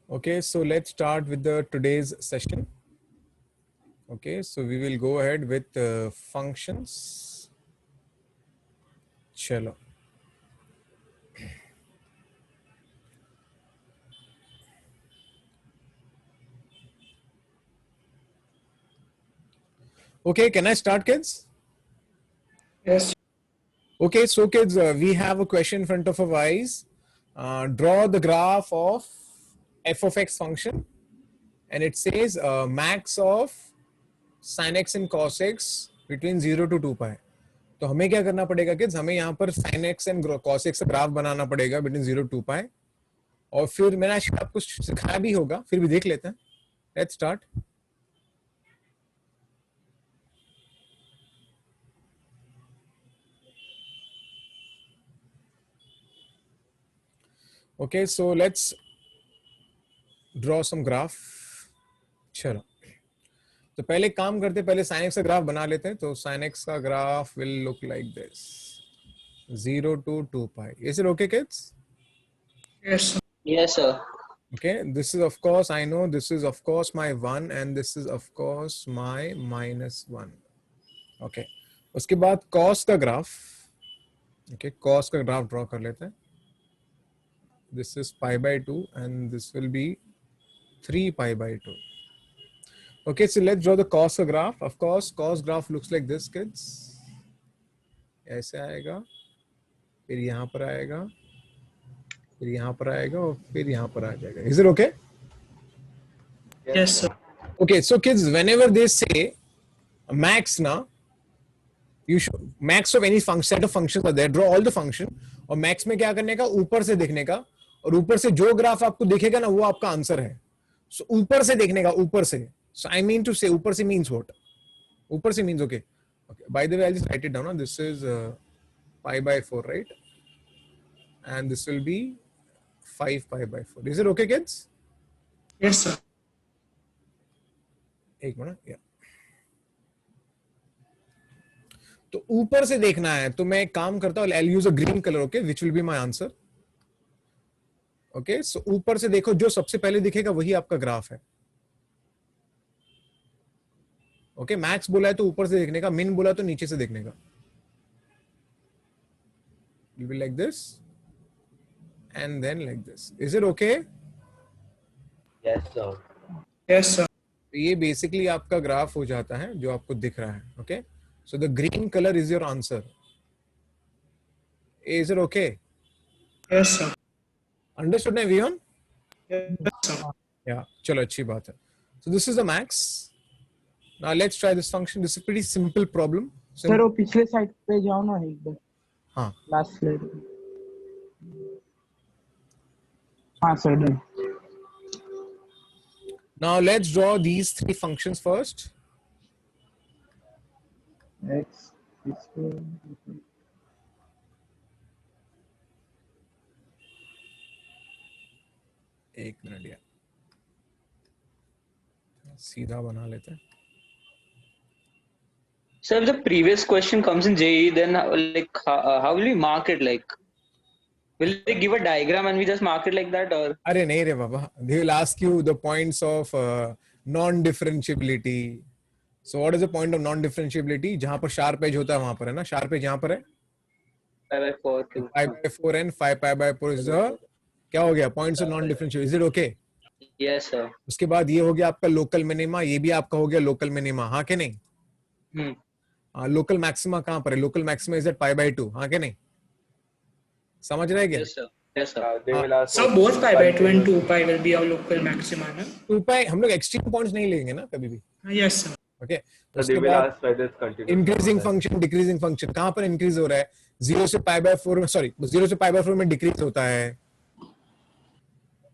Okay, so let's start with the today's session. Okay, so we will go ahead with functions. Chalo. Okay, can I start, kids? Yes. Okay, so kids, we have a question in front of our eyes. Draw the graph of f of x function, and it says max of sin x and cos x between 0 to 2 pi. तो हमें क्या करना पड़ेगा kids? हमें यहाँ पर sin x and cos x का graph बनाना पड़ेगा between 0 to 2 pi. और फिर मैंने आज आपको सिखाया भी होगा, फिर भी देख लेते हैं. Let's start. Okay, so let's draw some graph. चलो, तो पहले काम करते, पहले sin x का ग्राफ बना लेते हैं. तो sin x का graph will look like this, 0 to 2 pi. Is it okay, kids? Yes, sir. Yes, sir. Okay, this is of course, I know this is of course my 1 and this is of course my minus 1. Okay, उसके बाद cos का graph. Okay, cos का graph draw कर लेते हैं. This is pi by 2 and this will be 3 pi by 2. Okay, so let's draw the cos graph. Of course, cos graph looks like this, kids. ऐसे आएगा, फिर यहाँ पर आएगा, फिर यहाँ पर आएगा और फिर यहाँ पर आ जाएगा. Is it okay? Yes, sir. Okay, so kids, whenever they say max now, you should max of any function, set of functions are there. Draw all the function. और max में क्या करने का? ऊपर से देखने का. और ऊपर से जो ग्राफ आपको दिखेगा ना, वो आपका आंसर है. So ऊपर से देखने का, ऊपर से. So I mean to say, ऊपर से means what? ऊपर से means okay. Okay. By the way, I'll just write it down. Now. This is pi by 4, right? And this will be 5 pi by 4. Is it okay, kids? Yes, sir. एक minute. Yeah. तो ऊपर से देखना है, तो मैं एक काम करता हूं. I'll use a green color, okay, which will be my answer. Okay, so ऊपर से देखो, जो सबसे पहले दिखेगा वही आपका ग्राफ है. ओके, मैक्स बोला है तो ऊपर से देखने का, मिन बोला तो नीचे से देखने का. It will be like this and then like this. Is it okay? Yes, sir. Yes, sir. तो ये बेसिकली आपका ग्राफ हो जाता है जो आपको दिख रहा है. Okay, so the green colour is your answer. Is it okay? Yes, sir. Understood everyone? Yes, sir. या, चलो अच्छी बात है. So this is the max. Now let's try this function. This is pretty simple problem. Sir वो पिछले side पे जाओ ना एक बार. हाँ, लास्ट स्लाइड. हाँ sir, done. now let's draw these three functions first. X इसको एक मिनट यार, सीधा बना लेते हैं. So if the previous question comes in JE, then like how will we mark it? Like, will they give a diagram and we just mark it like that, or? अरे नहीं रे बाबा, they will ask you the points of non-differentiability. So what is the point of non-differentiability? जहाँ पर sharp edge होता है वहाँ पर है ना. Sharp edge यहाँ पर है. 5 by 4. 5 by 4 and 5 pi by 4 is the क्या हो गया? Points of non-differentiability. Is it okay? Yes, sir. उसके बाद ये हो गया आपका लोकल मिनिमा, ये भी आपका हो गया लोकल मिनिमा. हाँ के नहीं? लोकल मैक्सिमा कहाँ पर है? Local maxima is at pi by 2. हाँ के नहीं? समझ रहे क्या? Yes, sir. Yes, sir. They will ask So both pi by 2 and 2 pi will be our local maxima, na? 2 पाई हम लोग एक्सट्रीम पॉइंट्स नहीं लेंगे ना कभी भी. Yes, sir. ओके, So उसके they will बाद ask whether it's continuous. Increasing function, decreasing function. कहाँ पर इंक्रीज हो रहा है? 0 से पाई बाय 4 में, सॉरी 0 से पाई बाय 4 में डिक्रीज होता है.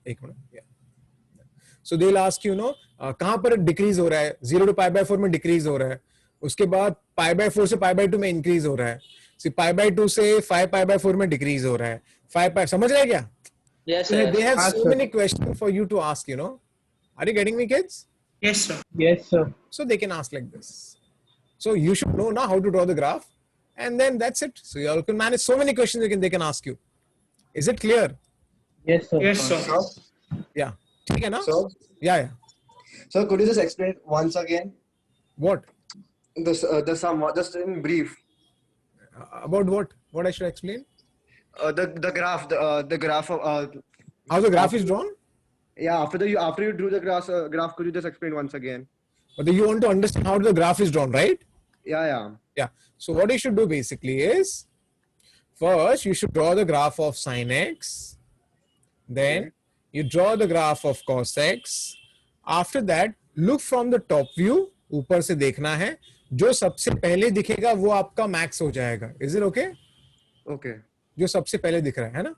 एक minute. So they will ask you know कहाँ पर डिक्रीज हो रहा है? 0 टू पाई बाय 4 में डिक्रीज हो रहा है. उसके बाद पाई बाय 4 से पाई बाय 2 में इंक्रीज हो रहा है. पाई बाय 2 से 5 पाई बाय 4 में डिक्रीज हो रहा है. 5 पाई, समझ रहे क्या? Yes, sir. They have so many questions for you to ask, you know. Are you getting me, kids? Yes, sir. Yes sir. So they can ask like this. So you should know now how to draw the graph, and then that's it. So you all can manage so many questions they can ask you. Is it clear? Yes sir. Yes, sir. Yeah. ठीक है ना? So, या so could you just explain once again what the sum, just in brief? about what I should explain? The graph, the graph of How the graph after is drawn? yeah, after you drew the graph, could you just explain once again? But you want to understand how the graph is drawn, right? Yeah. Yeah. So what you should do basically is, first you should draw the graph of sin x, then Okay. you draw the graph of cos x. After that, look from the top view, ऊपर से देखना है, जो सबसे पहले दिखेगा वो आपका मैक्स हो जाएगा. Is it okay? Okay. जो सबसे पहले दिख रहा है ना?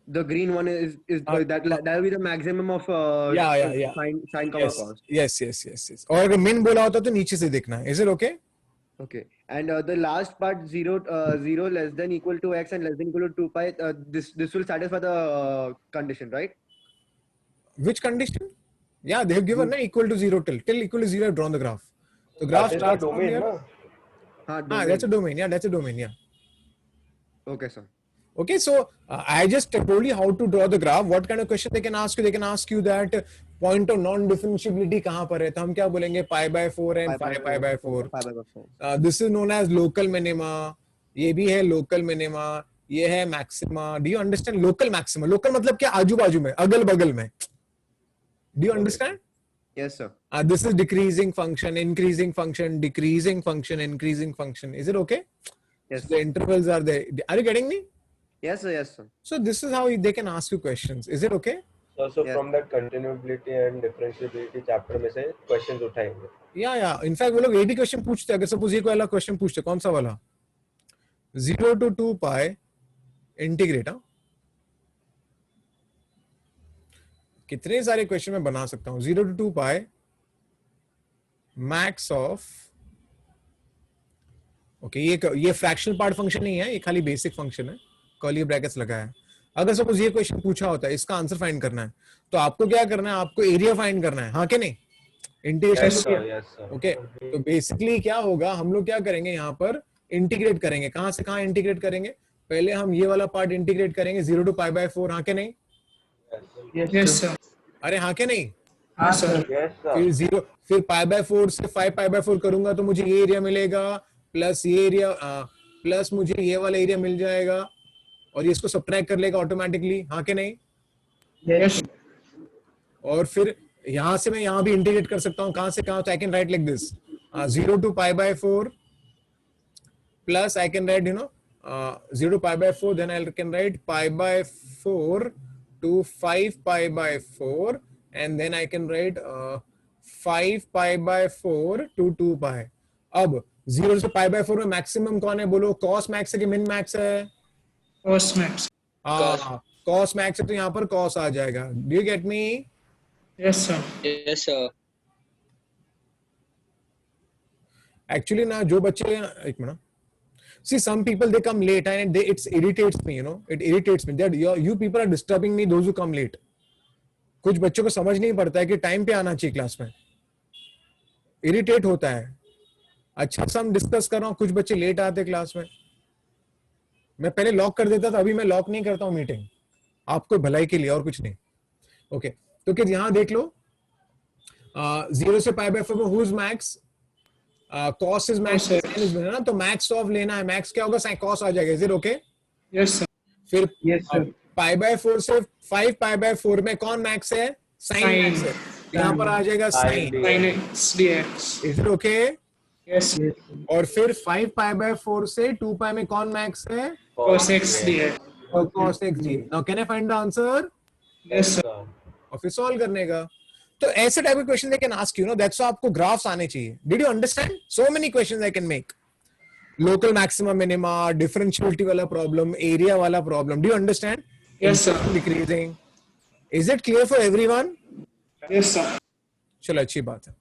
The green one is that will be the maximum of Yeah. sine comma cos. Yes. और अगर min बोला होता तो नीचे से देखना है. Is it okay? Okay. And the last part, 0 less than equal to x and less than equal to 2 pi, this will satisfy the condition, right? Which condition? Yeah, they have given equal to 0 till equal to 0 I've drawn the graph. The graph That is the starts from domain, here. na? That's a domain. Yeah, that's a domain. Yeah. Okay, sir. Okay, so I just told you how to draw the graph. What kind of question they can ask you? They can ask you that point of non-differentiability कहाँ पर है? तो हम क्या बोलेंगे? Pi by 4 and pi by 4. Pi by 4. This is known as local minima. ये भी है local minima. ये है maxima. Do you understand local maxima? Local मतलब क्या? आजू-बाजू में, अगल-बगल में. Do you understand? Yes, sir. This is decreasing function, increasing function, decreasing function, increasing function. Is it okay? Yes. So the intervals are there. Are you getting me? Yes, sir. So this is how they can ask you questions. Is it okay? So Yes. from that continuability and differentiability chapter में से questions उठाएंगे. Yeah. In fact, वो लोग 80 question पूछते हैं. अगर suppose ये वाला क्वेश्चन पूछते, कौन सा वाला? 0 to 2 pi इंटीग्रेट. कितने सारे क्वेश्चन मैं बना सकता हूँ. 0 to 2 pi max of. Okay, ये फ्रैक्शनल पार्ट फंक्शन नहीं है, ये खाली बेसिक फंक्शन है. कर्ली ब्रैकेट्स लगा है. अगर सपोज ये क्वेश्चन पूछा होता है, इसका आंसर फाइंड करना है, तो आपको क्या करना है? आपको एरिया फाइंड करना है. हाँ के नहीं? इंटीग्रेशन. Yes, sir. ओके, तो बेसिकली क्या होगा, हम लोग क्या करेंगे यहाँ पर? इंटीग्रेट करेंगे. कहां से कहां इंटीग्रेट करेंगे? पहले हम ये वाला पार्ट इंटीग्रेट करेंगे 0 to pi by 4. हाँ के नहीं? Yes, sir. अरे हाँ के नहीं? हाँ, sir. Yes, sir. फिर 0 फिर pi by 4 से 5 pi by 4 करूंगा तो मुझे ये एरिया मिलेगा, प्लस ये एरिया, प्लस मुझे ये वाला एरिया मिल जाएगा, और ये इसको सब्ट्रैक्ट कर लेगा ऑटोमेटिकली. हाँ के नहीं? Yes. और फिर यहां से मैं यहां भी इंटीग्रेट कर सकता हूं. कहां से कहां? तो I can write like this, 0 to pi by 4 plus I can write 0 to pi by 4, then I can write pi by 4 to 5 pi by 4, and then I can write 5 pi by 4 to 2 pi. अब 0 से pi by 4 में maximum कौन है? बोलो. cos max है कि min max है? Cos max. cos max है तो यहाँ पर cos आ जाएगा. Do you get me? Yes, sir. Yes, sir. Actually ना, जो बच्चे, एक minute. See, some people they come late and it irritates me, it irritates me that you people are disturbing me, those who come late. कुछ बच्चों को समझ नहीं पड़ता है कि टाइम पे आना चाहिए क्लास में. इरिटेट होता है. अच्छा सा हम डिस्कस कर रहा हूँ, कुछ बच्चे लेट आते क्लास में. मैं पहले लॉक कर देता था, अभी मैं लॉक नहीं करता हूँ मीटिंग, आपको भलाई के लिए और कुछ नहीं. ओके, तो क्या यहाँ देख लो, 0 से pi by 4 में who is max? cos is max, sin is ना, तो max ऑफ लेना है. max क्या होगा? cos आ जाएगा. Is it okay? Yes, sir. फिर Yes, sir. pi by 4 से 5 pi by 4 में कौन max है? sin Sin. max है. यहाँ पर आ जाएगा sin. Sin x dx. Is it okay? Yes, sir. और फिर 5 pi by 4 से 2 pi में कौन max है? Cos x dx. और cos x d. Now can I find the answer? Yes, sir. और फिर सॉल्व करने का. तो ऐसे टाइप के question they can ask that's आपको ग्राफ्स आने चाहिए. Did you understand? So many questions I can make. Local maxima minima, differentiability वाला प्रॉब्लम, एरिया वाला problem. Do you understand? Yes, sir. Decreasing. Is it clear for everyone? Yes, sir. चलो, अच्छी बात है.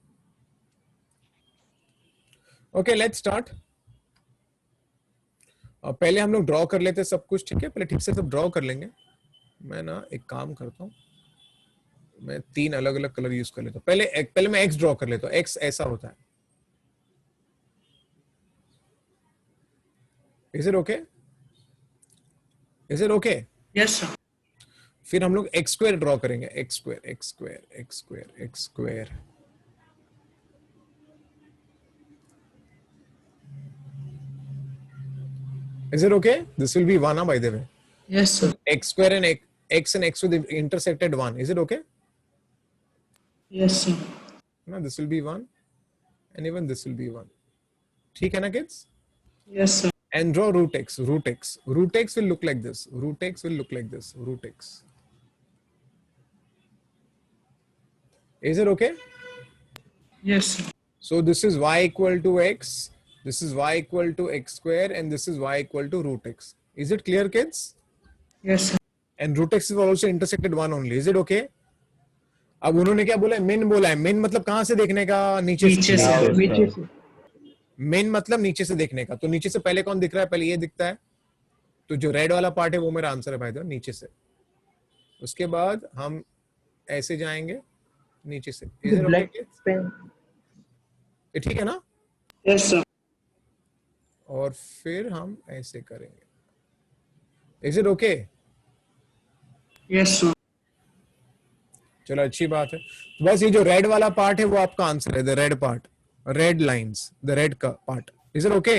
Okay, let's start. पहले हम लोग draw कर लेते सब कुछ. ठीक है, पहले ठीक से सब ड्रॉ कर लेंगे. मैं ना एक काम करता हूँ, मैं 3 अलग अलग कलर यूज कर लेता हूँ. पहले मैं एक्स ड्रॉ कर लेता हूँ. एक्स ऐसा होता है. Is it okay? Is it okay? Yes, sir. फिर हम लोग x स्क्वायर ड्रॉ करेंगे, x square x square x square x square. Is it okay? This will be 1, by the way. Yes, sir. X square and x and x will intersect at 1. Is it okay? Yes, sir. No, this will be 1 and even this will be 1. ठीक है ना kids? Yes, sir. And draw root x. Root x. Root x will look like this. Root x will look like this. Root x. Is it okay? Yes, sir. So this is y equal to x. This is y equal to x square and this is y equal to root x. Is it clear, kids? Yes, sir. And root x is also intersected 1 only. Is it okay? अब उन्होंने क्या बोला है? Main बोला है। Main मतलब कहां से देखने का? नीचे नीचे से। से। नीचे से मेन मतलब नीचे से देखने का। तो नीचे से पहले कौन दिख रहा है? पहले ये दिखता है। तो जो रेड वाला पार्ट है वो मेरा आंसर है भाई, तो नीचे से। उसके बाद हम ऐसे जाएंगे नीचे से। Is it okay, black kids? Pen ये ठीक है ना? Yes, sir. और फिर हम ऐसे करेंगे। Is it okay? Yes, sir. चलो अच्छी बात है। तो बस ये जो रेड वाला पार्ट है वो आपका आंसर है, the red part, red lines, the red का part. Is it okay?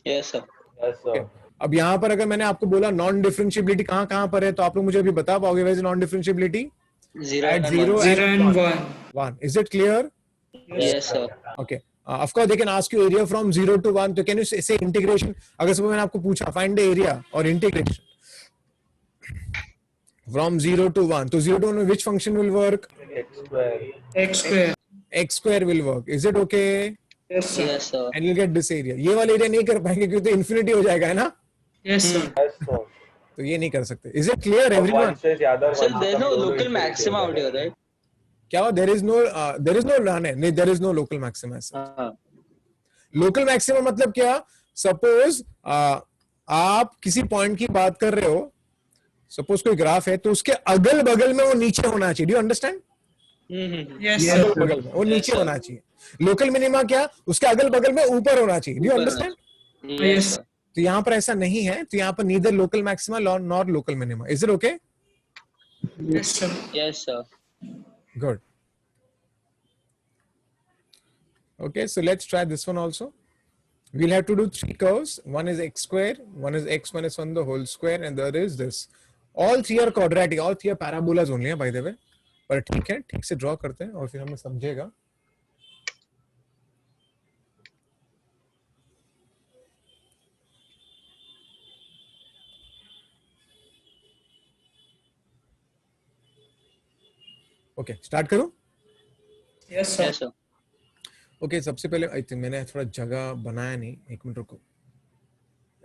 Yes, sir. Yes, sir. अब यहाँ पर अगर मैंने आपको बोला नॉन डिफरेंशिएबिलिटी कहाँ कहाँ पर है, तो आप लोग मुझे अभी बता पाओगे वैसे non differentiability? Zero At and zero one. 0 and 1. 1. Is it clear? Yes, sir. Okay. Of course they can ask you area from 0 to 1. तो can you say integration? अगर सपोज मैंने आपको पूछा find the area or integration from 0 to 1. तो 0 to 1 which function will work? X square. X square. X square will work. Is it okay? Yes, sir. Yes, sir. And you'll get this area. ये वाला area नहीं कर पाएंगे क्योंकि तो infinity हो जाएगा, है ना? Yes, sir. Yes, sir. तो ये नहीं कर सकते। Is it clear One everyone? says the other Sir, one. there's no दोनों local infinity maxima हो out here, जाएगा। right? क्या हुआ? There is no नहीं, there is no local maxima ऐसा। हाँ. लोकल मैक्सिमा मतलब क्या? सपोज आप किसी पॉइंट की बात कर रहे हो, सपोज कोई ग्राफ है, तो उसके अगल बगल में वो नीचे होना चाहिए। Do you understand? Yes, अगल sir. बगल में वो नीचे sir. होना चाहिए। लोकल मिनिमा क्या? उसके अगल बगल में ऊपर होना चाहिए। डू यू ऊपर अंडरस्टैंड? Yes, sir. तो यहाँ पर ऐसा नहीं है, तो यहाँ पर neither local maxima nor local minima. Is it okay? Yes, sir. Yes, sir. Good. Okay, so let's try this one also. We'll have to do 3 curves. One is x square, one is x minus 1 the whole square, and the other is this. All 3 are quadratic, all 3 are parabolas only, by the way. पर ठीक है, ठीक से draw करते हैं और फिर हमें समझेगा। ओके, स्टार्ट करूं? Yes, sir. Yes, sir. Okay, सबसे पहले आई थिंक मैंने थोड़ा जगह बनाया नहीं, एक मिनट रुको।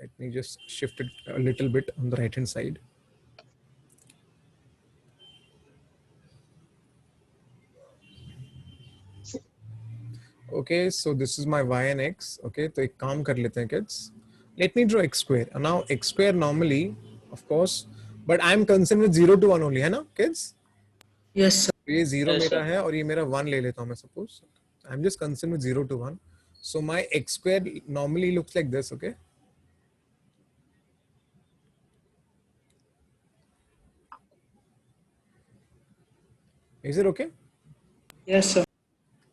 Let me just shift it a little bit on the right hand side. Okay, so this is my y and x. Okay, तो एक काम कर लेते हैं kids. Let me draw x square. And now x square normally, of course, but I am concerned with 0 to 1 only, है ना kids? Yes, sir. तो ये 0 Yes, मेरा sir. है और ये मेरा 1 ले लेता हूँ मैं suppose. I'm just concerned with 0 to 1. So my x square normally looks like this, okay? Is it okay? Yes, sir.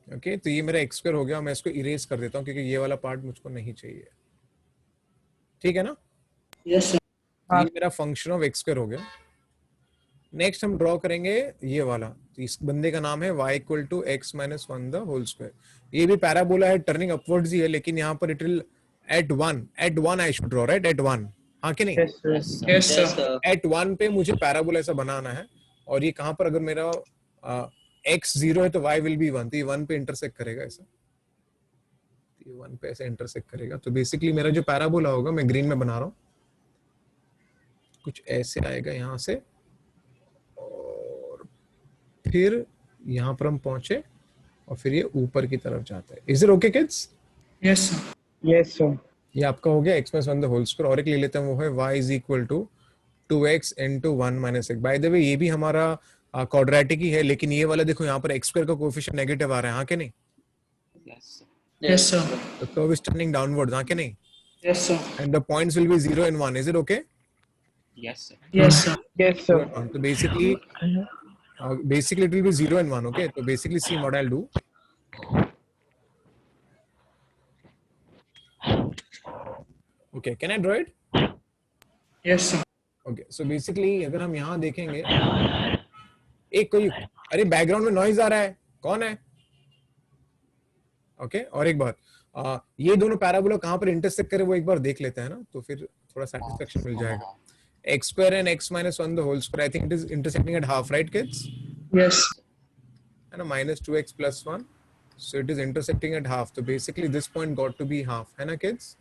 Okay, तो ये मेरा x स्क्वायर हो गया। मैं इसको इरेज कर देता हूँ क्योंकि ये वाला पार्ट मुझको नहीं चाहिए। ठीक है ना? Yes, sir. ये मेरा फंक्शन ऑफ x स्क्वायर हो गया। नेक्स्ट हम ड्रॉ करेंगे ये वाला। तो इस बंदे का नाम है y equal to x minus 1 the whole square. ये भी पैराबोला है, टर्निंग अपवर्ड्स ही है, लेकिन यहाँ पर it will at 1 I should draw, right? At 1, हाँ कि नहीं? Yes, yes. Yes, Yes, sir. sir. At 1 पे मुझे पैराबोला ऐसा बनाना है। और ये कहाँ पर अगर मेरा x 0 है तो y विल बी 1, तो ये 1 पे इंटरसेक्ट करेगा ऐसा। ये 1 पे ऐसे इंटरसेक्ट करेगा। तो बेसिकली मेरा जो पैराबोला होगा, मैं ग्रीन में बना रहा हूँ, कुछ ऐसे आएगा यहाँ से और फिर यहाँ पर हम पहुंचे और फिर ये ऊपर की तरफ जाता है। Is it okay kids? Yes, sir. Yes, sir. ये आपका हो गया x minus 1 the whole square. और एक ले लेते हैं, वो है y is equal to 2x into 1 minus x। By the way ये भी हमारा क्वाड्रेटिक ही है, लेकिन ये वाला देखो यहाँ पर x स्क्वायर का कोएफिशिएंट नेगेटिव आ रहा है, हाँ कि नहीं? Yes, sir. The curve is turning downwards, हाँ कि नहीं? Yes, sir. And the points will be 0 and 1. Is it okay? Yes, sir. Yes, sir. Yes, 0 sir. and 1. So basically it will be 0 and 1. Okay, so basically see what I'll do. Okay, can I draw it? Yes, sir. Okay, so basically अगर हम यहाँ देखेंगे, एक कोई, अरे background में noise आ रहा है, कौन है? ओके, और एक बात, ये दोनों पैराबोला कहाँ पर इंटरसेक्ट करे वो एक बार देख लेते हैं ना, तो फिर थोड़ा सेटिस्फेक्शन मिल जाएगा. X square and x minus 1 the whole square, I think it is intersecting at half, right kids? Yes. And a minus 2x plus 1, so it is intersecting at half, so basically this point got to be half, है ना kids?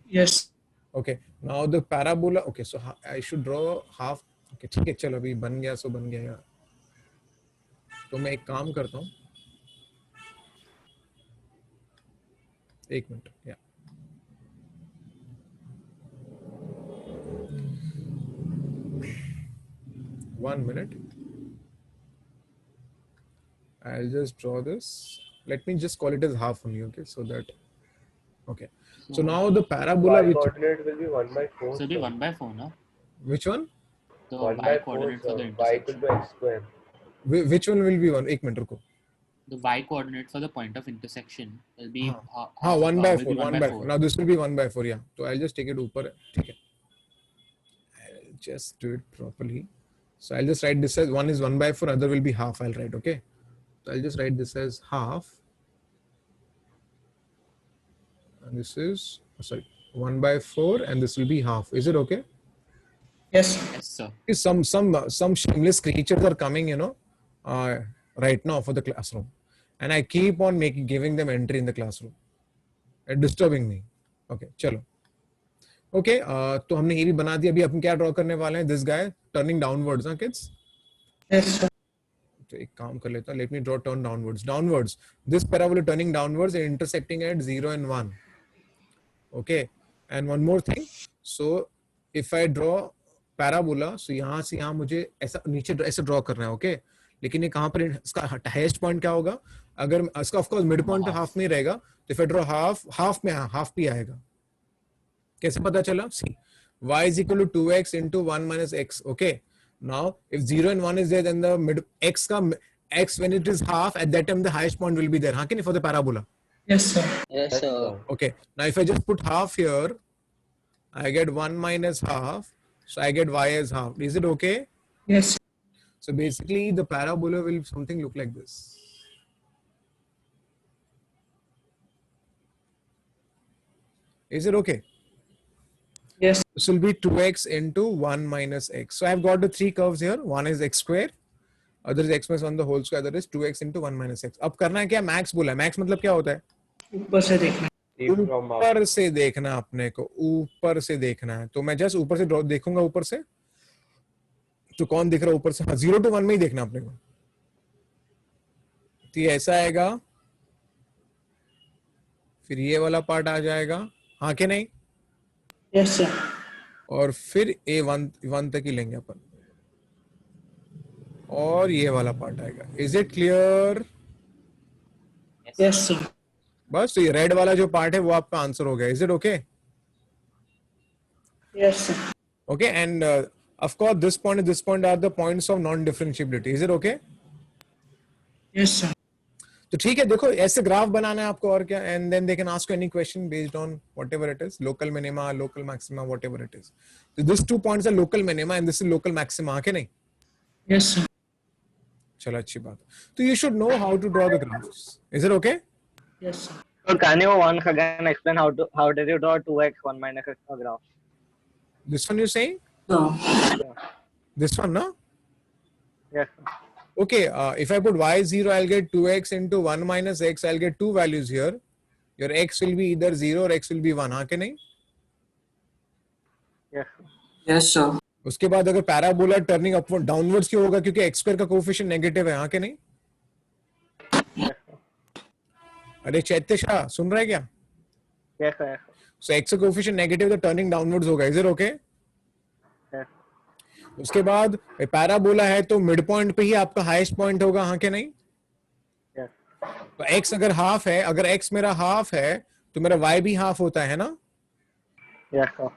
Yes. Okay, now the parabola, okay, so I should draw half. Okay, ठीक है, चलो अभी बन गया, सो बन गया यार. तो मैं एक काम करता हूँ, एक मिनट, या 1 minute. I'll just draw this. Let me just call it as half only, okay, so that, okay. So now the parabola Y which, coordinate will be 1 by 4. So it'll be 1 by 4, no? which one? The 1 y by 4, coordinate for the sir. Y equal intersection. to x square. Which one will be one? एक minute रुको. The y coordinate for the point of intersection will be हाँ, 1 by will 4, be 1 by 4. Now this will be 1 by 4, yeah. So I'll just take it ऊपर, ठीक है. I'll just do it properly. So I'll just write this as, one is 1 by 4, other will be half, I'll write, okay. So I'll just write this as half. And this is, sorry, 1 by 4 and this will be half. Is it okay? Yes, sir. Yes, sir. Some shameless creatures are coming, you know, right now for the classroom, and I keep on giving them entry in the classroom and disturbing me. Okay, चलो. Okay, तो हमने ये भी बना दिया. अभी अपन क्या draw करने वाले हैं? This guy turning downwards, हाँ kids? Yes, sir. तो एक काम कर लेता हूँ. Let me draw turn downwards. Downwards. This parabola turning downwards and intersecting at 0 and 1. Okay, and one more thing. So if I draw parabola, so यहाँ से यहाँ मुझे ऐसा नीचे ऐसे ड्रॉ करना है, ओके. लेकिन ये कहाँ पर, इसका हाईएस्ट पॉइंट क्या होगा? अगर इसका ऑफ कोर्स मिड पॉइंट तो हाफ में रहेगा, तो इफ आई ड्रॉ हाफ में हाफ भी आएगा. कैसे पता चला? सी y is equal to 2x into 1 minus x. Okay, now if 0 and 1 is there, then the mid x का x when it is half, at that time the highest point will be there, हाँ कि नहीं, for the parabola. Yes, sir. Yes, sir. Okay, now if I just put half here, I get 1 minus half. So I get y as half. Is it okay? Yes, sir. So basically the parabola will something look like this. Is it okay? Yes. This will be 2x into 1 minus x. So I've got the three curves here. One is x square, other is x minus 1 the whole square, other is 2x into 1 minus x. अब करना है क्या? Max बोला है. Max मतलब क्या होता है? ऊपर से देखना. ऊपर से देखना, अपने को ऊपर से देखना है. तो मैं जस्ट ऊपर से देखूंगा, ऊपर से. तो कौन दिख रहा है ऊपर से? हाँ, 0 to 1 में ही देखना अपने को. तो ये ऐसा आएगा, फिर ये वाला पार्ट आ जाएगा, हाँ कि नहीं? Yes, sir. और फिर A1 तक ही लेंगे अपन, और ये वाला पार्ट आएगा. Is it clear? Yes, sir. बस, तो ये रेड वाला जो पार्ट है वो आपका आंसर हो गया. Is it okay? Yes, sir. Okay, and of course this point and this point are the points of non-differentiability. Is it okay? Yes, sir. तो ठीक है, देखो ऐसे ग्राफ बनाना है आपको, और क्या. And then they can ask you any question based on whatever it is, local minima, local maxima, whatever it is. So these 2 points are local minima and this is local maxima, हाँ कि नहीं? Yes, sir. चलो अच्छी बात. तो you should know how to draw the graphs. Is it okay? Yes, sir. So can you once again explain how did you draw 2x 1 minus x graph? This one you're saying? No. This one, no? Yes. Okay, if I put y 0, I'll get 2x into 1 minus x. I'll get two values here. Your x will be either 0 or x will be 1, हाँ कि नहीं? Yes. Yes, sir. उसके बाद अगर parabola turning upward downwards क्यों होगा? क्योंकि x square का कोएफिशिएंट नेगेटिव है, हाँ कि नहीं? अरे चैत्य शाह, सुन रहा है क्या? Yes, sir. So x का कोएफिशिएंट नेगेटिव तो टर्निंग डाउनवर्ड्स होगा. Is it okay? Yes. उसके बाद पैराबोला है तो मिड पॉइंट पे ही आपका हाईएस्ट पॉइंट होगा, हाँ कि नहीं? Yes. तो x अगर हाफ है, अगर x मेरा हाफ है तो मेरा y भी हाफ होता है ना? Yes, sir.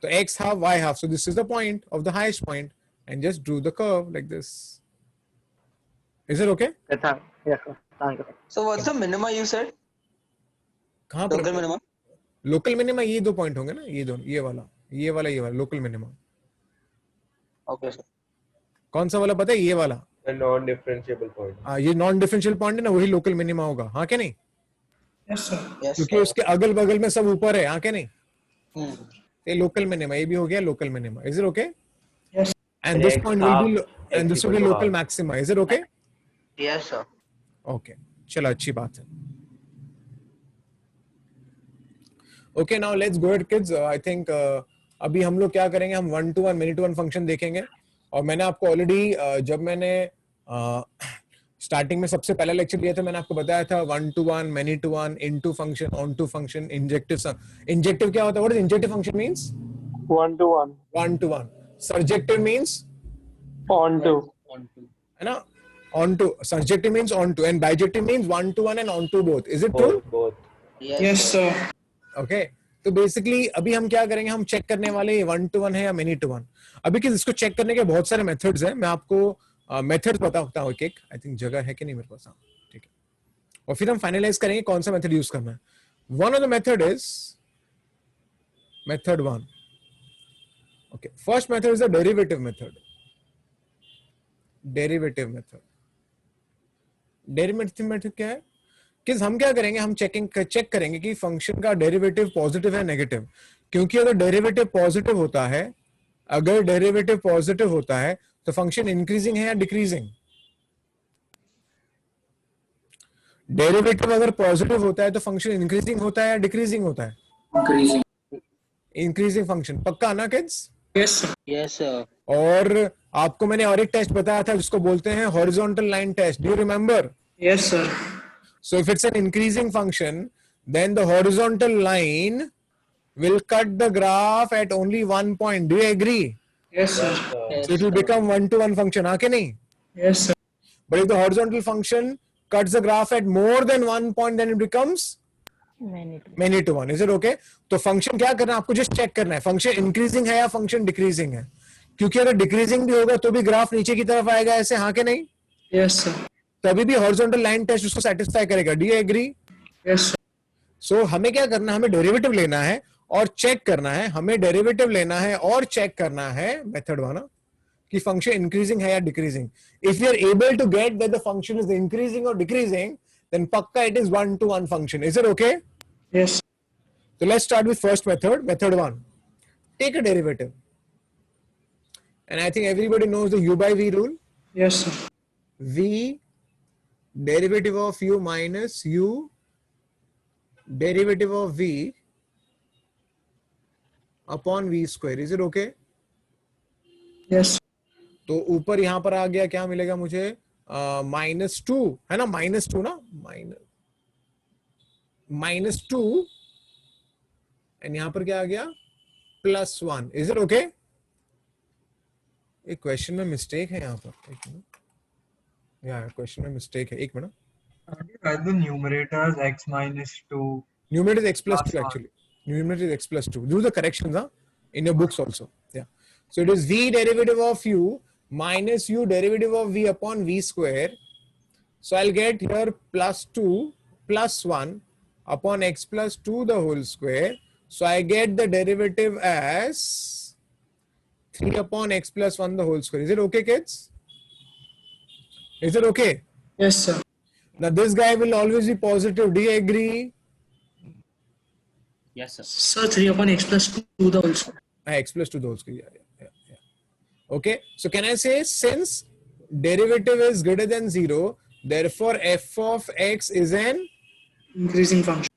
So x half, y half. So this is the point of the highest point, and just drew the curve like this. Is it okay? Yes, sir. Thank you. So what's the minima you said? कहाँ Local पर minima? Local minima ये दो point होंगे ना, ये दोनों, ये वाला लोकल मिनिमा. Okay, sir. कौन सा वाला पता है? ये वाला. A non-differentiable point. ये नॉन डिफरेंशियल पॉइंट है ना, वही लोकल मिनिमा होगा. हाँ क्या नहीं? Yes, sir. Yes, क्योंकि sir. उसके अगल बगल में सब ऊपर है. हाँ क्या नहीं? Hmm. ये लोकल मिनिमा, ये भी हो गया local minima. Is it okay? Yes. And this X point will be half, and this will be equal to local half. maxima. Is it okay? Yes, sir. Okay. चलो अच्छी बात है. Okay, now let's go ahead kids. I think अभी हम लोग क्या करेंगे, हम 1-to-1 many-to-1 फंक्शन देखेंगे. और मैंने आपको ऑलरेडी जब मैंने स्टार्टिंग में सबसे पहला लेक्चर लिया था, मैंने आपको बताया था 1-to-1 many-to-1 into function, on-to function, injective क्या होता है? What does injective function means? 1-to-1. 1-to-1. Surjective means On-to. है ना, on-to. Surjective means on-to, and bijective means 1-to-1 and on-to both. Is it true? Both. Yes, sir. Okay. तो basically अभी हम क्या करेंगे, हम चेक करने वाले 1-to-1 है या many-to-1. अभी कि इसको चेक करने के बहुत सारे मेथड्स हैं, मैं आपको मेथड्स बताता हूँ एक. आई थिंक जगह है कि नहीं मेरे पास? हाँ ठीक है. और फिर हम फाइनलाइज करेंगे कौन सा मेथड यूज करना है. One of the method is method 1. Okay, first method is the derivative method. Derivative method क्या है? किस हम क्या करेंगे, हम चेक करेंगे कि फंक्शन का डेरिवेटिव पॉजिटिव है नेगेटिव. क्योंकि अगर डेरिवेटिव पॉजिटिव होता है तो फंक्शन इंक्रीजिंग है या डिक्रीजिंग? डेरिवेटिव अगर पॉजिटिव होता है तो फंक्शन इंक्रीजिंग होता है या डिक्रीजिंग होता है? Increasing function. पक्का ना kids? Yes, sir. Yes, sir. और आपको मैंने और एक टेस्ट बताया था जिसको बोलते हैं horizontal line test. Do you remember? Yes, sir. So if it's an increasing function, then the horizontal line will cut the graph at only one point. Do you agree? Yes, sir. Yes, So it will sir. become 1-to-1 function. हाँ क्या नहीं? Yes, sir. But if the horizontal function cuts the graph at more than one point, then it becomes many-to-one. Is it okay? तो function क्या करना है, आपको just check करना है फंक्शन इंक्रीजिंग है या फंक्शन डिक्रीजिंग है. क्योंकि अगर डिक्रीजिंग भी होगा तो भी ग्राफ नीचे की तरफ आएगा ऐसे. हाँ के नहीं? Yes, sir. तभी भी हॉरिजॉन्टल लाइन टेस्ट उसको सेटिस्फाई करेगा. Do you agree? Yes, sir. So हमें क्या करना है, हमें डेरिवेटिव लेना है और चेक करना है. हमें डेरिवेटिव लेना है और चेक करना है मेथड 1 कि फंक्शन इंक्रीजिंग है या decreasing. If you are able to get that the function is increasing और डिक्रीजिंग, देन पक्का it is 1-to-1 function. Is it okay? Yes. So let's start with first method, method 1. Take a derivative. And I think everybody knows the u by v rule. Yes, sir. V derivative of u minus u derivative of v upon v square. Is it okay? Yes. तो ऊपर यहां पर आ गया, क्या मिलेगा मुझे? -2 है ना, -2 ना, -2 एंड यहां पर क्या आ गया? +1. Is it okay? एक क्वेश्चन में मिस्टेक है यहां पर. एक मिनट, यार क्वेश्चन में मिस्टेक है. एक minute. Write the numerator as x minus 2. Numerator is x plus 2 +1. actually. Numerator is x plus 2. Do the corrections in your books also. Yeah. So it is v derivative of u minus u derivative of v upon v square. So I'll get here +2 +1 upon x plus 2 the whole square. So I get the derivative as 3 upon x plus 1 the whole square. Is it okay, kids? Is it okay? Yes, sir. Now this guy will always be positive. Do you agree? Yes, sir. Sir, 3 upon x plus 2 the whole square. X plus 2 the whole square. Yeah. Okay. So can I say since derivative is greater than 0, therefore f of x is an Increasing function.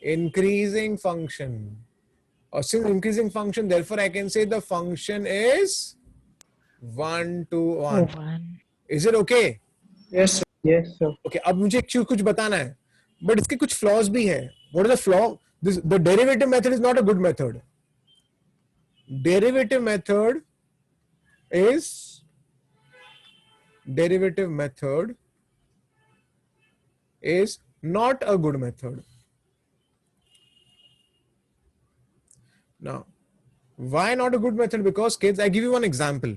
increasing function. Or since increasing function, therefore I can say the function is 1-to-1. Is it okay? Yes, sir. Yes, sir. Okay. अब मुझे एक चीज कुछ बताना है, but इसके कुछ flaws भी है. What is the flaw? The derivative method is not a good method. Derivative method is not a good method. Now, Why not a good method? Because kids, I give you one example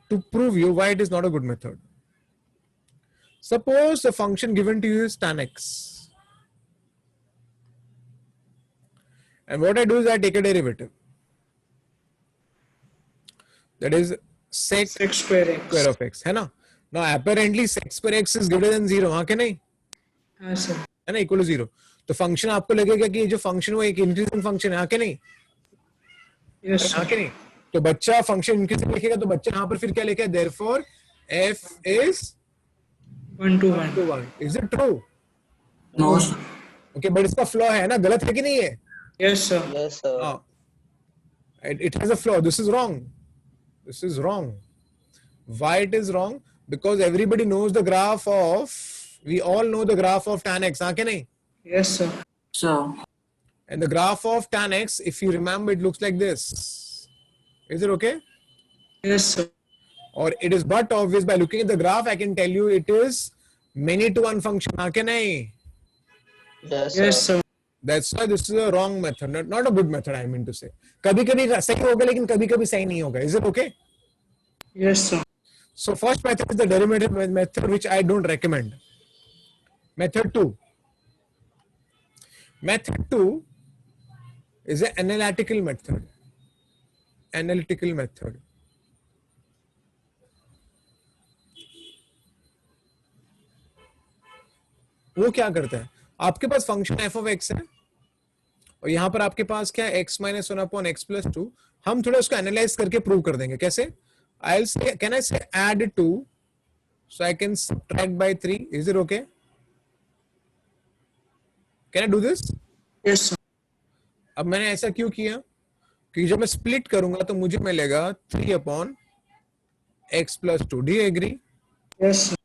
to prove you why it is not a good method. Suppose the function given to you is tan x. And what I do is I take a derivative. That is sec Sec square x. square of x, है ना? Now apparently sec square x is greater than 0, हाँ क्या नहीं? हाँ sir. है ना, equal to 0. तो function आपको लगेगा कि ये जो फंक्शन वो एक इंक्रीजिंग फंक्शन है, हाँ क्या नहीं? Yes हाँ sir. क्या नहीं? तो बच्चा फंक्शन इंक्रीजिंग लिखेगा तो बच्चा यहाँ पर फिर क्या लिखेगा? Therefore f is 1 to 1. 1. Is it true? No sir. Okay, but इसका flaw है ना, गलत है कि नहीं है? Yes sir. Yes, sir. हाँ. It has a flaw. This is wrong. This is wrong. Why it is wrong? Because everybody knows the graph of, we all know the graph of tan x, हाँ क्या नहीं? Yes sir. Sir. And the graph of tan x, if you remember, it looks like this. Is it okay? Yes sir. Or it is but obvious by looking at the graph, I can tell you it is many to one function, हाँ क्या नहीं? Yes, Yes sir. sir. That's why this is a wrong method, not a good method, I mean to say. कभी-कभी सही होगा लेकिन कभी-कभी सही नहीं होगा. Is it okay? Yes sir. So first method is the derivative method, which I don't recommend. Method 2. Method 2 is an analytical method. Analytical method. वो क्या करता है? आपके पास फंक्शन f of x है और यहां पर आपके पास क्या है? x minus 1 upon x plus 2. हम थोड़ा उसको एनालाइज करके प्रूव कर देंगे. कैसे? I'll say, can I say add 2 so I can subtract by 3? Is it okay? Can I do this? Yes sir. अब मैंने ऐसा क्यों किया? क्योंकि जब मैं स्प्लिट करूंगा तो मुझे मिलेगा 3 upon x plus 2. Do you agree? Yes sir.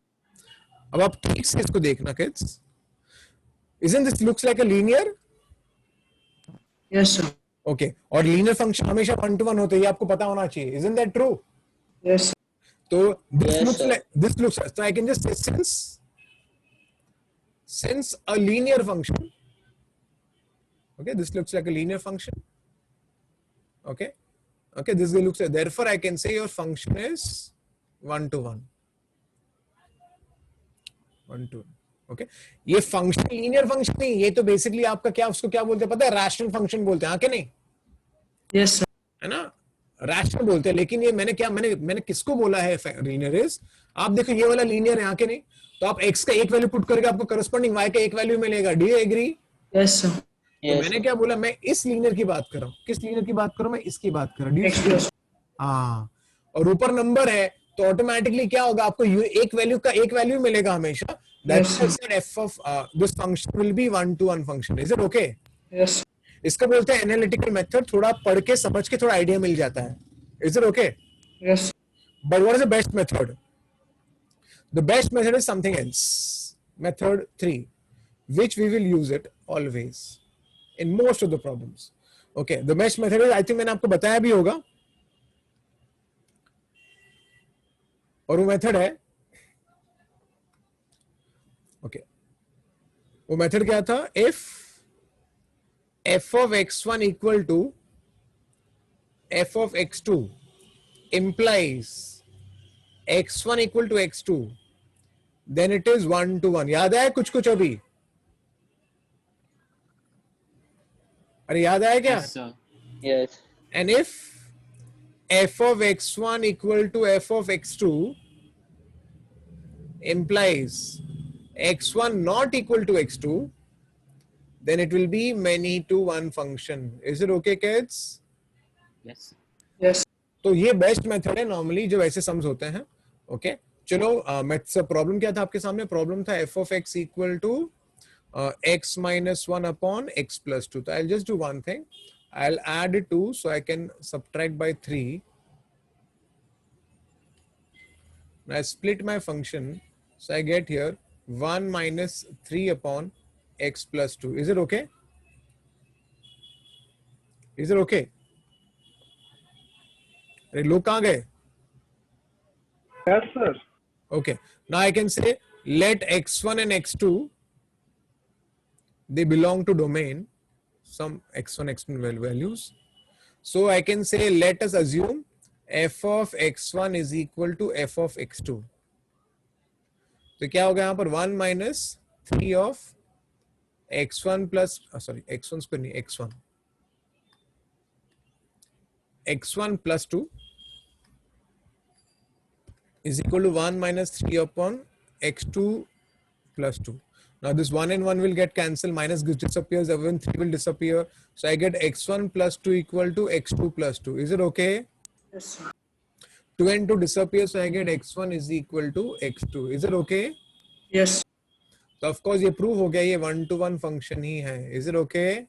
अब आप ठीक से इसको देखना kids. Isn't this looks like a linear? Yes sir. Okay. और linear function हमेशा 1 to 1 होते हैं, ये आपको पता होना चाहिए. Isn't that true? Yes sir. So this Yes, looks sir. like so I can just say since a linear function, okay, this looks like a linear function. Okay, this looks like, therefore I can say your function is 1 to 1. 1 to 1. Okay, ये function linear function नहीं, ये तो basically आपका क्या उसको क्या बोलते हैं पता है? Rational function बोलते हैं, हाँ क्या नहीं? Yes sir. है ना, रैशनल बोलते हैं. लेकिन ये मैंने किसको बोला है लीनियर इज? आप देखो ये वाला लीनियर है, आके नहीं, तो आप x का एक वैल्यू पुट करके आपको करस्पॉन्डिंग y का एक वैल्यू मिलेगा. Do you agree? Yes sir. तो मैंने क्या बोला? मैं इस लीनियर की बात कर रहा हूँ. किस लीनियर की बात कर रहा हूँ? मैं इसकी बात कर रहा X plus. हूँ. हाँ, और ऊपर नंबर है तो ऑटोमेटिकली क्या होगा? आपको एक वैल्यू मिलेगा हमेशा. That's why I said f of this function will be 1 to 1 function. Is it okay? Yes sir. इसको बोलते हैं एनालिटिकल मेथड. थोड़ा पढ़ के समझ के थोड़ा आइडिया मिल जाता है. Is it okay? Yes sir. But what is the best method? The best method is something else. Method 3, which we will use it always in most of the problems. Okay, the best method is, I think मैंने आपको बताया भी होगा, और वो method है, okay, वो method क्या था? If f of x1 equal to f of x2 implies x1 equal to x2, then it is 1 to 1. याद है कुछ अभी? अरे याद आया क्या? Yes, sir. Yes. And if f of x1 equal to f of x2 implies x1 not equal to x2, then it will be many to one function. Is it okay, kids? Yes. Yes. तो ये best method है normally जब ऐसे sums होते हैं. Okay, चलो maths problem क्या था आपके सामने? प्रॉब्लम था f of x equal to x minus 1 upon x plus 2. तो I'll just do one thing. I'll add 2 so I can subtract by 3. Now I split my function, so I get here 1 minus 3 upon x plus 2. Is it okay? Is it okay? अरे लोग कहाँ गए? Yes, sir. Okay. Now I can say let x1 and x2, they belong to domain, some x1, x2 values. So I can say, let us assume f of x1 is equal to f of x2. तो क्या होगा यहाँ पर 1 minus 3 of x1 plus x1 square नहीं x1 plus 2 is equal to 1 minus 3 upon x2 plus 2. Now this 1 and 1 will get cancelled, minus disappears, even 3 will disappear. So I get x1 plus 2 equal to x2 plus 2. Is it okay? Yes, sir. 2 and 2 disappear, so I get x1 is equal to x2. Is it okay? Yes. So of course ये prove हो गया, ये 1-to-1 function ही है. Is it okay?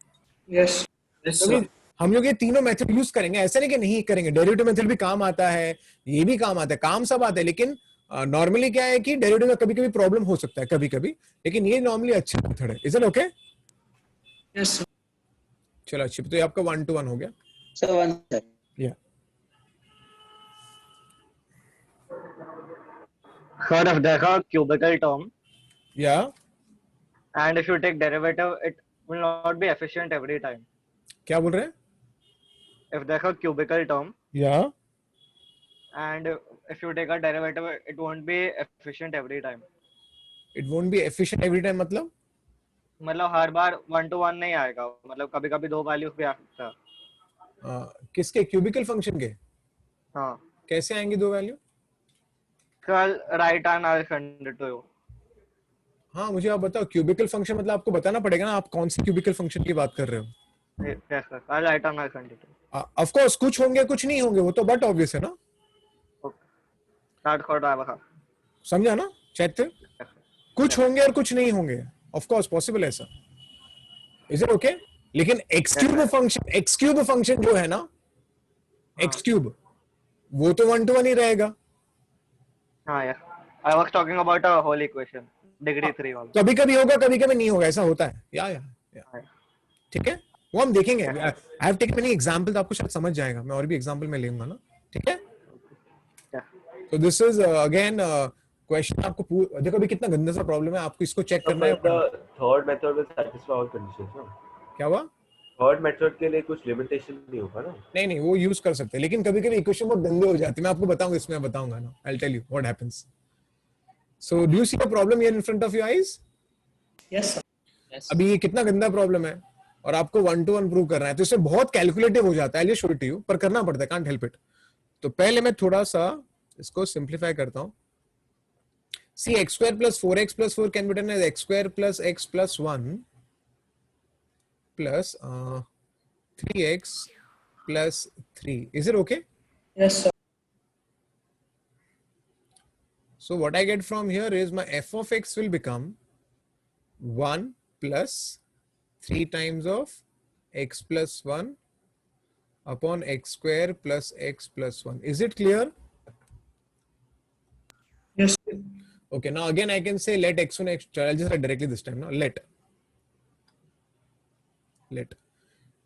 Yes. तो हम लोग ये तीनों मेथड यूज करेंगे, ऐसा नहीं कि नहीं करेंगे. डेरिवेटिव मेथड भी काम आता है, ये भी काम आता है, काम सब आता है. लेकिन नॉर्मली क्या है कि डेरिवेटिव में कभी कभी प्रॉब्लम हो सकता है, कभी कभी, लेकिन ये नॉर्मली अच्छा मेथड है. Is it okay? Yes, sir. चलो अच्छी, तो ये आपका 1-to-1 हो गया. So one sec. या Sir, if there's a cubical term या and if you take derivative, it will not be efficient every time. क्या बोल रहे हैं? If there's a cubical term या and if you take a derivative, it won't be efficient every time. It won't be efficient every time. मतलब हर बार 1-to-1 नहीं आएगा, मतलब कभी कभी 2 वैल्यूज भी आ सकता है. किसके? क्यूबिकल फंक्शन के? हाँ. कैसे आएंगे 2 value? Sir, right hand I'll send it to you. हाँ मुझे आप बताओ, क्यूबिकल फंक्शन मतलब आपको बताना पड़ेगा ना, आप कौन सी क्यूबिकल फंक्शन की बात कर रहे हो. Yes, sir. Right hand I'll send it to you. Of course कुछ होंगे कुछ नहीं होंगे, वो तो बट ऑब्वियस है ना. That's what I was. समझा ना चैत्र? कुछ होंगे और कुछ नहीं होंगे, ऑफ कोर्स पॉसिबल है ऐसा. Is it okay? लेकिन एक्स क्यूब फंक्शन जो है ना, एक्स क्यूब, वो तो 1-to-1 ही रहेगा. हाँ, yes. I was talking about a whole equation, degree 3 वाला. कभी कभी होगा कभी कभी नहीं होगा, ऐसा होता है. या ठीक है, वो हम देखेंगे. I have taken many examples, आपको शायद समझ जाएगा. मैं और भी एग्जांपल में लेऊंगा ना. ठीक है. तो दिस इज अगेन क्वेश्चन. आपको देखो अभी कितना गंदा सा प्रॉब्लम है, आपको इसको चेक करना है. The third method will satisfy all conditions, no? क्या हुआ? Third method के लिए कुछ limitation नहीं होगा ना? नहीं वो यूज कर सकते हैं, लेकिन कभी कभी इक्वेशन बहुत गंदे हो जाते हैं. मैं आपको बताऊंगा, इसमें बताऊंगा ना. I will tell you what happens. So do you see a problem here in front of your eyes? Yes, sir. Yes. अभी ये कितना गंदा प्रॉब्लम है और आपको 1-to-1 प्रूव करना है, तो इसमें बहुत कैलकुलेटिव हो जाता है. I show it to you, पर करना पड़ता है, कांट हेल्प इट. तो पहले मैं थोड़ा सा इसको सिंप्लीफाई करता हूं. सी x square plus 4x plus 4 can be written as x square plus x plus 1 plus 3x plus 3. Is it okay? Yes, sir. So what I get from here is my f of x will become 1 plus 3 times of x plus 1 upon x square plus x plus 1. Is it clear? Yes. Okay, now again I can say let x1 x. I'll just write directly this time. Now let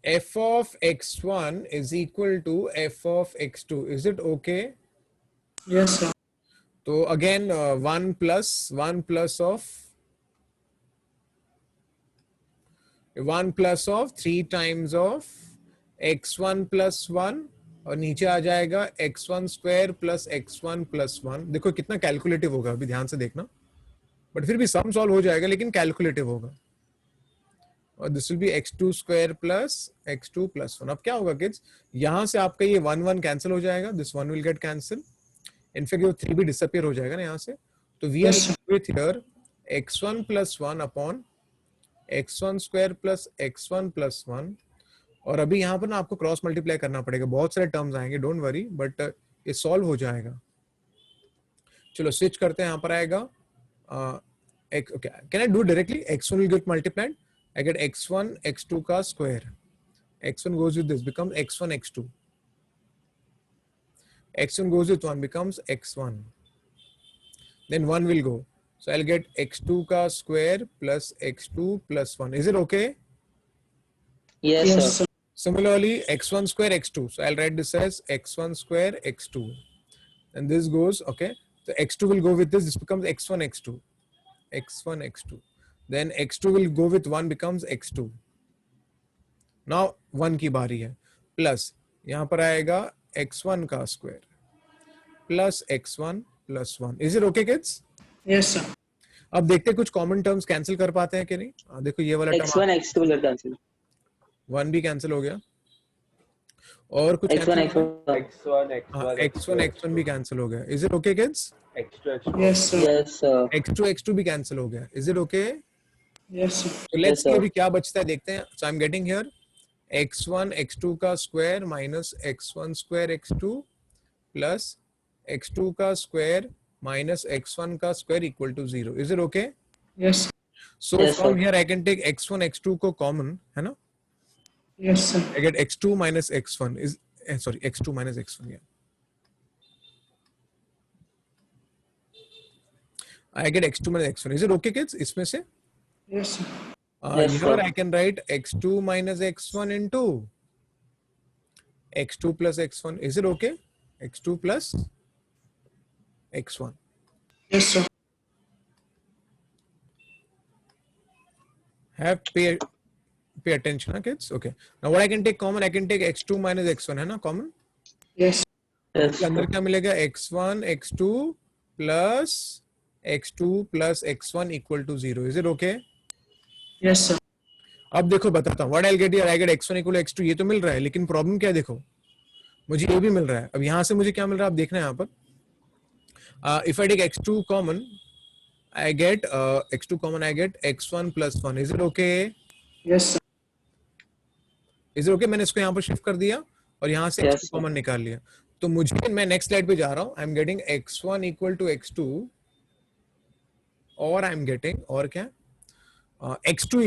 f of x1 is equal to f of x2. Is it okay? Yes, sir. So again 1 plus of 3 times of x1 plus 1 और नीचे आ जाएगा x1 square plus x1 plus 1. देखो कितना calculative होगा, अभी ध्यान से देखना, बट फिर भी सम सॉल्व हो जाएगा, लेकिन कैलकुलेटिव होगा. और this will be x2 square plus x2 plus 1. अब क्या होगा किड्स, यहां से आपका ये 1 कैंसिल हो जाएगा, this 1 will get cancel. In fact ये 3 भी डिसअपियर हो जाएगा ना यहाँ से. तो we are with here x1 plus 1 upon x1 square plus x1 plus 1. और अभी यहाँ पर ना आपको क्रॉस मल्टीप्लाई करना पड़ेगा, बहुत सारे टर्म्स आएंगे, डोंट वरी, बट ये सॉल्व हो जाएगा. चलो स्विच करते हैं. यहाँ पर आएगा okay, can I do directly? x1 will get multiplied. I get x1 x2 का square. x1 goes with this, becomes x1 x2. x1 goes with 1, becomes x1. Then 1 will go. So I'll get x2 ka square plus x2 plus 1. Is it okay? Yes, Yes, sir. sir. Similarly, x1 square x2. So I'll write this as x1 square x2. And this goes, okay. So x2 will go with this. This becomes x1 x2. x1 x2. Then x2 will go with 1, becomes x2. Now 1 की बारी है. Plus यहाँ पर आएगा x1 का square plus x1 plus 1. Is it okay kids? Yes, sir. अब देखते हैं कुछ कॉमन टर्म्स कैंसिल कर पाते हैं कि नहीं. देखो ये वाला x1 x2 will cancel. 1 भी कैंसिल हो गया और कुछ x1 x1 x1 भी कैंसिल हो गया. Is it okay kids? x2 Yes, sir. yes sir. x2 भी कैंसिल हो गया. Is it okay? Yes, sir. तो लेट्स Yes, सी sir. अभी क्या बचता है देखते हैं. So I am getting here x1 x2 का square minus x1 square x2 plus x2 का स्क्वायर माइनस x1 का square equal to 0. Is it okay? Yes, sir. So Yes, from sir. Here I can take x1 x2 को common, है ना. Yes, sir. I get x2 minus x1 is sorry x2 minus x1. Yeah, I get x2 minus x1. Is it okay kids? इसमें से Yes, sir. Yes, here sir. I can write x2 minus x1 into x2 plus x1. Is it okay? x2 plus x1. Yes, sir. Have pay attention, huh, kids. Okay. Now what I can take common? I can take x2 minus x1, है ना common. Yes. Yes, इसके अंदर क्या मिलेगा? x1 x2 plus x1 equal to 0. Is it okay? Yes, sir. अब देखो बताता हूँ. What I'll get here? I get x1 equal to x2. ये तो मिल रहा है, लेकिन प्रॉब्लम क्या है देखो. मुझे ये भी मिल रहा है. अब यहाँ से मुझे क्या मिल रहा है आप देखना है यहाँ पर. If I take x2 common, I get x2 common. I get x1 plus 1. Is it okay? Yes, sir. Is it okay? मैंने इसको यहाँ पर शिफ्ट कर दिया और यहाँ से Yes, x2 sir. कॉमन निकाल लिया. तो मुझे मैं नेक्स्ट स्लाइड पे जा रहा हूँ. I am getting x1 equal to x2 और आई एम गेटिंग और क्या x2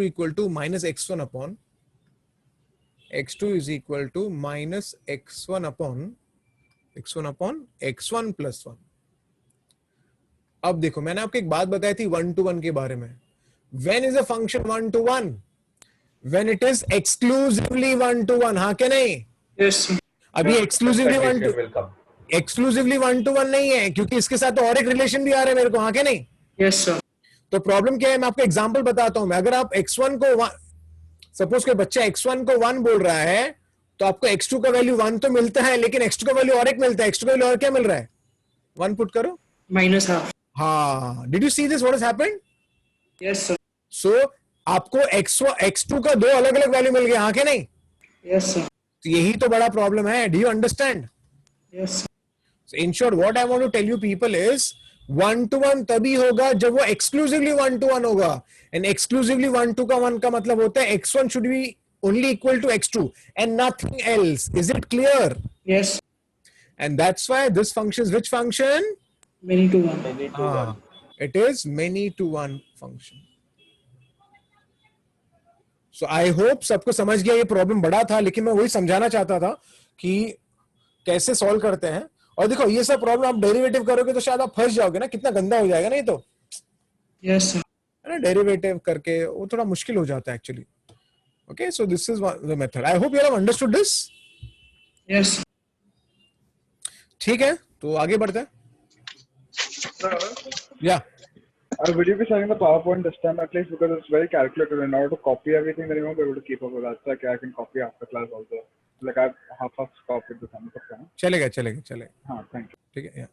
equal to minus x1 upon x2 is equal to minus x1 upon x1 plus 1. अब देखो मैंने आपको एक बात बताई थी 1 to 1 के बारे में. When is a function 1 to 1? When it is exclusively 1 to 1. हाँ क्या नहीं? Yes, sir. अभी exclusively 1 to will come. exclusively 1 to 1 नहीं है क्योंकि इसके साथ तो और एक रिलेशन भी आ रहा है मेरे को. हाँ क्या नहीं? Yes, sir. तो प्रॉब्लम क्या है मैं आपको एग्जांपल बताता हूं. मैं अगर आप x1 को सपोज कोई बच्चा x1 को 1 बोल रहा है तो आपको x2 का वैल्यू 1 तो मिलता है लेकिन x2 का वैल्यू और एक मिलता है. x2 का वैल्यू और क्या मिल रहा है? 1 पुट करो. Minus half. हाँ, did you see this what has happened? Yes, sir. सो आपको x2 का दो अलग अलग वैल्यू मिल गए. हाँ क्या नहीं? Yes, sir. तो यही तो बड़ा प्रॉब्लम है. Do you understand? Yes, sir. So in short, what I want to tell you people is 1 to 1 तभी होगा जब वो exclusively 1 to 1 होगा. And exclusively 1 to 1 का मतलब होता है x1 should be only equal to x2 and nothing else. Is it clear? Yes. And that's why this function is which function? Many to one. Many to one. It is many to one function. So I hope सबको समझ गया. ये problem बड़ा था लेकिन मैं वही समझाना चाहता था कि कैसे सॉल्व करते हैं. और देखो ये सब प्रॉब्लम आप डेरिवेटिव करोगे तो शायद आप फंस जाओगे ना. कितना गंदा हो जाएगा नहीं तो, Yes, sir. है ना. डेरिवेटिव करके वो थोड़ा मुश्किल हो जाता है actually. Okay, so this is the method. I hope you have understood this. Yes, sir. ठीक है, तो आगे बढ़ते हैं. या Will you be sharing the PowerPoint this time at least because it's very calculated in order to copy everything then you won't be able to keep up with that. So I can copy after class also. Like I've half copied the same. चलेगा. Thank you. ठीक है.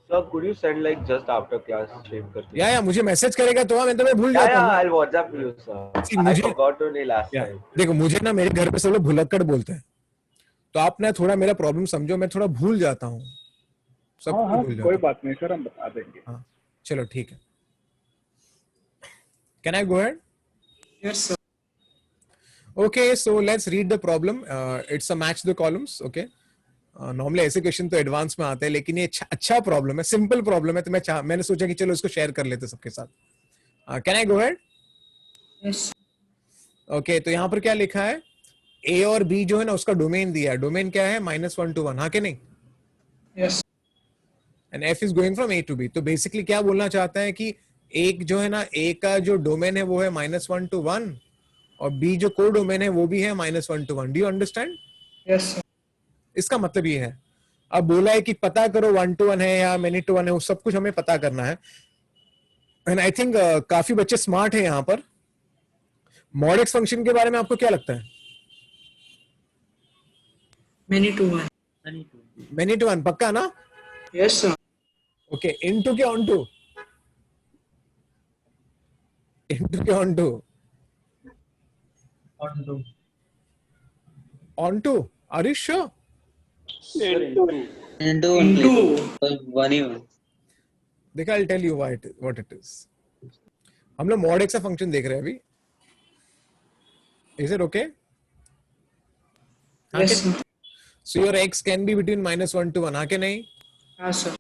Sir, could you send like just after class stream करके? या मुझे message करेगा तो मैं भूल Yeah, जाता हूँ. I'll WhatsApp you, sir. See, I मुझे- forgot only last time. देखो मुझे ना मेरे घर पे सब लोग भुलक्कड़ बोलते हैं तो आप ना थोड़ा मेरा प्रॉब्लम समझो. मैं थोड़ा भूल जाता हूँ. सब हाँ भूल जाता कोई हूँ. बात नहीं सर हम बता देंगे. हाँ चलो ठीक है. Can I go ahead? Yes, sir. Okay, so let's read the problem. It's a match the columns. Okay. Normally ऐसे क्वेश्चन तो एडवांस में आते हैं लेकिन ये अच्छा प्रॉब्लम है, सिंपल प्रॉब्लम है. तो मैंने सोचा कि चलो इसको शेयर कर लेते सबके साथ. Can I go ahead? Yes. Okay, तो यहाँ पर क्या लिखा है? ए और बी जो है ना उसका डोमेन दिया है. डोमेन क्या है? -1 to 1. हाँ कि नहीं? Yes. And F is going from A to B. तो बेसिकली क्या बोलना चाहता है कि एक जो है ना ए का जो डोमेन है वो है -1 to 1 और बी जो को डोमेन है वो भी है -1 to 1. Do you understand? Yes, sir. इसका मतलब ये है. अब बोला है कि पता करो 1 to 1 है या मेनी टू 1 है, वो सब कुछ हमें पता करना है. एंड आई थिंक काफी बच्चे स्मार्ट है यहाँ पर. मॉड एक्स फंक्शन के बारे में आपको क्या लगता है? Many to one. Many to one, पक्का ना? Yes, sir. Okay, into क्या onto? Into क्या onto? onto. Onto? Are you sure? Into one Into. place. One even. देखा, I'll tell you what it is. हम लोग mod x का function देख रहे हैं अभी. Is it okay? हाँ Yes, कि- sir. So your x can be between -1 to 1, हाँ कि नहीं? हाँ, sir.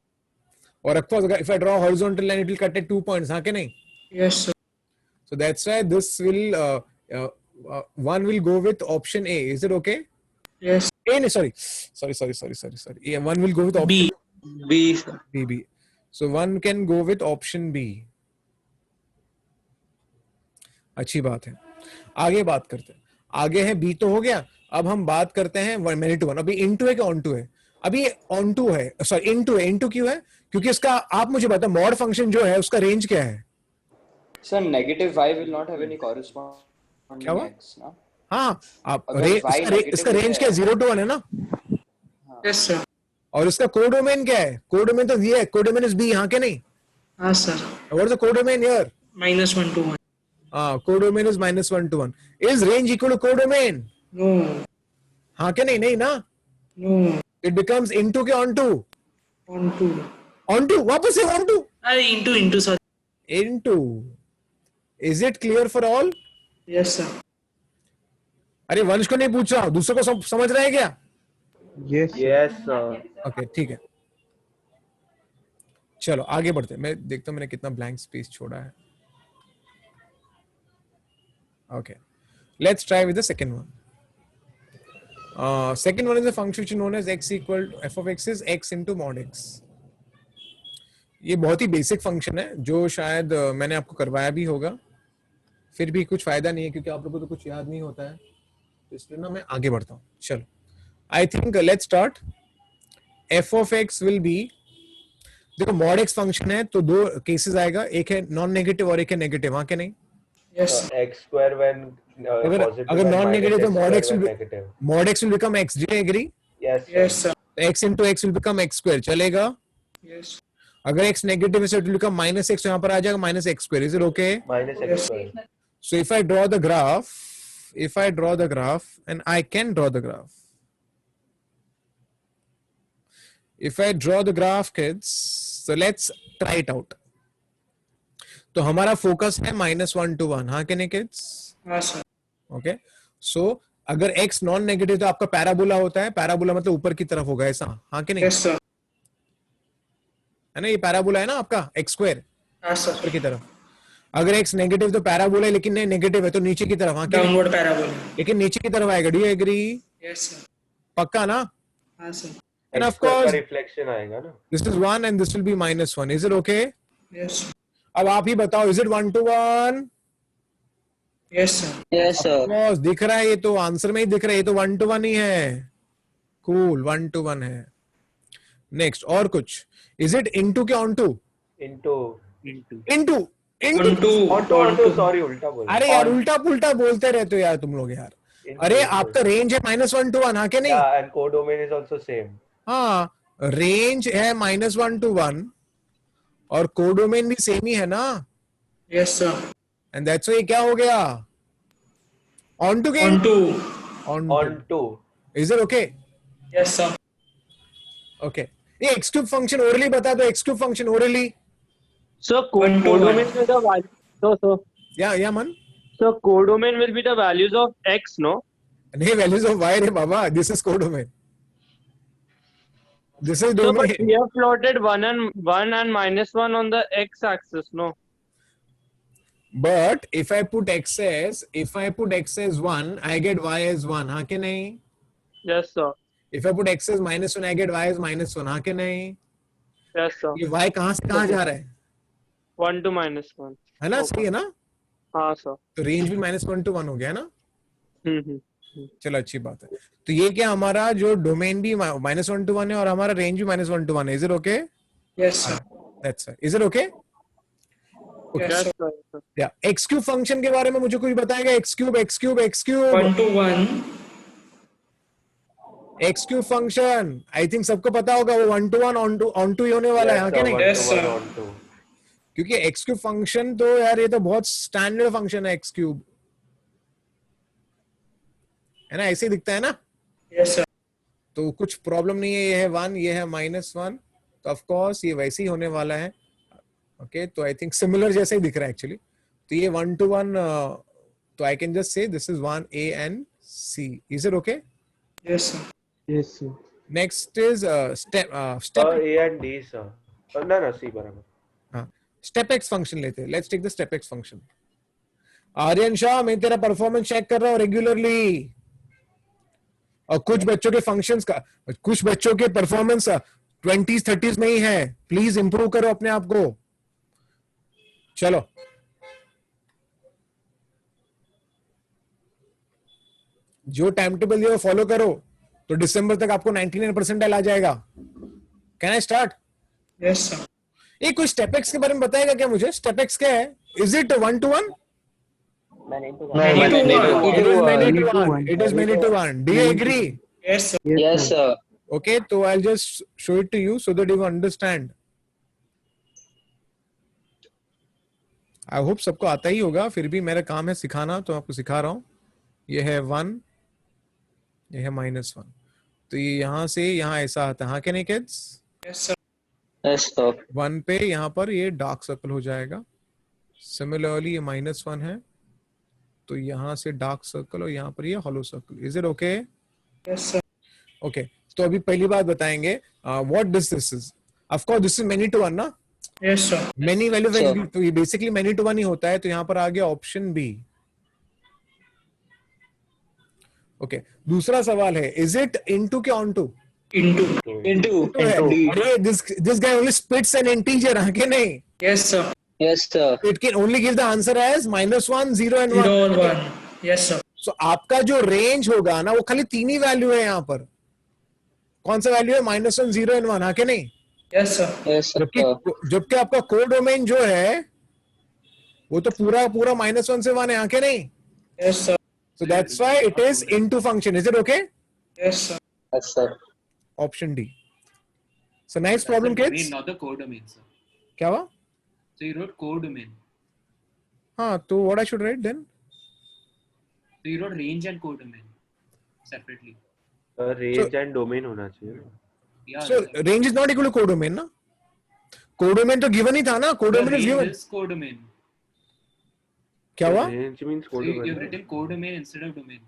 और of course, if I draw a horizontal line, it will cut at 2 points, हाँ कि नहीं? Yes, sir. So that's why this will one will go with option A. Is it okay? Yes. A, no, sorry. Yeah, one will go with option B. B. Sir. B. So one can go with option B. अच्छी बात है. आगे बात करते हैं. आगे है B तो हो गया. अब हम बात करते हैं many to one. अभी into है कि onto है? अभी onto है. Sorry, into है. Into क्यों है? क्योंकि इसका आप मुझे बताओ mod फंक्शन जो है उसका रेंज क्या है? Sir, negative y will not have any corresponding क्या हुआ? x, ना? हाँ, आप अगर y negative इसका रेंज क्या है? 0 to 1 है ना? Yes, sir. और इसका कोडोमेन क्या है? कोडोमेन तो ये है. कोडोमेन इज B, हाँ के नहीं? हाँ, sir. What is the codomain here? -1 to 1. Codomain is -1 to 1. Is range equal to codomain? No. हाँ के नहीं? नहीं ना? No. It becomes into के onto? Onto. Onto? वापस से onto? Into, sir. Into. Is it clear for all? Yes, sir. अरे वंश को नहीं पूछ रहा हूँ, दूसरों को समझ रहा है क्या? Yes, sir. ओके, ठीक है. चलो आगे बढ़ते हैं. मैं देखता हूँ मैंने कितना ब्लैंक स्पेस छोड़ा है. Okay, let's try with the second one. Second one is a function which is known as x equal to f of x is x into mod x. ये बहुत ही बेसिक फंक्शन है जो शायद मैंने आपको करवाया भी होगा, फिर भी कुछ फायदा नहीं है क्योंकि आप लोगों को तो कुछ याद नहीं होता है, तो इसलिए ना मैं आगे बढ़ता हूँ. चलो, I think let's start. f of x will be, देखो mod x फंक्शन है तो दो केसेस आएगा, एक है नॉन नेगेटिव और एक है नेगेटिव, हाँ कि नहीं? Yes. X square when positive अगर and नॉन minus नेगेटिव तो x square when negative. mod x will become x. Do you agree? Yes, sir. Yes, sir. x into x will become x square. चलेगा? Yes. अगर x negative है so it will become -x, तो यहाँ पर आ जाएगा -x square. Is it okay? Minus Yes. x square. So if I draw the graph, and I can draw the graph. If I draw the graph, kids, so let's try it out. तो हमारा focus है -1 to 1, हाँ कि नहीं kids? हाँ, sir. Okay, सो अगर x non negative तो आपका पैराबोला होता है. पैराबोला मतलब ऊपर की तरफ होगा ऐसा, हाँ कि नहीं? Yes, sir. है ना, ये पैराबोला है ना आपका x स्क्वायर, हाँ, sir. ऊपर की तरफ. अगर x नेगेटिव तो पैराबोला है, लेकिन नहीं नेगेटिव है तो नीचे की तरफ, हाँ कि नहीं? Downward parabola. लेकिन नीचे की तरफ आएगा. Do you agree? Yes, sir. पक्का ना? हाँ, sir. And X of square course का reflection आएगा ना? this is 1 and this will be -1. Is it okay? Yes, sir. अब आप ही बताओ, is it 1 to 1? Yes, sir. Yes, sir. Of course, दिख रहा है, ये तो आंसर में ही दिख रहा है, ये तो 1 to 1 ही है. Cool, 1 to 1 है. नेक्स्ट और कुछ. Is it into क्या onto? Into. Into. Onto, sorry, उल्टा बोल. अरे यार उल्टा पुल्टा बोलते रहते हो यार तुम लोग यार. अरे आपका रेंज है -1 to 1, हाँ के नहीं? Yeah, and codomain is also same. हाँ, रेंज है -1 to 1 और कोडोमेन भी सेम ही है ना? Yes, sir. And that's why क्या हो गया? onto के Onto. Is it okay? Yes, sir. Okay. ये x cube फंक्शन ओरली बता दो. x cube function orally. So One to codomain one. will the value. So या मन. so codomain will be the values of x, no? नहीं, values of y रे बाबा. This is codomain. This is So domain. but we have plotted one and -1 on the x axis, no? But if I put x as 1, I get y as 1. हाँ के नहीं? Yes, sir. If I put x as -1, I get y as -1. हाँ के नहीं? Yes, sir. ये y कहाँ से कहाँ जा रहा है? 1 to -1. है ना? सही है ना? हाँ, sir. तो रेंज भी -1 to 1 हो गया ना? हम्म. चलो अच्छी बात है. तो ये क्या हमारा जो डोमेन भी -1 to 1 है और हमारा रेंज भी -1 to 1 है. Is it okay? Yes, sir. That's it. Is it okay? Yes, Yes, sir. sir. Yeah. x cube function के बारे में मुझे कुछ बताएगा? x cube. 1 to 1. X cube function I think सबको पता होगा, वो 1 to 1 ऑन टू होने वाला है, हाँ Yes, कि sir. नहीं? 1 Yes, to sir. 1 on 2. क्योंकि एक्स क्यूब फंक्शन तो यार ये तो बहुत स्टैंडर्ड फंक्शन है, एक्स क्यूब है ना, ऐसे ही दिखता है ना, Yes, sir. तो कुछ प्रॉब्लम नहीं है। ये है 1, ये है -1, तो ऑफ कोर्स ये वैसे ही होने वाला है। ओके, तो आई थिंक सिमिलर जैसे ही दिख रहा है एक्चुअली। तो ये 1 to 1, तो I can just say this is 1 A and C. Is it okay? Yes, sir. Yes, sir. Next is step A and D, sir. No, C बराबर. Step x function लेते हैं। Let's take the step x function. Aryan Shah, मैं तेरा performance check कर रहा हूँ regularly, और कुछ बच्चों के फंक्शंस का, कुछ बच्चों के परफॉर्मेंस 20s 30s में ही है। प्लीज इंप्रूव करो अपने आप को। चलो, जो टाइम टेबल दिया फॉलो करो, तो दिसंबर तक आपको 99% आ जाएगा। Can I start? Yes, sir. ये कुछ स्टेप एक्स के बारे में बताएगा क्या मुझे? स्टेप एक्स क्या है? Is it 1 to 1? Many to one. It is many to one. It is many to one. Do you agree? Yes, sir. Yes, sir. Okay, so I'll just show it to you so that you understand. I hope सबको आता ही होगा, फिर भी मेरा काम है सिखाना, तो आपको सिखा रहा हूँ। ये है 1, ये है -1, तो ये यहाँ से यहाँ ऐसा आता है, हाँ कि नहीं kids? Yes, sir. Yes, sir. 1 पे यहाँ पर ये डार्क सर्कल हो जाएगा। सिमिलरली ये -1 है, तो यहाँ से डार्क सर्कल और यहाँ पर ये hollow circle. Is it okay? Yes, sir. Okay, तो अभी पहली बात बताएंगे, what this is. Of course this is many to one ना, Yes, sir. Many value Sure. तो ये बेसिकली मेनी टू वन ही होता है, तो यहाँ पर आ गया ऑप्शन बी। ओके, दूसरा सवाल है, इज इट इनटू के ऑन टू? Into. अरे this guy only splits an integer, हाँ कि नहीं? Yes, sir. Yes, sir. It can only give the answer as -1, 0 and 1। 0 or 1. Yes, sir. So आपका जो रेंज होगा ना, वो खाली 3 ही वैल्यू है यहाँ पर। कौन सा वैल्यू है? -1, 0 and 1, हाँ कि नहीं? Yes, sir. Yes, sir. जबकि आपका कोडोमेन जो है वो तो पूरा -1 से 1 है, हाँ कि नहीं? Yes, sir. So that's why it is into function. Is it okay? Yes, sir. Yes, sir. Option D. So next problem, Domain, kids. not the codomain, sir. क्या हुआ? So you wrote codomain. हाँ, तो what I should write then? So you wrote range and codomain separately. Range and domain होना चाहिए. Yeah. So range is not equal to codomain ना? Codomain तो given ही था ना? Codomain is given. Range is codomain. क्या हुआ? Range means So you've codomain. written codomain instead of domain.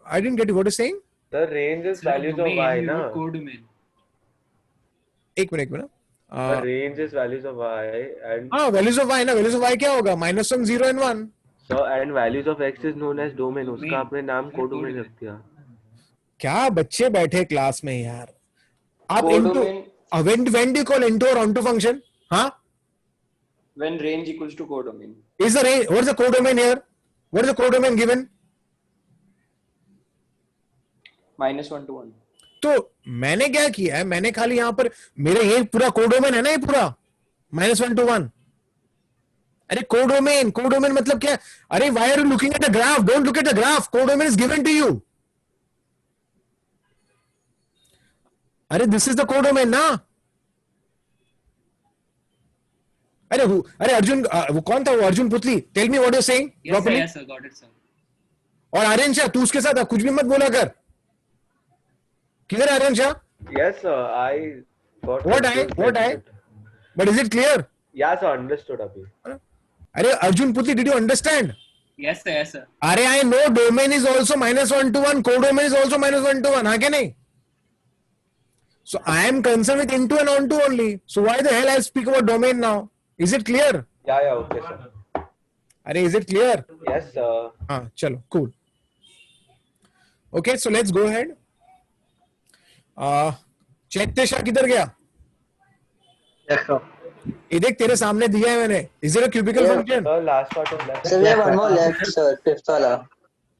I didn't get it. What is saying? The range is Instead values of domain, y you ना. wrote codomain. एक minute. The range is values of y and हाँ, values of y ना, values of y क्या होगा? -1, 0 and 1. so and values of x is known as domain. उसका Domain. आपने नाम codomain Codomain. रख दिया. क्या बच्चे बैठे क्लास में यार। आप into Codomain when do you call into or onto function? हाँ? when range equals to codomain. Is the range, what is the codomain here? What is the codomain given? -1 to 1. तो मैंने क्या किया है, मैंने खाली यहाँ पर मेरे ये पूरा कोडोमेन है ना, ये पूरा -1 to 1। अरे कोडोमेन मतलब क्या? अरे why are you looking at the graph? Don't look at the graph. Codomain is given to you. अरे this is the codomain ना। अरे अर्जुन, वो कौन था वो? Arjun Putli, tell me what you saying Yes, sir. Properly. Yes, sir. Got it, sir. और आर्यन शाह, तू उसके साथ कुछ भी मत बोला कर। किधर Aryan Shah? Yes sir, I got. What I? But is it clear? Yeah sir, understood अभी. अरे अर्जुन पुतली, did you understand? Yes, sir. Yes, sir. अरे I know domain is also -1 to 1, codomain is also -1 to 1, हाँ क्या नहीं? So I am concerned with into and onto only. So why the hell I speak about domain now? Is it clear? Yeah, okay sir. अरे is it clear? Yes sir. हाँ चलो, cool. Okay, so let's go ahead. चैत्य शाह किधर गया? Yes, sir. ये देख तेरे सामने दिया है मैंने। Is it a cubical function? Sir, last part of left. Sir, we have one more left, sir. Fifth वाला.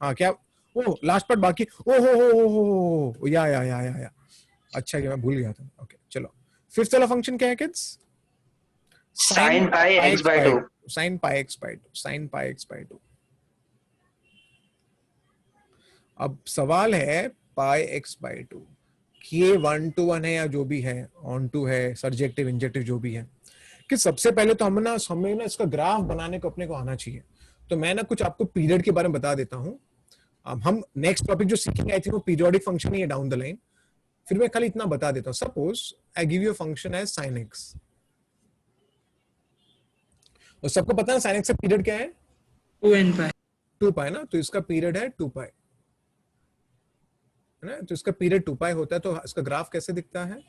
हाँ क्या? ओह लास्ट पार्ट बाकी। ओह या अच्छा कि मैं भूल गया था। ओके चलो, फिफ्थ वाला फंक्शन क्या है kids? Sin pi x by 2. sin pi x by 2। अब सवाल है पाई एक्स बाई टू, ये 1 to 1 है या जो भी है, ऑन टू है, सर्जेक्टिव इंजेक्टिव जो भी है, कि सबसे पहले तो हमें ना इसका ग्राफ बनाने को अपने को आना चाहिए। तो मैं ना कुछ आपको पीरियड के बारे में बता देता हूँ। हम नेक्स्ट टॉपिक जो सीखेंगे आई थिंक वो पीरियोडिक फंक्शन ही है डाउन द लाइन, फिर मैं खाली इतना बता देता हूँ। Suppose I give you a function as sin x, और सबको पता है sin x का पीरियड क्या है? 2n pi. 2 पाई ना, तो इसका पीरियड है 2 पाई, है ना? तो इसका पीरियड 2 पाई होता है, तो इसका ग्राफ कैसे दिखता है?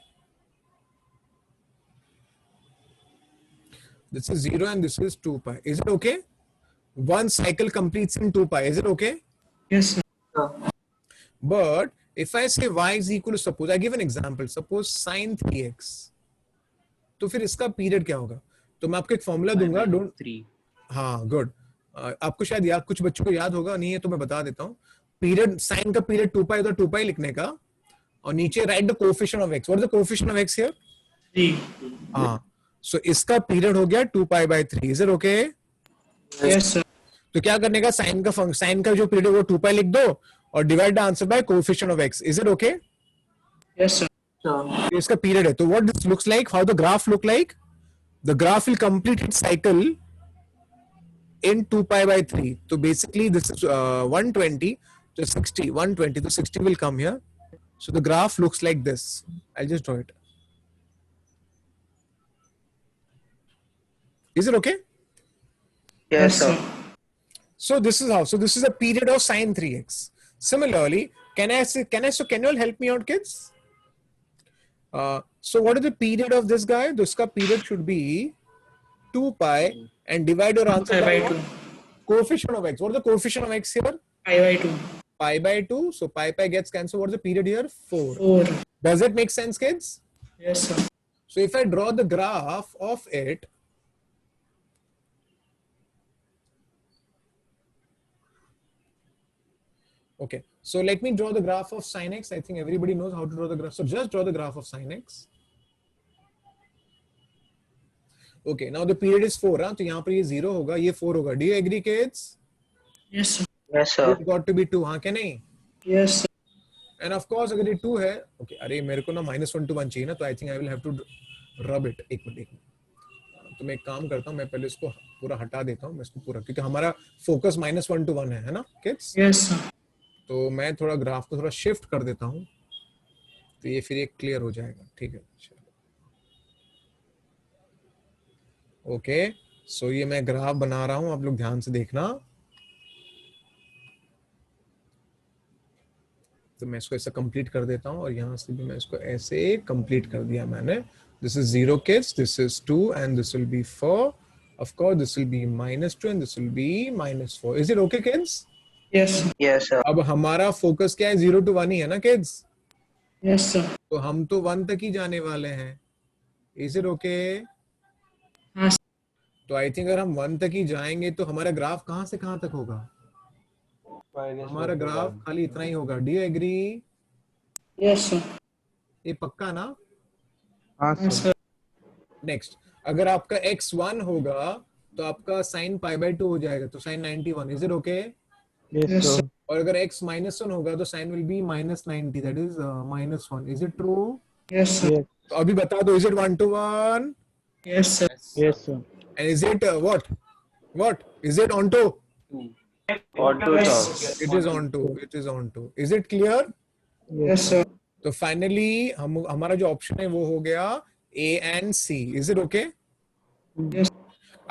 This is 0 and this is 2 pi. Is it okay? One cycle completes in 2 pi. Is it okay? Yes, sir. But if I say y is equal to, suppose I give an example, suppose sin 3x, तो फिर इसका period क्या होगा? तो मैं आपको एक formula दूंगा, डोंट 3. हाँ गुड, आपको शायद याद, कुछ बच्चों को याद होगा, नहीं है तो मैं बता देता हूँ। पीरियड साइन का पीरियड 2 पाई, तो 2 पाई लिखने का, और नीचे right the coefficient of x। What is the coefficient of x here? 3. हाँ, सो इसका पीरियड हो गया 2 pi by 3। Is it okay? Yes, sir. तो क्या करने का, साइन का जो पीरियड है वो 2 पाई लिख दो और divide the answer by coefficient of x। Is it okay? Yes, sir. तो इसका पीरियड है, तो what this looks like, how the graph look like, the graph will complete it's cycle in 2 pi by 3. So basically this is 120 to 60, 120 to 60 will come here. So the graph looks like this. I'll just draw it. Is it okay? Yes, sir. So this is how, so this is a period of sin 3x. Similarly, can you all help me out, kids? So what is the period of this guy? This ka period should be 2 pi and divide your answer Pi by by 2. coefficient of x. What is the coefficient of x here? Pi by 2. Pi by 2. So pi gets cancelled. What is the period here? 4. 4. Does it make sense, kids? Yes, sir. So if I draw the graph of it, okay, so let me draw the graph of sin x. I think everybody knows how to draw the graph. So just draw the graph of sin x. Okay, now the period is 4, हाँ, तो यहाँ पर ये 0 होगा, ये 4 होगा. Do you agree, kids? Yes, sir. Yes, sir. It got to be 2, हाँ क्या नहीं? Yes, sir. And of course अगर ये 2 है, okay, अरे मेरे को ना -1 to 1 चाहिए ना, तो I think I will have to rub it. एक मिनट, तो मैं एक काम करता हूँ, मैं पहले इसको पूरा हटा देता हूँ, मैं इसको पूरा, क्योंकि हमारा फोकस -1 to 1 है ना किड्स? Yes, sir. तो मैं थोड़ा ग्राफ को थोड़ा शिफ्ट कर देता हूँ, तो ये फिर ये क्लियर हो जाएगा, ठीक है? ओके, सो ये मैं ग्राफ बना रहा हूं, आप लोग ध्यान से देखना। तो मैं इसको ऐसा कंप्लीट कर देता हूं, और यहां से भी मैं इसको ऐसे कंप्लीट कर दिया मैंने। This is 0 kids, this is 2 and this will be 4, of course this will be -2 and this will be -4। Is it okay kids? Yes, sir. Yes, sir. अब हमारा फोकस क्या है, 0 to 1 ही है ना किड्स? Yes, sir. तो हम तो 1 तक ही जाने वाले हैं। Is it okay? हाँ, तो आई थिंक अगर हम 1 तक ही जाएंगे तो हमारा ग्राफ कहां से कहां तक होगा? हमारा ग्राफ खाली इतना ही होगा। Do you agree? Yes, sir. ये पक्का ना? हाँ Yes, sir. नेक्स्ट, अगर आपका x1 होगा तो आपका sin π/2 हो जाएगा, तो sin 91। Is it okay? Yes, sir. और अगर x -1 होगा तो sin will be -90, that is -1। Is it true? Yes, sir. तो अभी बता दो, is it 1 to 1? Yes, sir. Yes, sir. And is it what? Is it onto? Onto, sir. It is onto. It is onto. Is it clear? Yes, sir. तो finally हमारा जो option है वो हो गया A and C. Is it okay? Yes.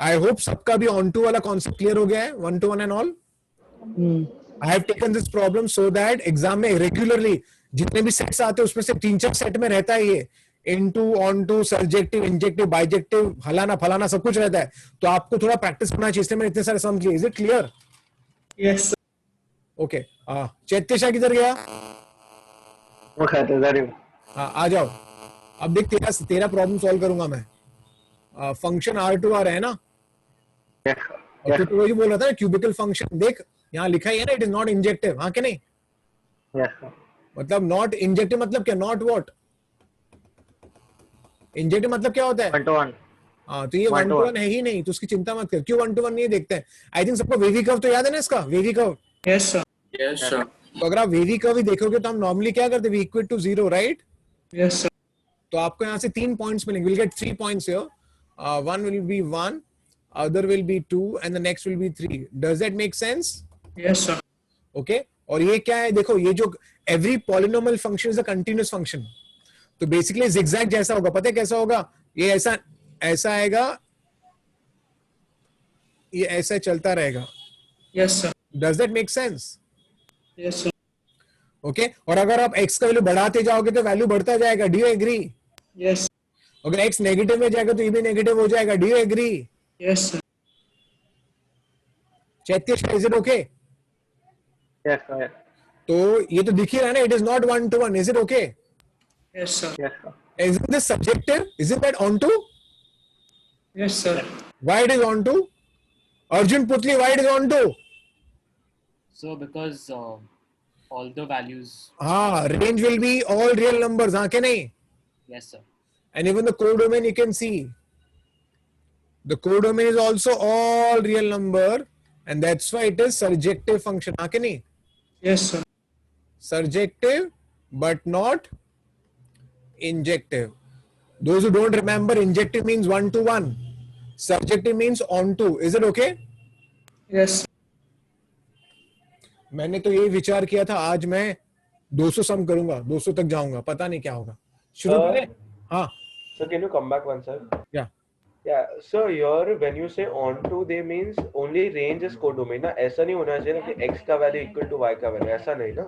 I hope सबका भी onto वाला कॉन्सेप्ट क्लियर हो गया है, 1 to 1 and all. I have taken this problem so that exam में रेगुलरली जितने भी सेट्स आते हैं उसमें से 3-4 सेट में रहता है ये into, onto, surjective, injective, bijective, फलाना फलाना सब कुछ रहता है, तो आपको थोड़ा प्रैक्टिस करना चाहिए, इसलिए मैंने इतने सारे समझ लिए। Is it clear? Yes, sir. Okay, Chaityasha किधर गया? वो खाते हैं। हाँ, आ जाओ। अब देख, तेरा प्रॉब्लम सॉल्व करूंगा मैं। फंक्शन R2R है ना, और तू वही बोल रहा था ना क्यूबिकल फंक्शन। देख यहाँ लिखा ही है ना, इट इज नॉट इंजेक्टिव, हाँ कि नहीं? मतलब नॉट इंजेक्टिव मतलब क्या? Not what? इंजेक्टिव मतलब क्या होता है? 1 to 1। हाँ, तो ये 1 to 1 है ही नहीं, तो उसकी चिंता मत कर। क्यों 1 to 1 नहीं देखते हैं? आई थिंक सबको वेवी कर्व तो याद है ना इसका, wavy curve? Yes, sir. Yes, sir. तो अगर आप वेवी कर्व देखोगे तो हम नॉर्मली क्या करते हैं, we equate to 0, right? Yes, sir. तो आपको यहाँ से 3 पॉइंट्स मिलेंगे. Will get 3 points here. One will be 1, other will be 2, and the next will be 3. Does that make sense? Yes, sir. Okay. और ये क्या है, देखो ये जो every polynomial function is a continuous function. तो बेसिकली zigzag जैसा होगा. पता है कैसा होगा? ये ऐसा ऐसा आएगा, ये ऐसा चलता रहेगा. Yes, sir. Does that make sense? Yes, sir. Okay. और अगर आप x का वैल्यू बढ़ाते जाओगे तो वैल्यू बढ़ता जाएगा. Do you agree? Yes. अगर x नेगेटिव में जाएगा तो ये भी नेगेटिव हो जाएगा. Do you agree? Yes, sir. Chaitya, is it okay? Yes, sir. तो ये तो दिख ही रहा है ना, it is not 1 to 1. Is it okay? Yes, sir. Yes, sir. Isn't this subjective? Isn't that onto? Yes, sir. Why it is onto? Arjun Putli, why it is onto? So because all the values. हाँ, range will be all real numbers. हाँ क्या नहीं? Yes, sir. And even the codomain you can see. The codomain is also all real number, and that's why it is surjective function. हाँ क्या नहीं? Yes, sir. Surjective, but not injective. Those who don't remember, injective means 1 to 1. Surjective means onto. Is it okay? Yes. मैंने तो यही विचार किया था, आज मैं 200 सम करूंगा, 200 तक जाऊंगा, पता नहीं क्या होगा. शुरू करें? हाँ. So can you come back one sir? Yeah. Yeah. So here when you say onto, they means only range is codomain ना. ऐसा नहीं होना चाहिए ना कि x का वैल्यू इक्वल टू y का वैल्यू. ऐसा नहीं ना.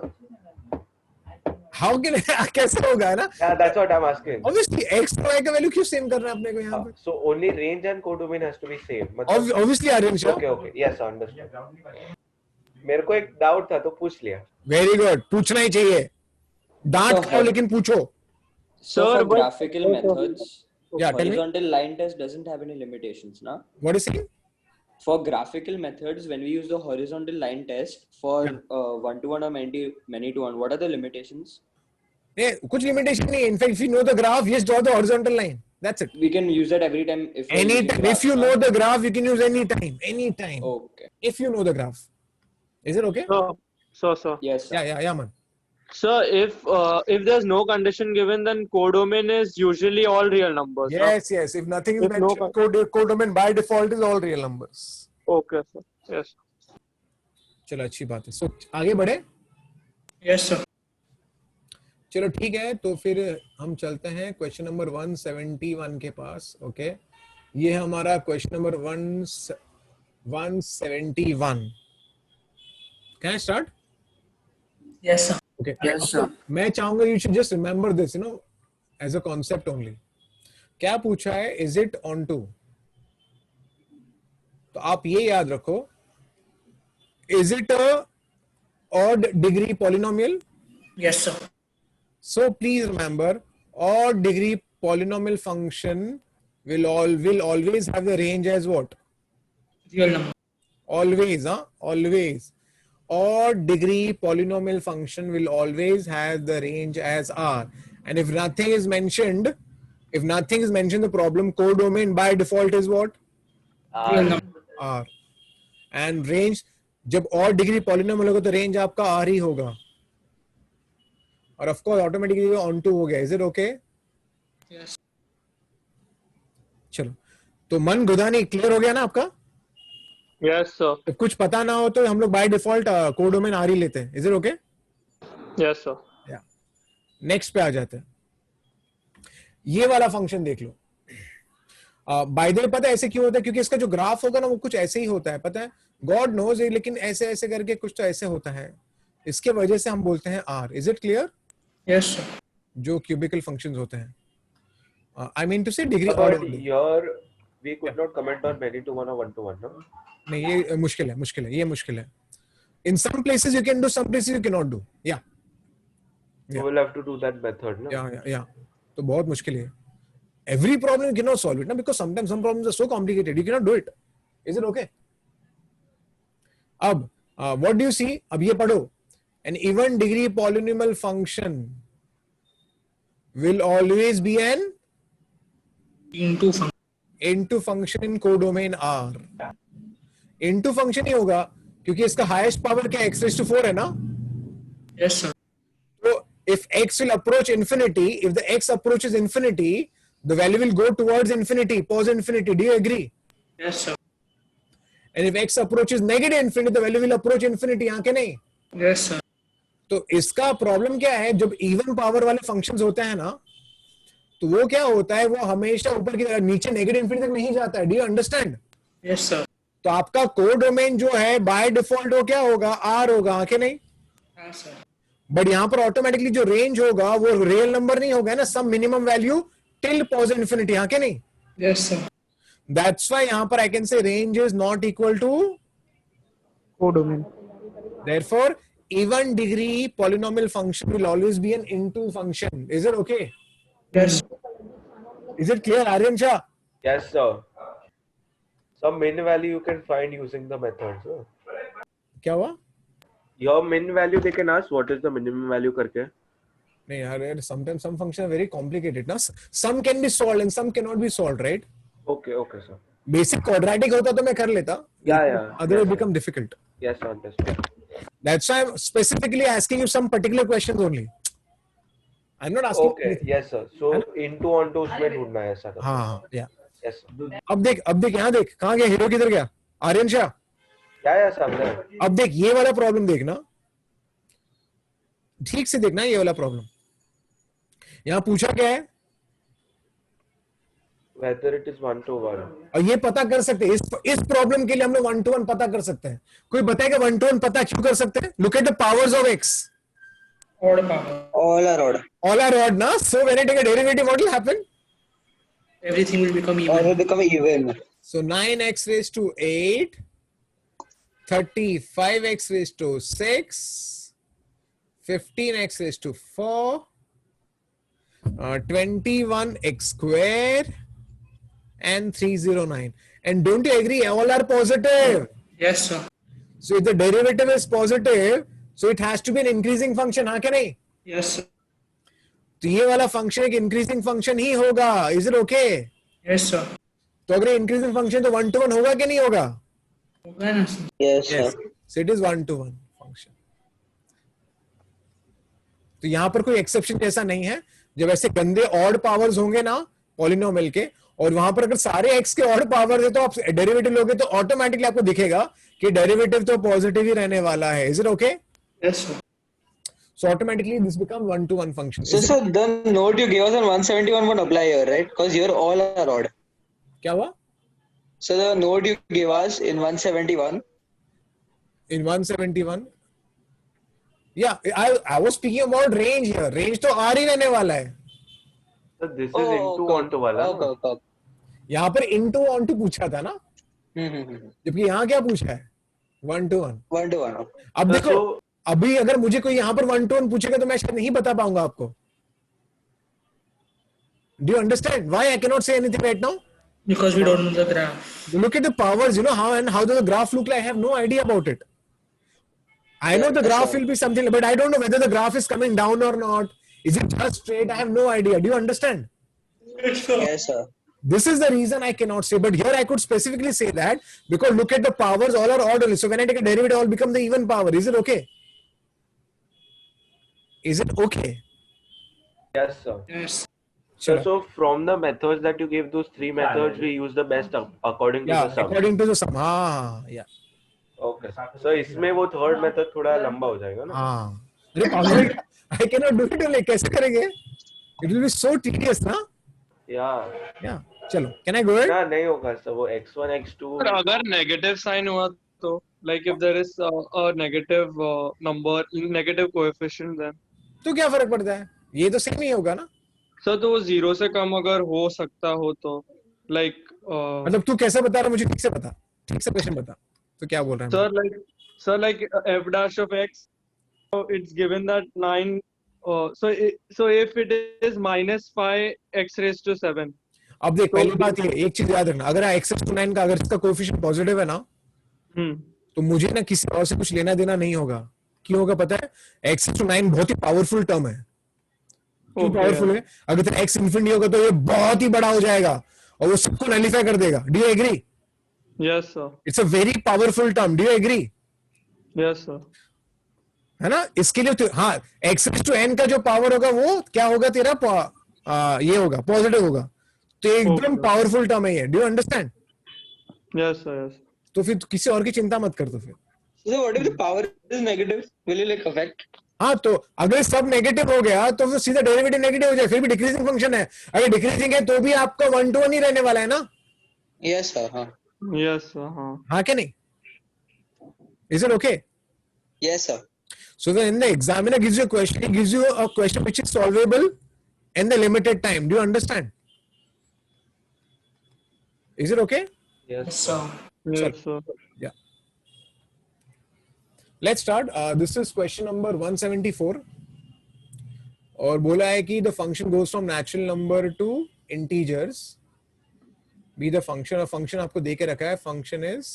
How can कैसे होगा ना? Yeah, that's what I'm asking. Obviously x और y का वैल्यू क्यों सेम करना है अपने को यहाँ पे? So only range and codomain has to be same. Obviously Aryan. Okay, okay. Yes, understood. मेरे को एक डाउट था तो पूछ लिया. Very good. पूछना ही चाहिए. डांट खाओ लेकिन पूछो. So for graphical methods, Yeah, tell me. horizontal line test doesn't have any limitations, na? What is it? For graphical methods, when we use the horizontal line test for 1-to-1 or many-to-one, what are the limitations? Yeah, कुछ limitation नहीं है. In fact, if you know the graph, just draw the horizontal line. That's it. We can use that every time. Anytime. If you know the graph, you can use any time. Anytime. Okay. If you know the graph. Is it okay? So. Yes, sir. Yeah, man. So if there's no condition given, then codomain is usually all real numbers. Yes. If nothing is mentioned, codomain by default is all real numbers. Okay, sir. Yes. चलो अच्छी बात है. So आगे बढ़े? Yes, sir. चलो ठीक है, तो फिर हम चलते हैं क्वेश्चन नंबर 171 के पास. ओके, ये है हमारा question number 171. Can I start? Yes, sir. Okay. Yes, sir. मैं चाहूंगा you should just remember this, as a concept only. क्या पूछा है? Is it onto? तो आप ये याद रखो. Is it a odd degree polynomial? Yes, sir. So please remember, odd degree polynomial function will always have the range as what? Real number. Always, always. Odd degree polynomial function will always have the range as R. And if nothing is mentioned, the problem codomain by default is what? Real number. R. And range, जब odd degree polynomial होगा तो range आपका R ही होगा. और of course automatically onto हो गया. Is it okay? Yes. चलो, तो मन गुदानी क्लियर हो गया ना आपका? Yes, sir. तो कुछ पता ना हो तो हम लोग बाय डिफॉल्ट कोडोमेन आर ही लेते हैं. Is it okay? Yes, sir. या नेक्स्ट पे आ जाते हैं. ये वाला फंक्शन देख लो. बाय द वे पता है ऐसे क्यों होता है? क्योंकि इसका जो ग्राफ होगा ना वो कुछ ऐसे ही होता है. पता है, गॉड नोज, लेकिन ऐसे ऐसे करके कुछ तो ऐसे होता है. इसके वजह से हम बोलते हैं R. Is it clear? Yes, sir. जो क्यूबिकल फंक्शंस होते हैं. I mean to say degree But order. here we could not comment on many-to-one or one-to-one, no? नहीं, ये मुश्किल है. ये मुश्किल है. In some places you can do, some places you cannot do. Yeah. You will have to do that method, no? Yeah. तो बहुत मुश्किल है. Every problem you cannot solve it, ना, because sometimes some problems are so complicated you cannot do it. Is it okay? अब what do you see? अब ये पढ़ो. An even degree polynomial function will always be an Into function. into function in codomain R. Into function ही होगा क्योंकि इसका highest power क्या x raised to 4 है ना. Yes, sir. So if x will approach infinity, if the x approaches infinity, the value will go towards infinity, pause infinity. Do you agree? Yes, sir. And if x approaches negative infinity, the value will approach infinity. हाँ के नहीं? Yes, sir. तो इसका problem क्या है, जब even power वाले functions होते हैं ना, तो वो क्या होता है, वो हमेशा ऊपर की तरफ, नीचे नेगेटिव इंफिनिटी तक नहीं जाता है. Do you understand? Yes, sir. तो आपका कोडोमेन जो है बाय डिफॉल्ट वो क्या होगा, आर होगा. हाँ के नहीं? हाँ, sir. बट यहां पर ऑटोमेटिकली जो रेंज होगा वो रियल नंबर नहीं होगा ना, some minimum value till pos infinity. हाँ के नहीं? Yes, sir. That's why यहां पर I can say range is not equal to Codomain. therefore even degree polynomial function will always be an into function. Is it okay? Yes. Is it clear, Aryan Shah? Yes, sir. Some min value you can find using the method, sir. क्या हुआ? Your min value they can ask what is the minimum value करके. नहीं यार, sometimes some function are very complicated ना. Some can be solved and some cannot be solved, right? Okay, okay, sir. Basic quadratic होता तो मैं कर लेता. Yeah. Otherwise Yes, become difficult. Yes, sir. Understood. That's why I'm specifically asking you some particular questions only. I'm not asking. Okay, yes, sir. So into onto उसमें ढूंढना है ऐसा. हाँ, yeah. Yes, sir. अब देख यहाँ देख, कहाँ गया हीरो, किधर गया? आर्यन शाह. क्या सामने? अब देख ये वाला प्रॉब्लम देखना, ठीक से देखना ये वाला प्रॉब्लम. यहां पूछा क्या है? Whether it is 1 to 1. और ये पता कर सकते हैं, इस प्रॉब्लम के लिए हम लोग 1 to 1 पता कर सकते हैं. कोई बताएगा 1 to 1 पता क्यों कर सकते हैं? Look at the powers of x. Odd power. All are odd. All are odd, na? So when I take a derivative, what will happen? Everything will become All even. will become even. So 9x raised to 8, 35x raised to 6, 15x raised to 4, 21x square, and 309. And don't you agree? All are positive. Yes, sir. So if the derivative is positive, so it has to be an increasing function. हाँ क्या नहीं? Yes, sir. तो ये वाला function एक increasing function ही होगा. Is it okay? Yes, sir. तो अगर इंक्रीजिंग फंक्शन तो 1 to 1 होगा कि नहीं होगा? होगा ना, sir? Yes, sir. So it is 1 to 1 function. तो यहां पर कोई एक्सेप्शन जैसा नहीं है. जब ऐसे गंदे ऑड पावर्स होंगे ना पॉलिनोमियल के, और वहां पर अगर सारे x के ऑड पावर है तो आप डेरिवेटिव लोगे तो ऑटोमेटिकली आपको दिखेगा कि डेरिवेटिव तो पॉजिटिव ही रहने वाला है. Is it okay? Yes, sir. So automatically this become 1 to 1 function. So, sir, the note you gave us on 171 won't apply here, right? Because here all are odd. क्या हुआ? So the note you gave us in 171. In 171? Yeah, I was speaking about range here. Range तो R ही रहने वाला है. So this is into onto वाला. Okay. यहाँ पर into onto पूछा था ना, जबकि यहाँ क्या पूछा है? 1 to 1. 1 to 1. अब देखो, अभी अगर मुझे कोई यहाँ पर 1 to 1 पूछेगा तो मैं शायद नहीं बता पाऊंगा आपको. Do you understand why I cannot say anything right now? Because we don't know the graph. Look at the powers, how does the graph look like? I have no idea about it. I know the graph will be something, but I don't know whether the graph is coming down or not. Is it just straight? I have no idea. Do you understand? Yes, sir. This is the reason I cannot say, but here I could specifically say that because look at the powers, all are orderly. So when I take a derivative, all become the even power. Is it okay? Is it okay? Yes, sir. Yes. So from the methods that you gave, those 3 methods, we use the best according to the sum. According to the sum. Yeah. Okay. So इसमें वो third method थोड़ा लंबा हो जाएगा ना? अरे I cannot do it. Like कैसे करेंगे? It will be so tedious, ना? Yeah. चलो. Can I go ahead? ना नहीं होगा सर, वो x1 x2. अगर negative sign हुआ तो, like if there is a negative number, negative coefficient, then तो क्या फर्क पड़ता है? ये तो सेम ही होगा ना? सर तो वो 0 से कम अगर हो सकता हो तो, like मतलब तू कैसे बता रहा है मुझे? ठीक से बता. ठीक से क्वेश्चन बता. तो क्या बोल रहा है? Sir, like f dash of x, it's given that 9. So if it is minus 5 x raised to 7. अब देख, पहली बात ये, एक चीज याद रखना, अगर x raised to 9 का अगर इसका कोएफिशिएंट पॉजिटिव है ना, तो मुझे ना किसी और से कुछ लेना देना नहीं होगा. क्यों होगा पता है? x raised to 9 बहुत ही पावरफुल टर्म है. क्यों पावरफुल है? अगर तेरा x इन्फिनिटी होगा तो ये बहुत ही बड़ा हो जाएगा और वो सबको नलिफाई कर देगा. Do you agree? Yes, sir. It's a very powerful term. Do you agree? Yes, sir. है ना, इसके लिए हाँ x raised to n का जो पावर होगा वो क्या होगा तेरा, ये होगा पॉजिटिव होगा, तो एकदम पावरफुल टर्म है ये, do you understand? Yes, sir. Yes. तो फिर किसी और की चिंता मत कर, तो फिर So what if the power is negative? Will it like affect? हाँ, तो अगर सब नेगेटिव हो गया तो फिर सीधा डेरिवेटिव नेगेटिव हो जाए, फिर भी डिक्रीजिंग फंक्शन है, अगर डिक्रीजिंग है तो भी आपका 1 to 1 ही रहने वाला है ना। Yes, sir. हाँ. Yes, sir. हाँ क्या नहीं? Is it okay? Yes, sir. So then the examiner gives you a question, he gives you a question which is solvable in the limited time. Do you understand? Is it okay? Yes, sir. Yes, sir. Yeah. Let's start. This is question number 174. और बोला है कि the function goes from natural number to integers. Be the function, और function आपको दे के रखा है, function is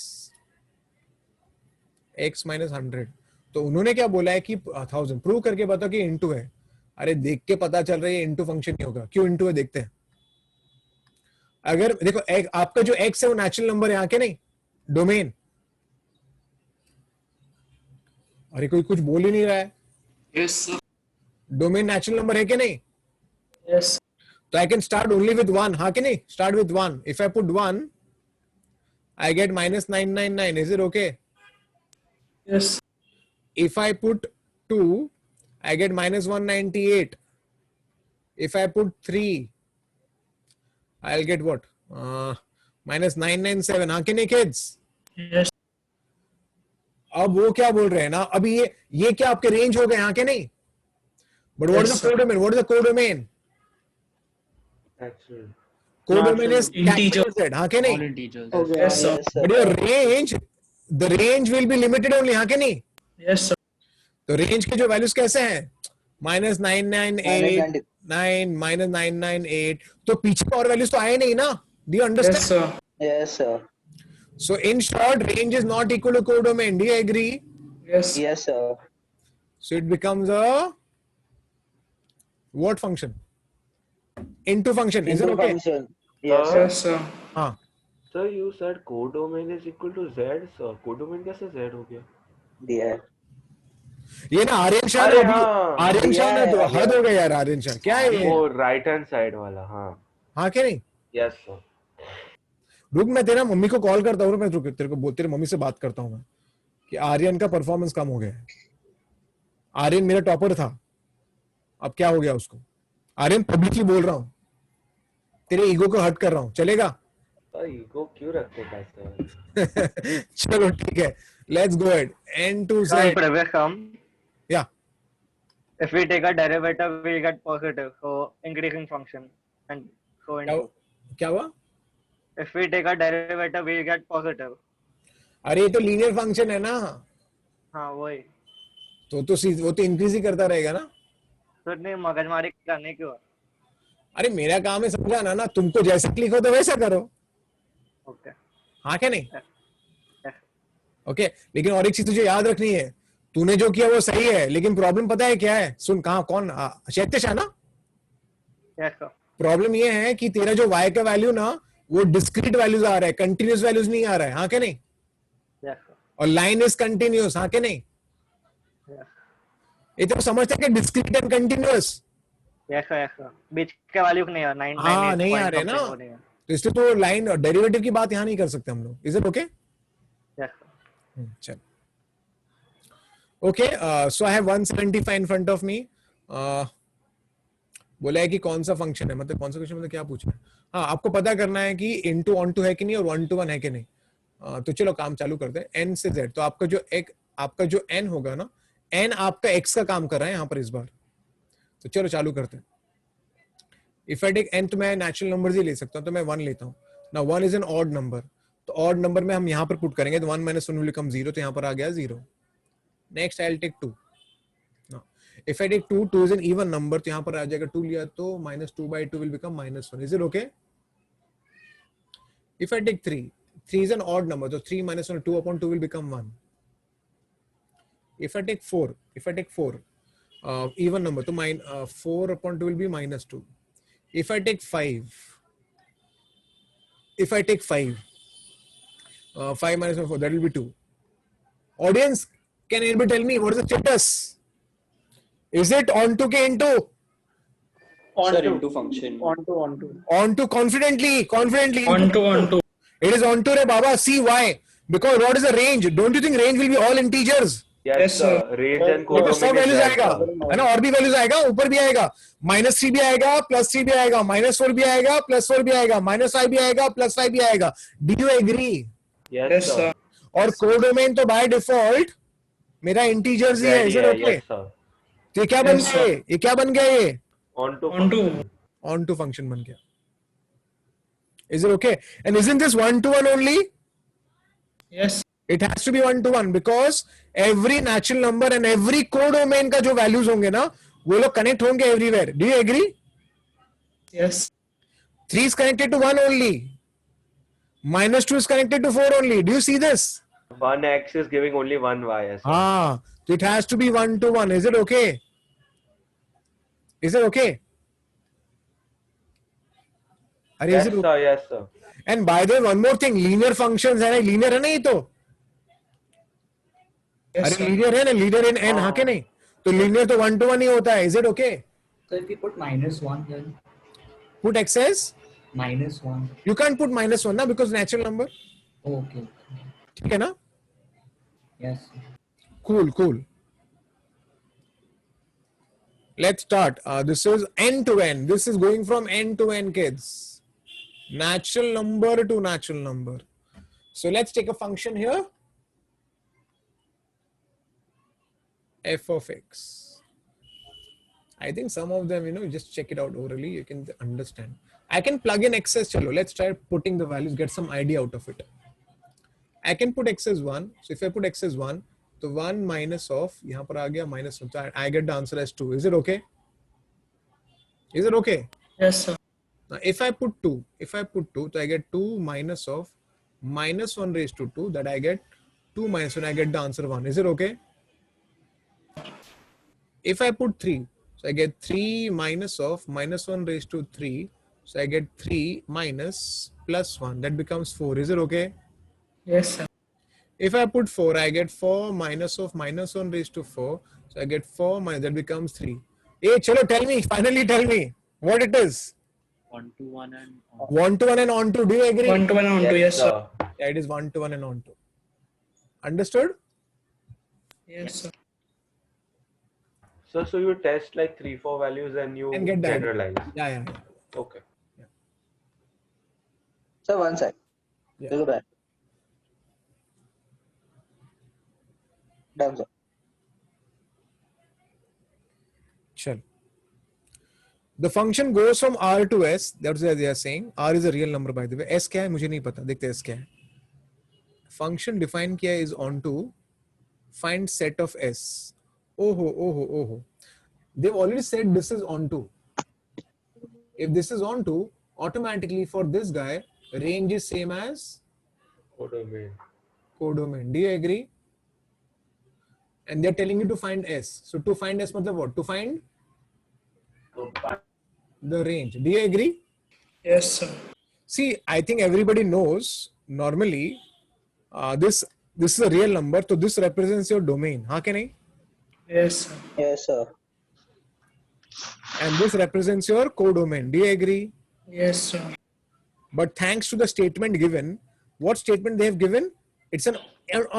x minus 100. तो उन्होंने क्या बोला है कि 1000 प्रूव करके बताओ कि इंटू है। अरे देख के पता चल रहा है इंटू फंक्शन नहीं होगा, क्यों इंटू है देखते हैं। अगर देखो आपका जो x है वो नेचुरल नंबर है, यहाँ के नहीं, डोमेन। अरे कोई कुछ बोल ही नहीं रहा है। Yes, sir. Domain natural number है कि नहीं? Yes. तो I can start only with 1, हाँ कि नहीं? Start with 1. If I put 1 I get -999. Is it okay? Yes. If I put 2 I get -198. If I put 3 I'll get what? -997. हाँ कि नहीं kids? Yes. अब वो क्या बोल रहे हैं ना, अभी ये क्या आपके रेंज हो गए, हाँ कि नहीं? But what is the codomain? What is the codomain? Actually. Codomain is Integer. capital Z, हाँ कि All नहीं? integers. Yes, sir. But your range, the range will be limited only, हाँ कि नहीं? Yes, sir. तो रेंज के जो values कैसे हैं? -998, 9, -998. तो पीछे और वैल्यूज तो आए नहीं ना? Do you Yes, understand? sir. Yes, sir. So in short, range is not equal to codomain. Do you agree? Yes. Yes, sir. So it becomes a what function? Into function. Is it okay? Function. Yes, sir. Yes, sir. हाँ. Sir, you said codomain is equal to Z, sir. Codomain कैसे Z हो गया? Yeah. ये ना आर्यन शाह अरे ने हाँ, आर्यन शाह ने तो yeah, हद हो गया यार, आर्यन शाह क्या है ये? वो राइट हैंड साइड वाला, हाँ. हाँ क्या नहीं? Yes sir. रुक, मैं तेरा मम्मी को कॉल करता हूँ, मैं तेरे को तेरे मम्मी से बात करता हूँ मैं कि आर्यन का परफॉर्मेंस कम हो गया है। आर्यन मेरा टॉपर था, अब क्या हो गया उसको? आर्यन पब्लिकली बोल रहा हूँ, तेरे ईगो को हर्ट कर रहा हूँ, चलेगा? ईगो क्यों रखते हैं सर? चलो ठीक है, let's go ahead. n to z. Previous term, Yeah. if we take a derivative, we get positive, so increasing function, and so क्या into. क्या हुआ? If we take a derivative, we get positive. अरे ये तो linear function है ना, हाँ वही। तो वो तो इंक्रीज ही करता रहेगा ना। तो इतनी मगजमारी करने क्यों? अरे मेरा काम है समझाना ना, तुमको जैसे क्लिक हो तो वैसा करो। ओके। हाँ क्या नहीं? ओके, लेकिन और एक चीज तुझे याद रखनी है, तूने जो किया वो सही है, लेकिन प्रॉब्लम पता है क्या है? सुन, कहाँ कौन? शैत्यश है ना? Yes sir. प्रॉब्लम ये है कि तेरा जो y का वैल्यू ना वो डिस्क्रीट वैल्यूज आ रहा है, कंटिन्यूस वैल्यूज नहीं आ रहा है, हाँ क्या नहीं? Yes sir. और लाइन इज कंटिन्यूस, हाँ क्या नहीं? ये तो समझते हैं कि discrete and continuous. Yes sir. बीच के वैल्यू नहीं आ 9 हाँ नहीं आ रहे ना, तो इसलिए तो लाइन और डेरिवेटिव की बात यहाँ नहीं कर सकते हम लोग। Is it okay? Yes sir. चल, okay, so I have 175 in front of me. बोला है कि कौन सा फंक्शन है, मतलब कौन सा क्वेश्चन, मतलब क्या पूछ रहा है? हाँ, आपको पता करना है कि इनटू ऑन टू है कि नहीं और 1 to 1 है कि नहीं। तो चलो काम चालू करते हैं। n से z, तो आपका जो n होगा ना, n आपका x का काम कर रहा है यहाँ पर इस बार। तो चलो चालू करते हैं। इफ आई टेक n, तो मैं नेचुरल नंबर्स ही ले सकता हूँ, तो मैं 1 लेता हूँ ना। 1 इज एन ऑड नंबर, तो ऑड नंबर में हम यहाँ पर पुट करेंगे, तो 1 - 1 विल बिकम 0, तो यहाँ पर आ गया 0। Next I will take 2। If I take 2, 2 is an even number, तो यहाँ पर आ जाएगा 2 लिया तो -2/2 will become -1. Is it okay? If I take 3, 3 is an odd number, so 3 - 1, 2/2 will become 1. If I take 4, even number, तो 4/2 will be -2. If I take 5, 5 - 4, that will be 2. Audience, can anybody tell me what is the status? Is it onto ke into? Sir, into function. Onto confidently. Onto. It is onto re baba. See why? Because what is the range? Don't you think range will be all integers? Yes, sir. Range and तो सब codomain is values there, आएगा sir. है ना, और भी values आएगा, ऊपर भी आएगा, -3 भी आएगा, +3 भी आएगा, -4 भी आएगा, +4 भी आएगा, -5 भी आएगा, +5 भी आएगा. Do you agree? Yes, sir. और कोडोमेन तो बाय डिफॉल्ट मेरा इंटीजर्स ही है. Is it okay? Yes, sir. तो ये क्या बन गया? ये क्या बन गया? ये Onto function बन गया. Is it okay? And isn't this 1-to-1 only? Yes. It has to be 1-to-1 because every natural number and every codomain का जो values होंगे ना, वो लोग connect होंगे everywhere. Do you agree? Yes. 3 is connected to 1 only. -2 is connected to 4 only. Do you see this? one x is giving only one y. Yes, sir. Ah, so it has to be 1-to-1. Is it okay? Is it okay? Are Yes, is it sir. Yes, sir. And by the way, one more thing, linear functions है ना, linear है ना ये तो. Yes, अरे sir. linear है ना, linear in n हाँ के नहीं, तो linear तो 1-to-1 ही होता है. Is it okay? So if we put -1 then Put excess. -1. You can't put -1 ना because natural number. Okay. ठीक है ना? Yes. Cool. Let's start. This is n to n. This is going from n to n, kids. Natural number to natural number. So let's take a function here. F of x. I think some of them, just check it out orally. You can understand. I can plug in excess. Chalo, let's try putting the values, get some idea out of it. I can put x as 1. So if I put x as 1, so 1 minus of, यहाँ पर आ गया -1. So I get the answer as 2. Is it okay? Is it okay? Yes, sir. Now if I put 2, so I get 2 minus of -1 raised to 2, that I get 2 minus 1, I get the answer 1. Is it okay? If I put 3, so I get 3 minus of -1 raised to 3, so I get 3 minus +1, that becomes 4. Is it okay? Yes, sir. If I put 4, I get 4 minus of -1 raised to 4, so I get 4 minus, that becomes 3. Hey, chalo, tell me, finally tell me what it is. 1-to-1 and 1-to-1 and onto. Do you agree? 1-to-1 and onto. Yes, sir. Yeah, it is 1-to-1 and onto. Understood? Yes, sir. So you test like 3-4 values and you And get that. generalize. Yeah. Okay. Sir, one sec. Yeah. Look at that. Done, sir. Chal. The function goes from R to S. That's what they are saying. R is a real number, by the way. S क्या है मुझे नहीं पता. देखते हैं S क्या है. Function define किया is onto find set of S. Oh. They've already said this is onto. If this is onto, automatically for this guy, range is same as codomain. Do you agree? And they're telling you to find S. So to find S matlab what? To find the range. Do you agree? Yes, sir. See, I think everybody knows normally this is a real number, so this represents your domain. हाँ के नहीं? Yes, sir. Yes, sir. And this represents your codomain. Do you agree? Yes, sir. But thanks to the statement given, what statement they have given? It's an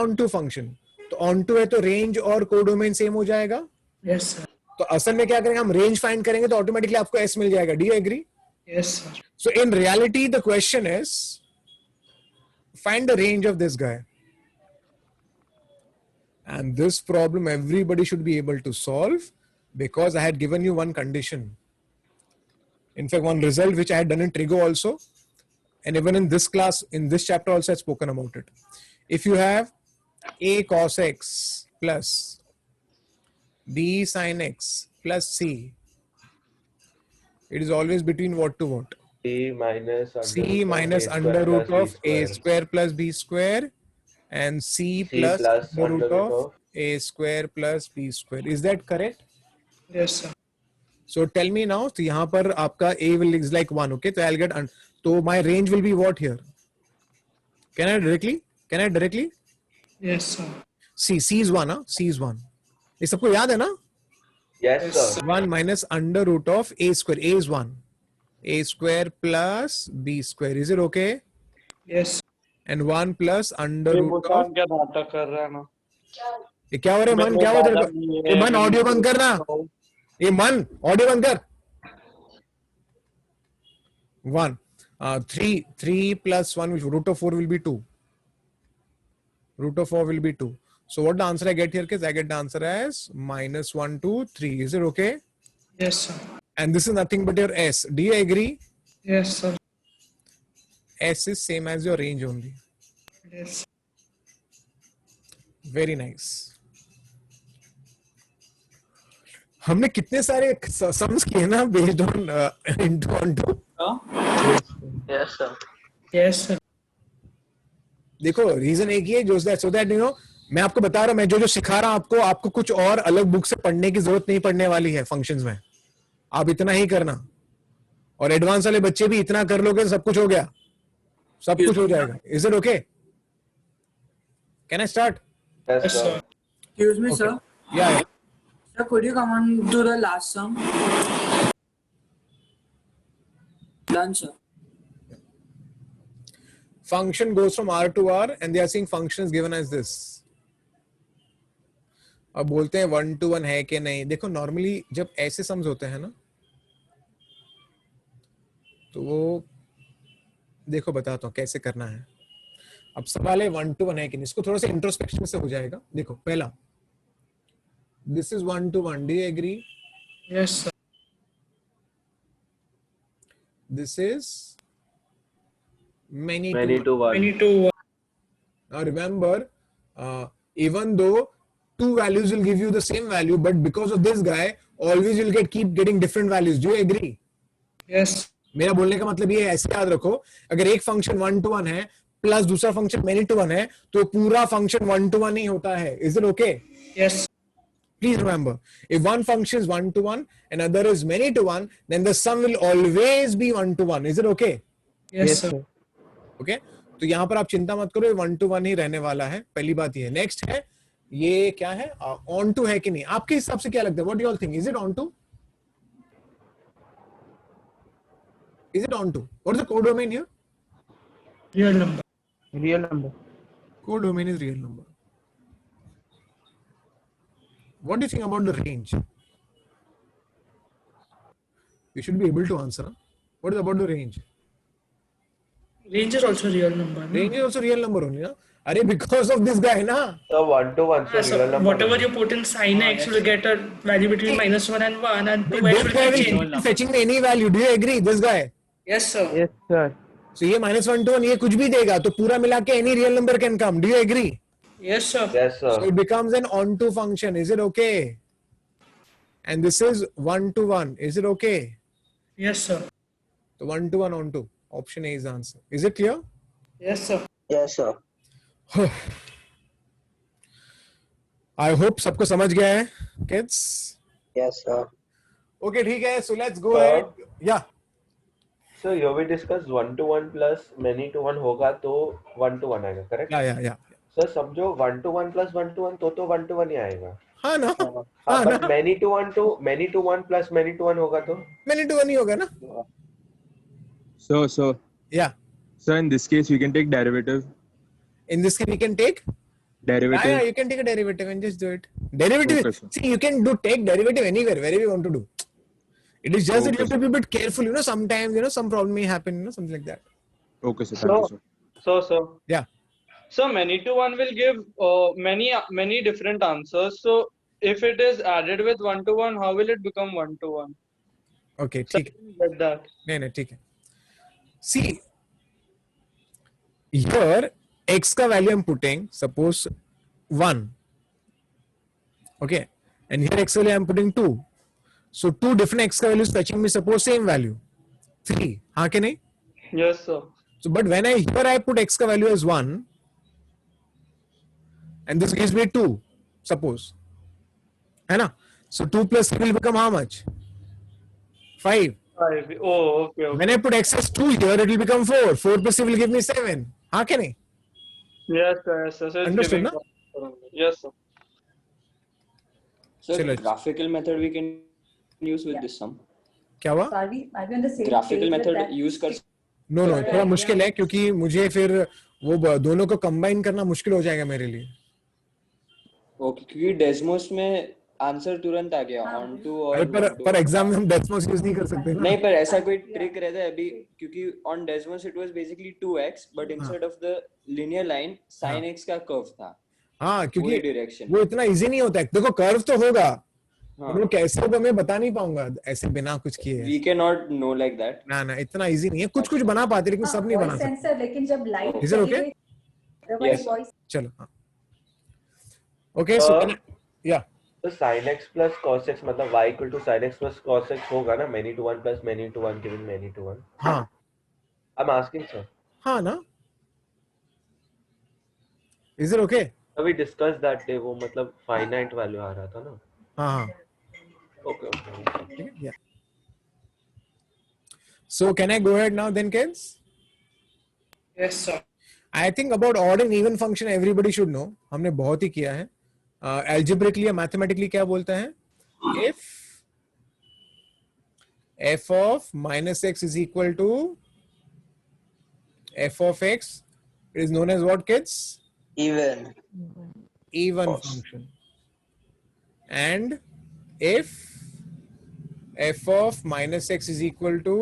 onto function. तो onto है तो range और codomain same हो जाएगा. Yes, sir. तो असल में क्या करेंगे हम range find करेंगे तो automatically आपको S मिल जाएगा. Do you agree? Yes, sir. So in reality, the question is find the range of this guy. And this problem everybody should be able to solve because I had given you one condition. In fact, one result which I had done in Trigo also. And even in this class, in this chapter also I had spoken about it. If you have A cos x plus B sin x plus C, it is always between what to what? C minus under root of A square plus B square and C plus under root of A square plus B square. Is that correct? Yes, sir. So tell me now, तो यहाँ पर आपका A will is like 1, okay? So I'll get, so my range will be what here? Can I directly? Yes, sir. C is 1, huh? C is 1. ये सबको याद है ना? Yes, Yes, sir. sir. 1 minus under root of a square. A is 1. A square plus b square. Is it okay? Yes. And 1 plus under ये root of. मुस्कान क्या नाटक कर रहा है ना ये क्या हो रहा है मन? मैंने क्या हुआ तेरे डाला को? नहीं ये है, मन मैंने ऑडियो बंद करना. ये मन ऑडियो बंद कर. 1. 3 plus 1, which root of 4 will be 2. Root of 4 will be 2. So what the answer I get here, kids? I get the answer as minus 1, 2, 3. Is it okay? Yes, sir. And this is nothing but your S. Do you agree? Yes, sir. S is same as your range only. Yes. Very nice. हमने कितने सारे sums किए ना based on into onto. Yes, sir. Yes, sir. देखो reason एक ही है जो so that you know मैं आपको बता रहा हूँ, मैं जो जो सिखा रहा हूँ आपको कुछ और अलग बुक से पढ़ने की जरूरत नहीं पड़ने वाली है फंक्शंस में. आप इतना ही करना और एडवांस वाले बच्चे भी इतना कर लोगे सब कुछ हो गया, सब कुछ हो जाएगा. Is it okay? Can I start? Yes, sir. Excuse me, sir. Yeah. Sir, could you come on to the last sum? Done, sir. Function goes from R to R and they are saying function is given as this. अब बोलते हैं 1 to 1 है कि नहीं. देखो normally जब ऐसे sums होते हैं ना तो वो देखो बताता हूँ कैसे करना है. अब सवाल है 1 to 1 है कि नहीं. इसको थोड़ा सा इंट्रोस्पेक्शन से हो जाएगा. देखो पहला this is 1 to 1. Do you agree? Yes, sir. This is many to 1. Many to 1. Now remember, even though two values will give you the same value, but because of this guy, always you'll keep getting different values. Do you agree? Yes. मेरा बोलने का मतलब ये है, ऐसे याद रखो, अगर एक फंक्शन 1 to 1 है प्लस दूसरा फंक्शन many to 1 है तो पूरा फंक्शन 1 to 1 ही होता है. Is it okay? Yes. Please remember, if one function is 1 to 1 and other is many to 1, then the sum will always be 1 to 1. Is it okay? Yes, sir. Okay? तो यहाँ पर आप चिंता मत करो, ये 1 to 1 ही रहने वाला है. पहली बात ये है. नेक्स्ट है ये क्या है, ऑन टू है कि नहीं. आपके हिसाब से क्या लगता है? What do you all think? Is it onto? Is it on to? What is the codomain here? Real number. Real number. Codomain is real number. What do you think about the range? You should be able to answer. Huh? What is about the range? Range is also real number. No? Range is also real number only. Huh? Arey, because of this guy, na? So 1 to 1, so So real number. whatever you put in sin x, you will get a value between minus 1 and 1, and 2x This will guy be will changed. keep fetching any value. Do you agree? This guy. Yes, sir. Yes, sir. So ये -1 to 1 ये कुछ भी देगा तो पूरा मिला के any real number can come. Do you agree? Yes, sir. Yes, So sir. it becomes an onto function. Is it okay? And this is 1 to 1. Is it okay? Yes, sir. So 1 to 1 onto. Option A is the answer. Is it clear? Yes, sir. Yes, sir. I hope सबको समझ गया है, kids. Yes, sir. Okay, ठीक है. So let's go Sir. ahead. Yeah. So here we discussed 1 to 1 plus many to 1 होगा तो 1 to 1 आएगा, correct? Yeah. Sir समझो 1 to 1 plus 1 to 1 तो 1 to 1 ही आएगा. हाँ ना. हाँ, but many to 1 plus many to 1 होगा तो Many to 1 ही होगा ना. So Yeah. so in this case we can take derivative. In this case, we can take Derivative. Yeah, you can take a derivative and just do it. Derivative. Okay, sir. See, you can take derivative anywhere, wherever you want to do. It is just that you have to be a bit careful. You know, sometimes some problem may happen. Something like that. Okay, sir. Thank you, sir. So. Yeah. So many to 1 will give many different answers. So if it is added with 1 to 1, how will it become 1 to 1? Okay, ठीक है. Like that. नहीं ठीक है. See, here x का value I'm putting suppose 1. Okay, and here x value I'm putting 2. So two different x का values fetching me suppose same value 3. हाँ के नहीं? Yes, sir. So but when I put x का value as 1 and this gives me 2 suppose, है ना? So 2 plus 3 will become how much? 5. 5. Oh, okay. When I put x as 2 here, it will become 4. 4 plus 3 will give me 7. हाँ के नहीं? Yes, sir. So it's Understood, giving- Yes, sir. So चलो graphical method we can use with this sum. क्या हुआ? So are we on the same Graphical page with method that? use कर no थोड़ा मुश्किल है क्योंकि मुझे फिर वो दोनों को कंबाइन करना मुश्किल हो जाएगा मेरे लिए. ओके क्योंकि डेस्मोस में आंसर तुरंत आ गया ऑन टू और पर एग्जाम में हम डेस्मोस यूज नहीं कर सकते ना. नहीं पर ऐसा कोई ट्रिक रहता है अभी क्योंकि on Desmos it was basically 2x but instead of the linear line sin x का कर्व था. हाँ क्योंकि डायरेक्शन वो इतना इजी नहीं होता है. देखो कर्व तो होगा वो कैसे होगा मैं बता नहीं पाऊंगा ऐसे बिना कुछ किए. We can not know like that. ना इतना इजी नहीं है. कुछ कुछ बना पाते लेकिन सब नहीं बना सकते. सेंसर लेकिन जब light is it okay? Voice चलो हाँ ओके. सो या तो sin x plus cos x मतलब y equal to sin x plus cos x होगा ना many to 1 plus many to 1 given many to 1. हाँ I'm asking sir. हाँ ना. Is it okay? We discussed that day वो मतलब finite value आ रहा था ना. हाँ Okay. Yeah. So can I go ahead now then, kids? Yes, sir. I think about odd and even function everybody should know. हमने बहुत ही किया है. Algebraically या mathematically क्या बोलता है? If f of minus x is equal to f of x, it is known as what, kids? Even function. And if f of minus x is equal to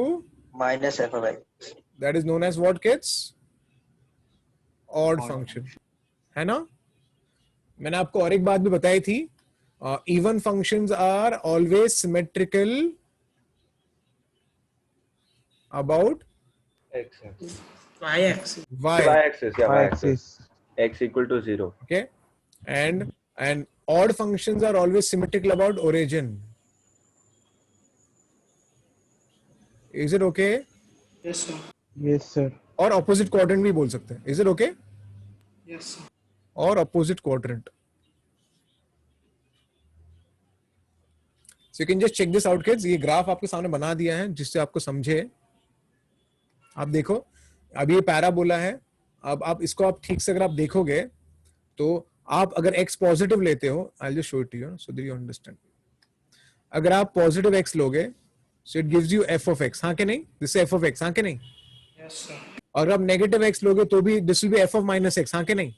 minus f of x, that is known as what, kids? Odd function. है ना? मैंने आपको और एक बात भी बताई थी. Even functions are always symmetrical about x-axis. Y-axis. Y-axis. Yeah, y-axis. X equal to 0. Okay, and odd functions are always symmetrical about origin. Is it okay? Yes, sir. Yes, sir. और opposite quadrant भी बोल सकते हैं. Is it okay? Yes, sir. और opposite quadrant. So you can just check this out, kids. ये graph आपके सामने बना दिया है जिससे आपको समझे. आप देखो अब ये पैराबोला है. अब आप इसको आप ठीक से अगर आप देखोगे तो आप अगर x पॉजिटिव लेते हो, I'll just show it to you so that you understand. अगर आप पॉजिटिव x लोगे so it gives you f of x. हाँ के नहीं? This is f of x. हाँ के नहीं? Yes, sir. और आप नेगेटिव x लोगे तो भी this will be f of minus x. हाँ के नहीं?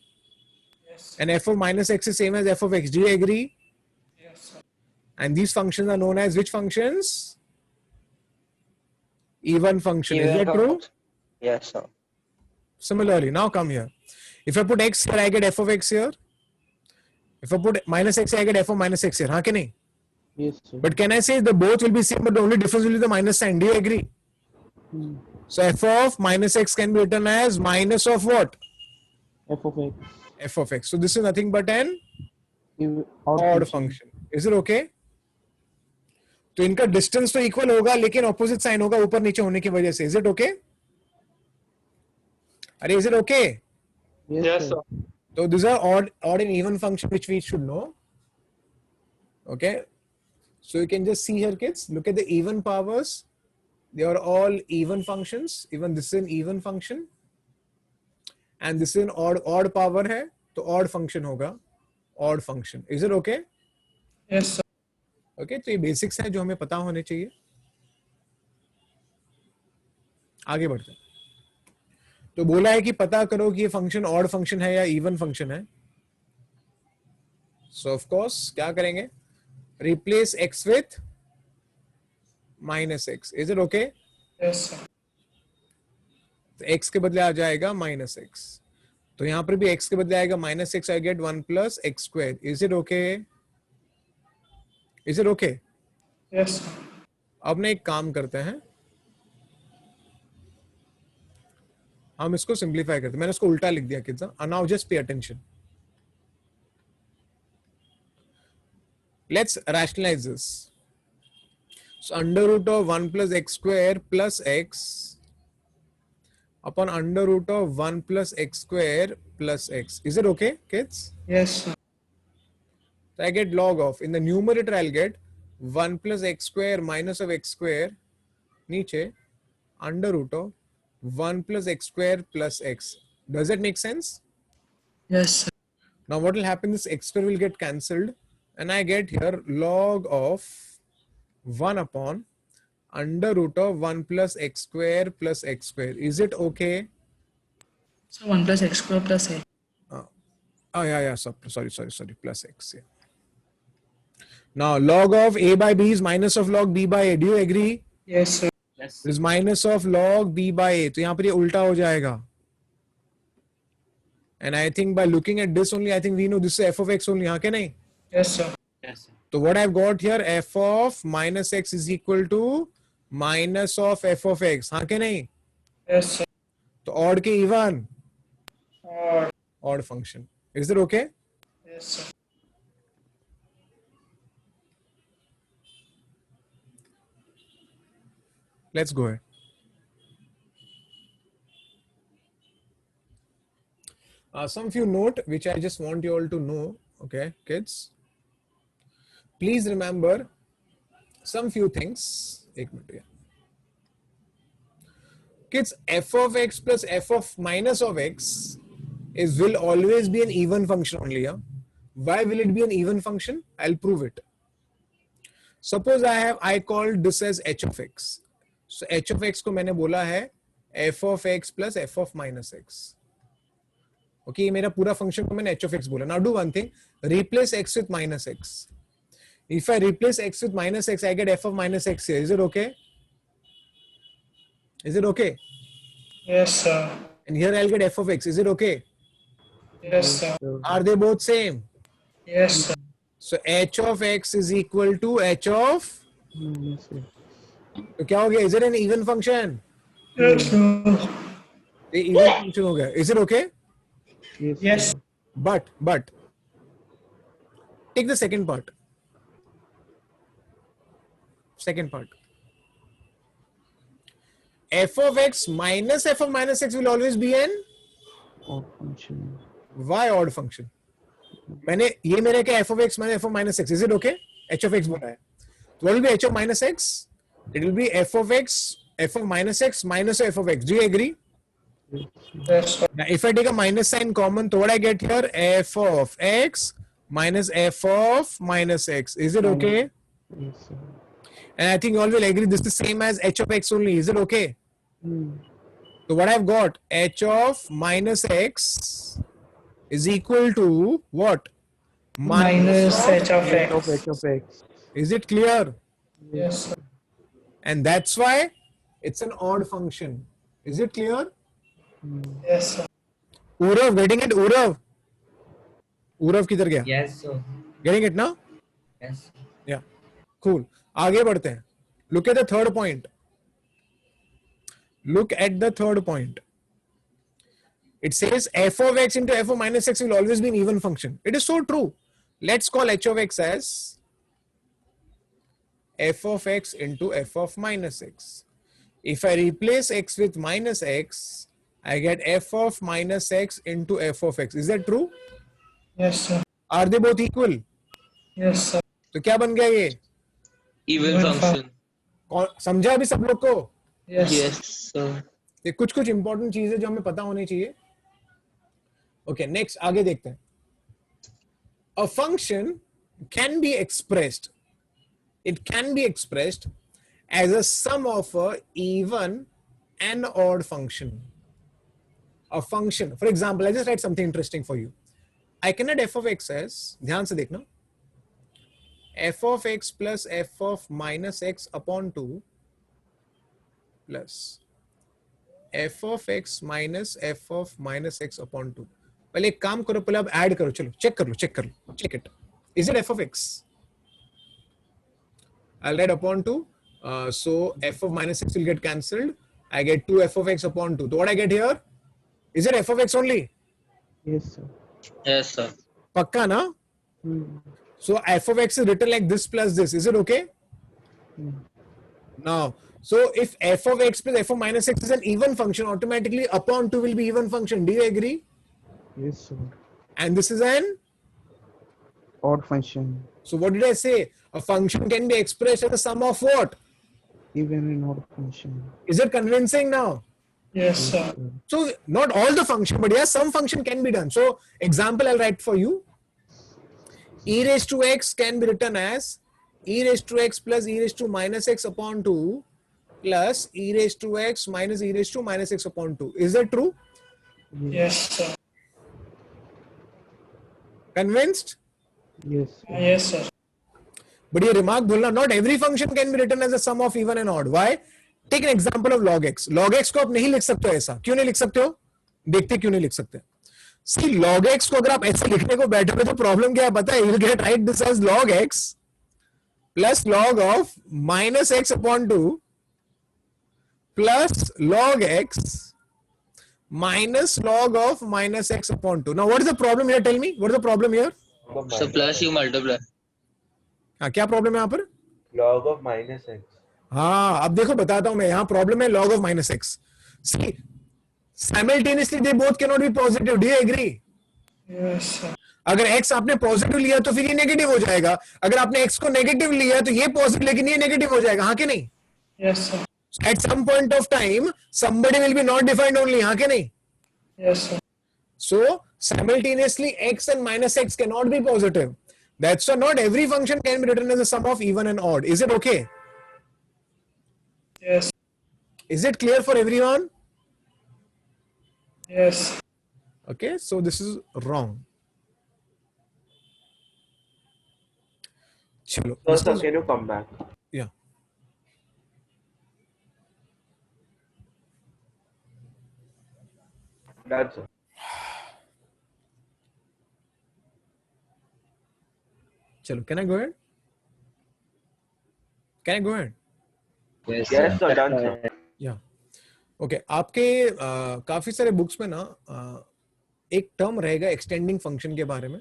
Yes. And f of minus x is same as f of x. Do you agree? Yes, sir. And these functions are known as which functions? Even function. Is that true? Yes, sir. Similarly, now come here. If I put x here, I get f of x here. If I put minus x, I get f of minus x here. हाँ के नहीं? Yes, sir. But can I say the both will be same, but the only difference will be the minus sign? Do you agree? So f of minus x can be written as minus of what? F of x. F of x. So this is nothing but an Odd odd function. Is it okay? तो इनका distance तो equal होगा लेकिन opposite sign होगा ऊपर नीचे होने की वजह से. Is it okay? अरे is it okay? Yes, sir. So these are odd and even function which we should know. Okay, so you can just see here, kids. Look at the even powers. They are all even functions. Even this is an even function, and this is an odd power है तो odd function होगा. Odd function. Is it okay? Yes, sir. Okay, तो ये basics हैं जो हमें पता होने चाहिए. आगे बढ़ते हैं. तो बोला है कि पता करो कि ये फंक्शन ऑड फंक्शन है या इवन फंक्शन है. सो ऑफ कोर्स क्या करेंगे? Replace x with minus x. Is it okay? Yes, sir. तो x के बदले आ जाएगा माइनस एक्स. तो यहां पर भी x के बदले आएगा minus x. I get 1 plus x square. Is it okay? Is it okay? Yes, sir. अब ना एक काम करते हैं, हम इसको सिंप्लीफाई करते हैं. मैंने इसको उल्टा लिख दिया kids. Now just pay attention. Let's rationalise this. So under root of 1 plus x square plus x upon under root of 1 plus x square plus x. Is it okay kids? Yes, sir. So I get log of, in the numerator I'll get 1 plus x square minus of x square नीचे under root of 1 plus x square plus x. Does that make sense? Yes, sir. Now what will happen is x square will get cancelled and I get here log of 1 upon under root of 1 plus x square plus x square. Is it okay? So 1 plus x square plus x. Oh yeah, sorry, plus x. Yeah. Now log of a by b is minus of log b by a. Do you agree? Yes, sir. Yes. This is minus of log b by a. तो यहाँ पर ये उल्टा हो जाएगा. And I think by looking at this only, I think we know this is f of x only. हाँ क्या नहीं? Yes, sir. Yes, sir. So what I've got here, f of minus x is equal to minus of f of x. हाँ क्या नहीं? Yes, sir. तो odd के even. Or Odd function. Is it okay? yes, sir. Let's go ahead. Some few note which I just want you all to know. Okay, kids. Please remember some few things. एक minute, yeah. Kids, f of x plus f of minus of x will always be an even function only. Yeah? Why will it be an even function? I'll prove it. Suppose I called this as h of x. So h of x को मैंने बोला है f of x plus f of minus x. Okay, ये मेरा पूरा function को मैंने h of x बोला. Now do one thing. Replace x with minus x. If I replace x with minus x, I get f of minus x here. Is it okay? Is it okay? Yes, sir. And here I'll get f of x. Is it okay? Yes, sir. Are they both same? Yes, sir. So h of x is equal to h of. तो क्या हो गया? Is it an even function? Yes, sir. ये even function हो गया. Is it okay? Yes. But take the second part. Second part. F of x minus f of minus x will always be an odd function. Why odd function? मैंने ये मेरे क्या f of x minus f of minus x. Is it okay? H of x बोला है. So what will be h of minus x? It will be f of x, f of minus x minus f of x. Do you agree? Yes, sir. Now, if I take a minus sign common, so what I get here? F of x minus f of minus x. Is it okay? Yes, sir. And I think you all will agree this is the same as h of x only. Is it okay? So what I've got? H of minus x is equal to what? Minus h of x. H of x. Is it clear? Yes, sir. And that's why it's an odd function. Is it clear? Yes, sir. Urav, getting it? Urav किधर गया? Yes, sir. Getting it now? Yes. Yeah. Cool. आगे बढ़ते हैं. Look at the third point. Look at the third point. It says f of x into f of minus x will always be an even function. It is so true. Let's call h of x as f of x into f of minus x. If I replace x with minus x, I get f of minus x into f of x. Is that true? Yes, sir. Are they both equal? Yes, sir. तो क्या बन गया ये? Even function. समझा अभी सब लोग को? Yes, sir. ये कुछ इंपॉर्टेंट चीज है जो हमें पता होनी चाहिए. Okay, next आगे देखते हैं. A function can be expressed. It can be expressed as a sum of a even and odd function. A function, for example, I just write something interesting for you. I can add f of x as, ध्यान से देखना, f of x plus f of minus x upon 2 plus f of x minus f of minus x upon 2. पहले एक काम करो, पहले आप add करो, चलो चेक कर लो, check it. Is it f of x? I'll write upon 2. So f of minus x will get cancelled. I get 2 f of x upon 2. So what I get here? Is it f of x only? Yes, sir. Yes, sir. Pakka na? So f of x is written like this plus this. Is it okay? Now, so if f of x plus f of minus x is an even function, automatically upon 2 will be even function. Do you agree? Yes, sir. And this is an Odd function. So what did I say? A function can be expressed as a sum of what? Even an odd function. Is it convincing now? Yes, sir. So not all the function, but yes, some function can be done. So example I'll write for you. e raised to x can be written as e raised to x plus e raised to minus x upon 2 plus e raised to x minus e raised to minus x upon 2. Is that true? Yes, sir. Convinced? Yes. Yes, sir. But ये remark बोलना, not every function can be written as a sum of even and odd. Why? Take an example of log x. Log x को आप नहीं लिख सकते हो ऐसा. क्यों नहीं लिख सकते हो? देखते क्यों नहीं लिख सकते? See, log x को अगर आप ऐसे लिखने को बैठे तो प्रॉब्लम क्या है पता है? You'll get write this as log x plus log of minus x upon 2 plus log x minus log of minus x upon 2. Now, what is the problem here? Tell me. What is the problem here? So plus you multiply. हाँ, क्या problem है यहाँ पर? log of minus x. हाँ, अब देखो बताता हूं मैं. यहाँ प्रॉब्लम है log of minus x. See, simultaneously they both cannot be positive. Do you agree? Yes, sir. अगर x आपने पॉजिटिव लिया तो फिर ये नेगेटिव हो जाएगा. अगर आपने x को नेगेटिव लिया तो ये पॉजिटिव लेकिन ये नेगेटिव हो जाएगा. हाँ कि नहीं? Yes, sir. At some point of time, somebody will be not defined only. हाँ कि नहीं? Yes, sir. So simultaneously x and minus x cannot be positive. That's why not every function can be written as a sum of even and odd. Is it okay? Yes. Is it clear for everyone? Yes. Okay, so this is wrong. Chalo. Sir, can you come back? Yeah. That's it. Chalo, can I go ahead? Can I go ahead? Yes, sir. Done, sir. Yeah. Okay. आपके काफी सारे books में ना एक term रहेगा extending function के बारे में.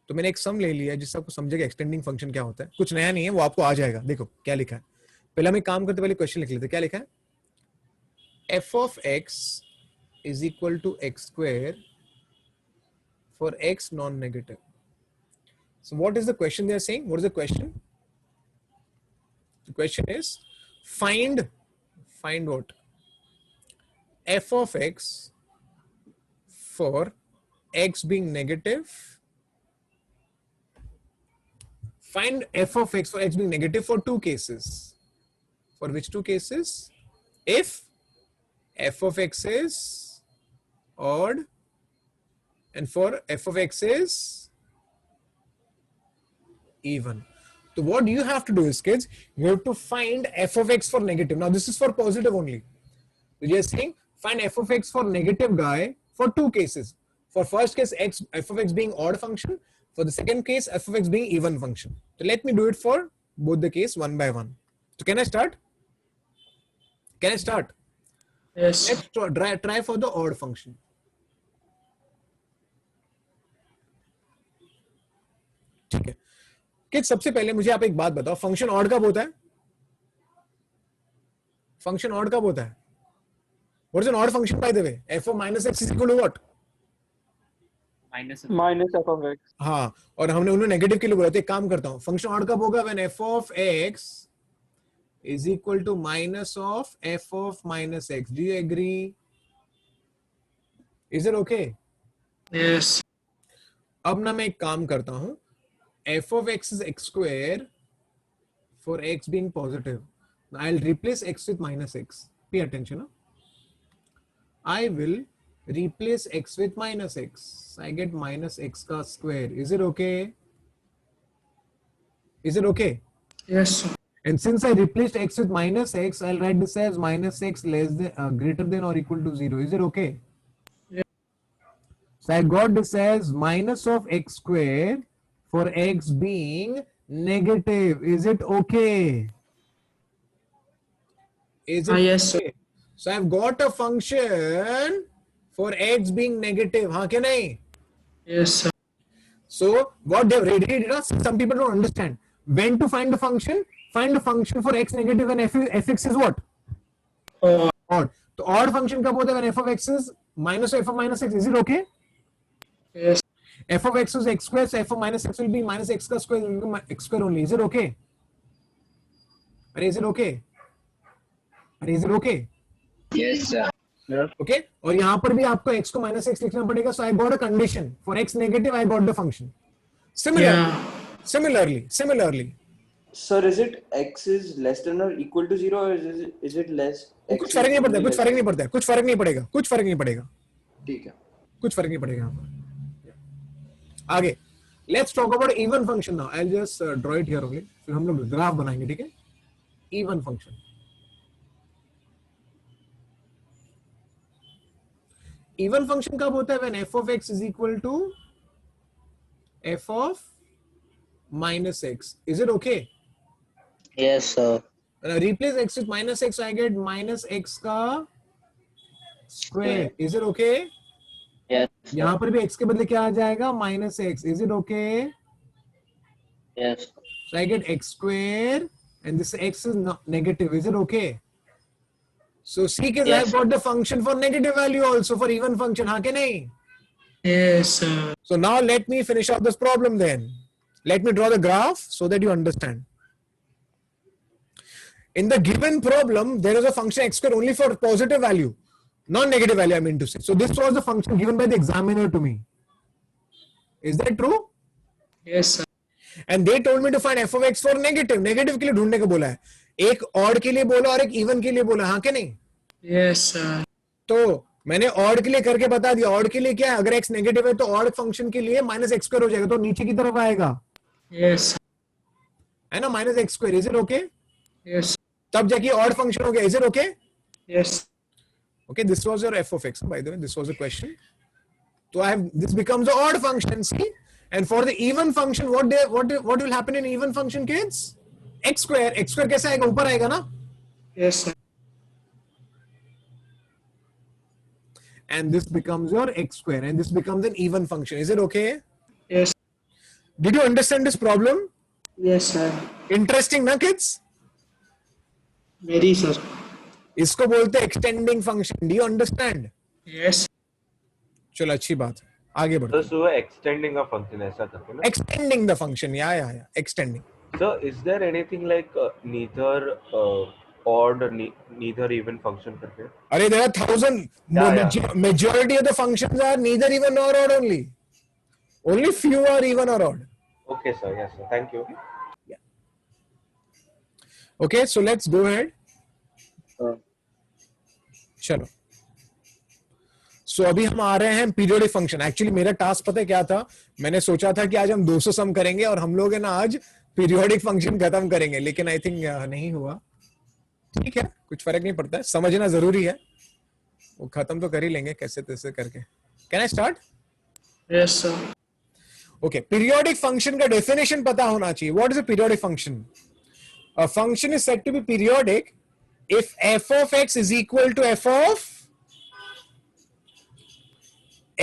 तो मैंने एक सम ले लिया जिससे आपको समझेगा एक्सटेंडिंग फंक्शन क्या होता है. कुछ नया नहीं है, वो आपको आ जाएगा. देखो क्या लिखा है. पहले हम एक काम करते पहले क्वेश्चन लिख लेते. क्या लिखा है? f of x is equal to x square for x non-negative. So what is the question they are saying? What is the question? The question is find what? F of x for x being negative. Find f of x for x being negative for two cases. For which two cases? If f of x is odd and for f of x is even. So what you have to do is, kids, you have to find f of x for negative. Now this is for positive only. So you are saying find f of x for negative guy for two cases. For first case f of x being odd function. For the second case f of x being even function. So let me do it for both the case one by one. So can I start? Can I start? Yes. Let's try for the odd function. ठीक है. किds सबसे पहले मुझे आप एक बात बताओ, function odd कब होता है? फंक्शन ऑड कब होता है? What is an odd function by the way? F of minus x is equal to what? Minus f of x. हाँ, और हमने उन्हें नेगेटिव के लिए बोला. तो एक काम करता हूँ, फंक्शन ऑड कब होगा? When f of x is equal to minus of f of minus x. Do you agree? Is it okay? Yes. अब ना मैं एक काम करता हूँ, f of x is x square for x being positive. I'll replace x with minus x. Pay attention. Huh? I will replace x with minus x. I get minus x ka square. Is it okay? Is it okay? Yes, sir. And since I replaced x with minus x, I'll write this as minus x less than greater than or equal to 0. Is it okay? Yeah. So I got this as minus of x square for x being negative. Is it okay? Is it yes, okay? So I've got a function for x being negative. Haan ke nahi? Yes, sir. So what they've read it, some people don't understand. When to find the function? Find the function for x negative when fx is what? Odd. So odd function kab hota hai when f of x is minus f of minus x. Is it okay? Yes. F of x is x square, so f of minus x will be minus x ka square, will be x square only. Is it okay? Are is it okay? Are is it okay? Yes, sir. Yes. Okay. और यहाँ पर भी आपको x को minus x लिखना पड़ेगा. So I got a condition for x negative. I got the function. Similarly. Sir, is it x is less than or equal to 0 or is it less? कुछ फर्क नहीं पड़ता, कुछ फर्क नहीं पड़ता, कुछ फर्क नहीं पड़ेगा, कुछ फर्क नहीं पड़ेगा, ठीक है, कुछ फर्क नहीं पड़ेगा यहाँ पर. आगे let's talk about even function now. I'll just draw it here only. फिर हम लोग ग्राफ बनाएंगे, ठीक है? Even function. Even function कब होता है? When f of x is equal to f of minus x. Is it okay? Yes, sir. When I replace x with minus x, I get minus x का square. Is it okay? Yes. यहाँ पर भी x के बदले क्या आ जाएगा? Minus x. Is it okay? Yes. So I get x square and this x is negative. Is it okay? So see kids, I have got the function for negative value also for even function. हाँ के नहीं? Yes, sir. So now let me finish up this problem then. Let me draw the graph so that you understand. In the given problem, there is a function x square only for positive value, not negative value, I mean to say. So this was the function given by the examiner to me. Is that true? Yes, sir. And they told me to find f of x for negative. Negative के लिए ढूंढने को बोला है. एक odd के लिए बोला और एक even के लिए बोला. हाँ के नहीं? Yes, sir. तो मैंने odd के लिए करके बता दिया. odd के लिए क्या है? अगर x negative है तो odd function के लिए minus x square हो जाएगा, तो नीचे की तरफ आएगा. Yes, sir. है ना, minus x square. Is it okay? Yes. तब जाके odd function हो गया. Is it okay? Yes. Okay, this was your f of x. By the way, this was a question. So I have, this becomes an odd function. See, and for the even function, what will happen in even function, kids? X square कैसे आएगा? ऊपर आएगा ना? Yes, sir. And this becomes your x square, and this becomes an even function. Is it okay? Yes. Did you understand this problem? Yes, sir. Interesting, na kids? Very, sir. इसको बोलते हैं extending function. Do you understand? Yes. चलो अच्छी बात है. आगे बढ़ो. So extending a function ऐसा करके ना? Extending the function. Yeah. Extending. So is there anything like neither odd or neither even function करके? अरे there are thousand. Majority of the functions are neither even nor odd only. Only few are even or odd. Okay, sir. Yes, sir. Thank you. Okay, so let's go ahead. चलो. So अभी हम आ रहे हैं periodic function. Actually मेरा task पता है क्या था? मैंने सोचा था कि आज हम 200 सम करेंगे और हम लोग है ना आज पीरियोडिक फंक्शन खत्म करेंगे, लेकिन आई थिंक नहीं हुआ. ठीक है, कुछ फर्क नहीं पड़ता है, समझना जरूरी है. वो खत्म तो कर ही लेंगे कैसे तैसे करके. Can I start? Yes, sir. Okay, periodic function का डेफिनेशन पता होना चाहिए. What is a periodic function? A function is said to be periodic if f of x is equal to f of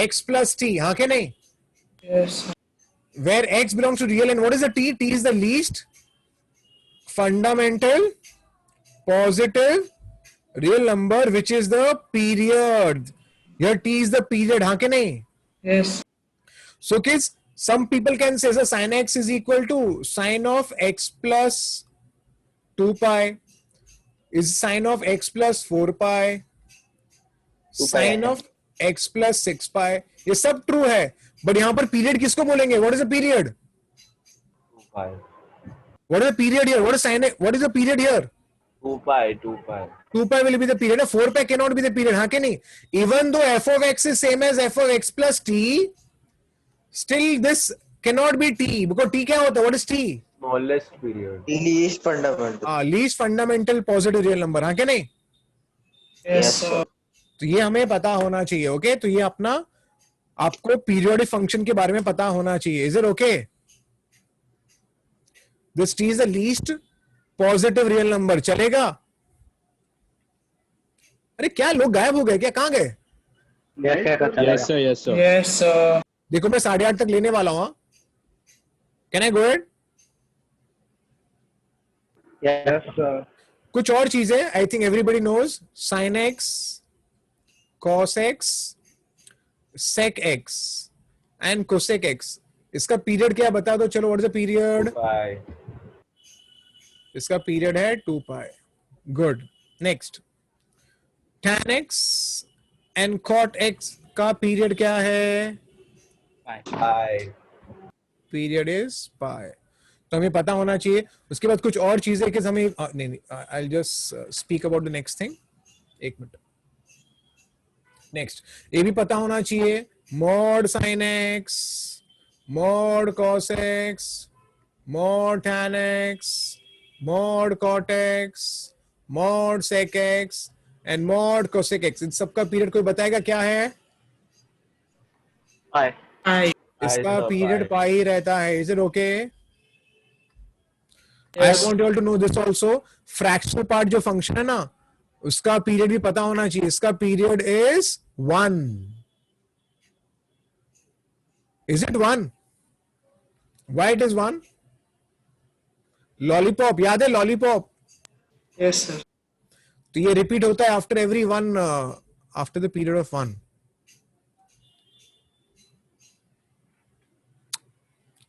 x plus t. हाँ के नहीं? Yes, sir. Where x belongs to real and what is the t? T is the least fundamental positive real number which is the period. Here t is the period. हाँ के नहीं? Yes. So kids, some people can say so sin x is equal to sin of x plus 2 pi is sin of x plus 4 pi, sin of x plus 6 pi. ये सब true है, but यहां पर period किसको बोलेंगे? What is the period? 2 pi. What is the period here? What is sin? What is the period here? 2 pi. 2 pi will be the period. 4 pi cannot be the period. हाँ के नहीं? Even though f of x is same as f of x plus t, still this cannot be t because t क्या होता है? What is t? Smallest period. Least fundamental. Least fundamental positive real number. हाँ के नहीं? Yes, sir. तो ये हमें पता होना चाहिए. ओके, तो ये अपना आपको पीरियोडिक फंक्शन के बारे में पता होना चाहिए. Is it okay? This T is the least positive real number. चलेगा? अरे क्या लोग गायब हो गए क्या? कहाँ गए? Yes, sir. Yes, sir. Yes, sir. देखो मैं 8:30 तक लेने वाला हूँ. Can I go ahead? Yes, sir. कुछ और चीजें I think everybody knows. Sine x, cos x, sec x and cosec x. इसका पीरियड क्या बता दो. चलो what is the period? 2 pi. इसका पीरियड है 2 pi. Good. Next, tan x and cot x का पीरियड क्या है? Pi. Period is pi. तो हमें पता होना चाहिए। उसके बाद कुछ और चीजें कि हमें नहीं, I will just speak about the next thing. एक मिनट। नेक्स्ट ये भी पता होना चाहिए, mod sine x, mod cos x, mod tan x, mod cot x, mod sec x and mod cosec x। इन सबका पीरियड कोई बताएगा क्या है? I. इसका पीरियड पाई रहता है। Is it okay? I want you all to know this also. Fractional part जो function है ना, उसका पीरियड भी पता होना चाहिए। इसका period is 1। Is it 1? Why it is 1? Lollipop याद है? लॉलीपॉप। Yes, sir. तो ये रिपीट होता है after every one, after the period of 1।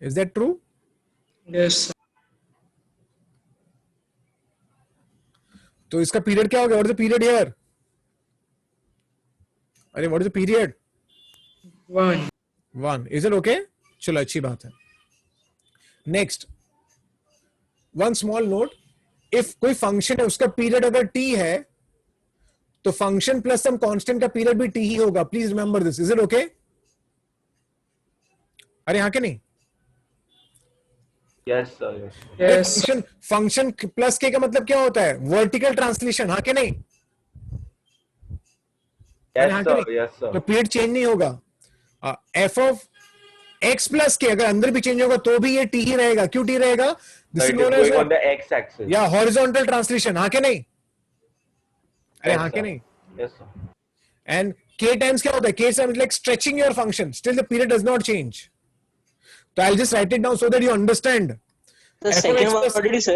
Is that true? Yes, sir. तो इसका पीरियड क्या होगा? What is the period here? अरे what is the period? 1। Is it okay? चलो अच्छी बात है। Next, one small note. If कोई फंक्शन है उसका पीरियड अगर t है तो फंक्शन प्लस सम कांस्टेंट का पीरियड भी t ही होगा। Please remember this. Is it okay? अरे हाँ के नहीं? Yes sir. फंक्शन प्लस के का मतलब क्या होता है? Vertical translation. हाँ के नहीं? Yes sir. तो पीरियड चेंज नहीं होगा। एफ ऑफ एक्स प्लस के अगर अंदर भी चेंज होगा तो भी ये टी ही रहेगा। क्यों टी रहेगा? This is known as on the x axis या हॉरिजॉन्टल ट्रांसलेशन। हाँ के नहीं? अरे हाँ के नहीं? Yes sir. And k times क्या होता है? k times like stretching your function, still the period does not change. So I'll just write it down so that you understand. The second one, what did you say?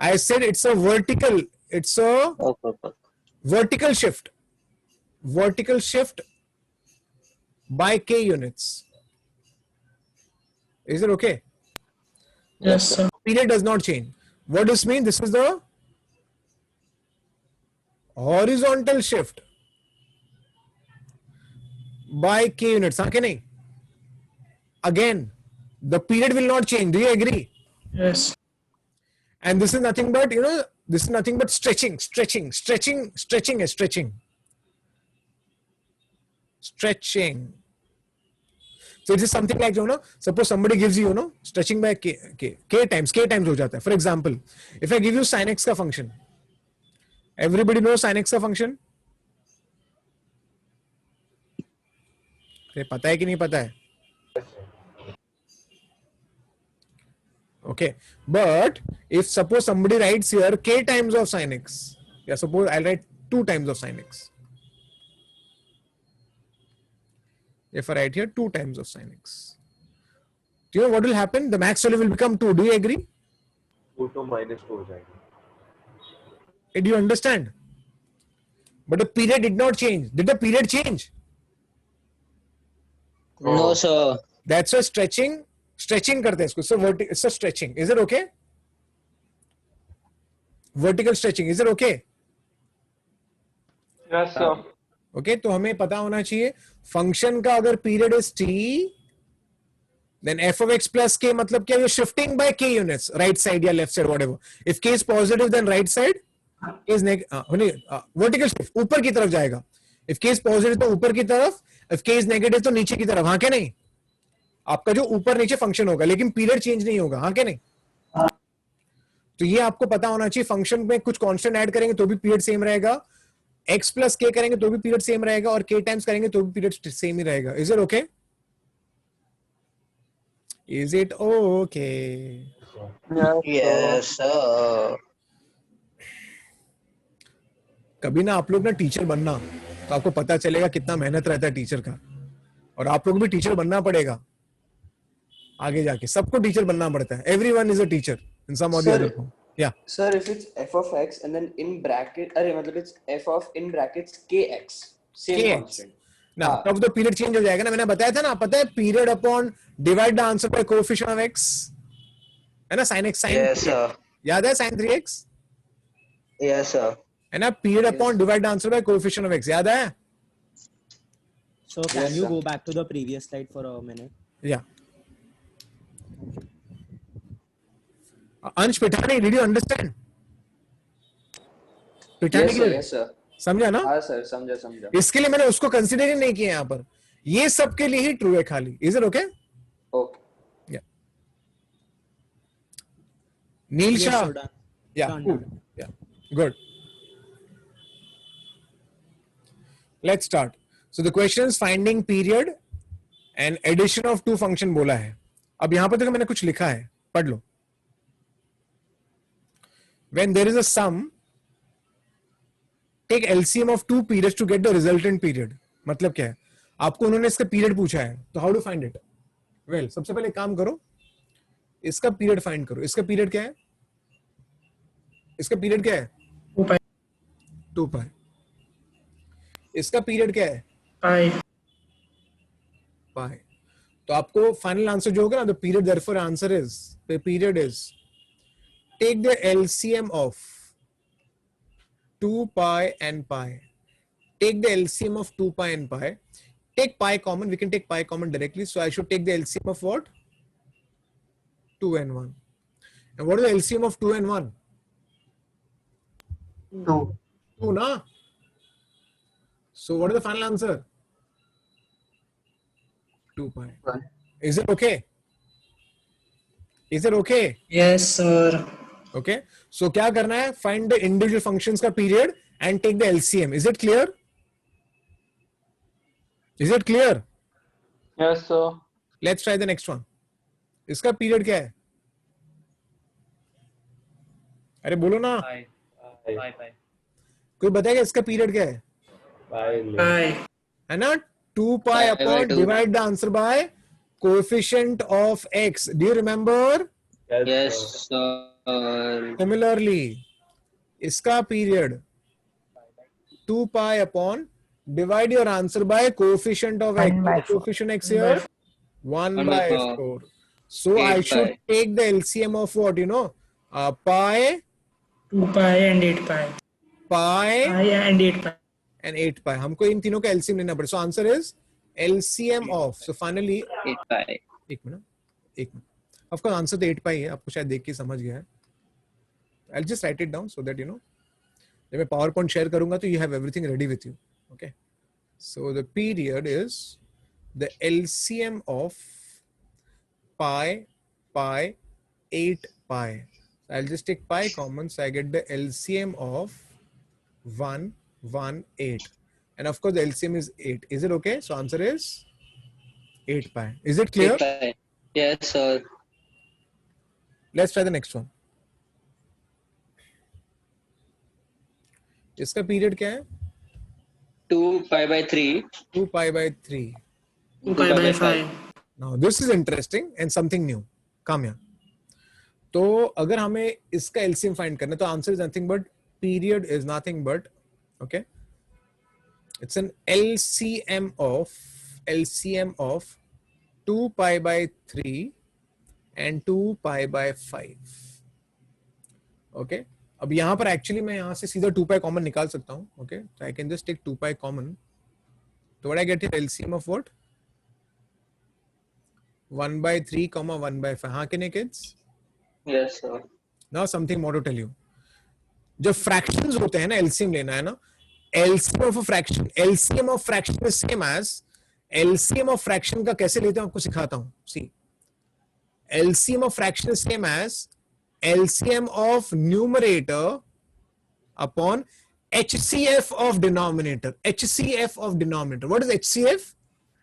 I said it's a vertical. It's a vertical shift. Vertical shift by k units. Is it okay? Yes, sir. Period does not change. What does this mean? This is the horizontal shift by k units. हाँ के नहीं? Again, the period will not change. Do you agree? Yes. And this is nothing but, this is nothing but stretching. Stretching is stretching. So it is something like, suppose somebody gives you, stretching by k times हो जाता है. For example, if I give you sin x का function, everybody knows sin x का function? पता है कि नहीं पता है? Okay, but if suppose somebody writes here k times of sin x, suppose I'll write 2 times of sin x. If I write here 2 times of sin x, do you know what will happen? The max value will become 2. Do you agree? 2 to minus 4 हो जाएगा. Do you understand? But the period did not change. Did the period change? No, sir. That's a stretching करते हैं इसको. So it's a stretching. Is it okay? Vertical stretching. Is it okay? Yes, sir. Okay, तो हमें पता होना चाहिए function का अगर period is t, then f of x plus k मतलब क्या? You're shifting by k units, right side या left side, whatever. If k is positive, then right side is vertical shift, ऊपर की तरफ जाएगा. If k is positive तो ऊपर की तरफ, if k is negative तो नीचे की तरफ. हाँ क्या नहीं? आपका जो ऊपर नीचे फंक्शन होगा, लेकिन पीरियड चेंज नहीं होगा. हाँ क्या नहीं? तो ये आपको पता होना चाहिए. फंक्शन में कुछ कांस्टेंट ऐड करेंगे तो भी पीरियड सेम रहेगा, x प्लस k करेंगे तो भी पीरियड सेम रहेगा, और k टाइम्स करेंगे तो भी पीरियड सेम ही रहेगा. Is it okay? Is it okay? Yes, sir. कभी ना आप लोग ना टीचर बनना तो आपको पता चलेगा कितना मेहनत रहता है टीचर का, और आप लोग भी टीचर बनना पड़ेगा आगे जाके. सबको टीचर बनना पड़ता है. Everyone is a teacher in some or the other form. Yeah. Sir, if it's f of x and then in bracket, मतलब it's f of in brackets kx, same kx. constant. Now, तब तो period change हो जाएगा ना. मैंने बताया था ना, पता है period upon divide the answer by coefficient of x है ना, sin x sin. Yes, sir. याद है sin 3x? Yes, sir. है ना, period upon divide the answer by coefficient of x. याद है? So can you go back to the previous slide for a minute? Yeah. अंश Pithani, did you understand? Pithani Yes sir, yes sir. समझा ना? हाँ sir, समझा समझा. इसके लिए मैंने उसको कंसिडर ही नहीं किया यहाँ पर. ये सब के लिए ही ट्रू है खाली. Is it okay? Okay. Yeah. Neil Yes, Shah. sir, done. Yeah. Done, Cool. done. Yeah. Good. Let's start. So the question is finding period and addition of two function बोला है. अब यहाँ पर देखो मैंने कुछ लिखा है, पढ़ लो. When there is a sum, take LCM of two periods to get the resultant period. मतलब क्या है? आपको उन्होंने इसका पीरियड पूछा है, तो how do find it? Well, सबसे पहले काम करो, इसका पीरियड फाइंड करो. इसका पीरियड क्या है? इसका पीरियड क्या है? 2 पाई. इसका पीरियड क्या है? पाई. तो आपको फाइनल आंसर जो होगा ना, the period therefore answer is, the period is, take the LCM of 2 pi and pi. Take the LCM of 2 pi and pi. Take pi common. We can take pi common directly. So I should take the LCM of what? 2 and 1. And what is the LCM of 2 and 1? 2. 2, na? So what is the final answer? 2 pi. Is it okay? Is it okay? Yes, sir. Okay. So क्या करना है? Find the individual functions का period and take the LCM. Is it clear? Is it clear? Yes, sir. Let's try the next one. इसका period क्या है? अरे बोलो ना. कोई बताएगा इसका period क्या है? है ना? 2 pi upon divide the answer by coefficient of x. Do you remember? Yes, sir. Similarly, इसका period 2 pi upon divide your answer by coefficient of x. Coefficient x here 1 by 4. So I should take the LCM of what, you know, pi, 2 pi and 8 pi. pi and 8 pi. And 8 pi. हमको इन तीनों का LCM लेना पड़ेगा. So answer is LCM of. So finally 8 pi. एक minute. Of course answer तो 8 pi है. आपको शायद देख के समझ गया है. I'll just write it down so that you know. जब मैं PowerPoint share करूँगा तो you have everything ready with you. Okay. So the period is the LCM of pi, 8 pi. I'll just take pi common, so I get the LCM of 1, 1, 8. And of course the LCM is 8. Is it okay? So answer is 8 pi. Is it clear? 8 pi. Yes, sir. Let's try the next one. इसका period क्या है? 2 pi by 3. 2 pi by 3. 2 pi by 5. Now this is interesting and something new. Come here. तो अगर हमें इसका LCM find करना है तो answer is nothing but period is nothing but okay. It's an LCM of 2 pi by 3 and 2 pi by 5. Okay. अब यहाँ पर एक्चुअली मैं यहाँ से सीधा 2 pi कॉमन निकाल सकता हूँ. Okay, so I can just take 2 pi common. So what I get here LCM of what? 1 by 3, 1 by 5. हाँ कि नहीं kids? Yes, sir. Now something more to tell you. जब fractions होते हैं ना, LCM लेना है ना. LCM of a fraction. LCM of fraction is same as LCM of fraction का कैसे लेते हैं आपको सिखाता हूँ. See, LCM of fraction is same as LCM of numerator upon HCF of denominator. HCF of denominator. What is HCF?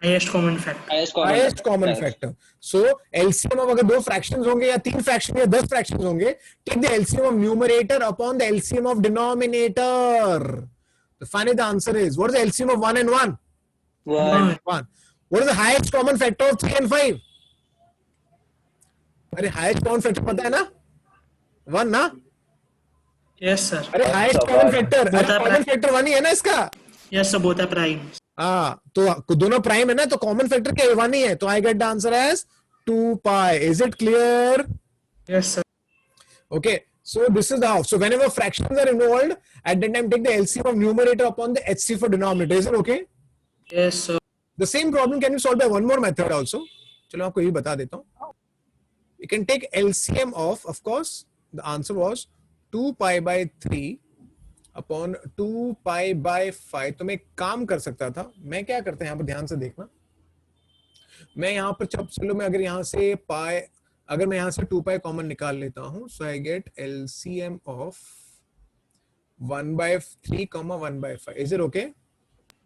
Highest common factor. Highest common factor. So LCM of अगर 2 fractions होंगे या 3 fractions या 10 fractions होंगे, take the LCM of numerator upon the LCM of denominator. So finally the answer is, what is the LCM of 1 and 1? 1. What is the highest common factor of 3 and 5? अरे highest common factor पता है ना? 1 ना? Yes, sir. अरे highest common factor. common factor 1 ही है ना इसका? Yes, sir. Both are prime. हाँ, तो दोनों प्राइम है ना, तो कॉमन फैक्टर क्या 1 ही है, तो I get the answer as 2 pi. Is it clear? Yes, sir. Okay, so this is how. So whenever fractions are involved, at that time take the LCM of numerator upon the HC for denominator. Is it okay? Yes, sir. The same problem can be solved by one more method also. चलो आपको ये बता देता हूँ. You can take LCM of course, the answer was 2 pi by 3 upon 2 pi by 5. तो मैं एक काम कर सकता था, मैं क्या करता है यहाँ पर ध्यान से देखना, मैं यहाँ पर चलो मैं अगर यहाँ से पाई, अगर मैं यहाँ से 2 पाई कॉमन निकाल लेता हूँ, so I get LCM of 1 by 3 comma 1 by 5. Is it okay?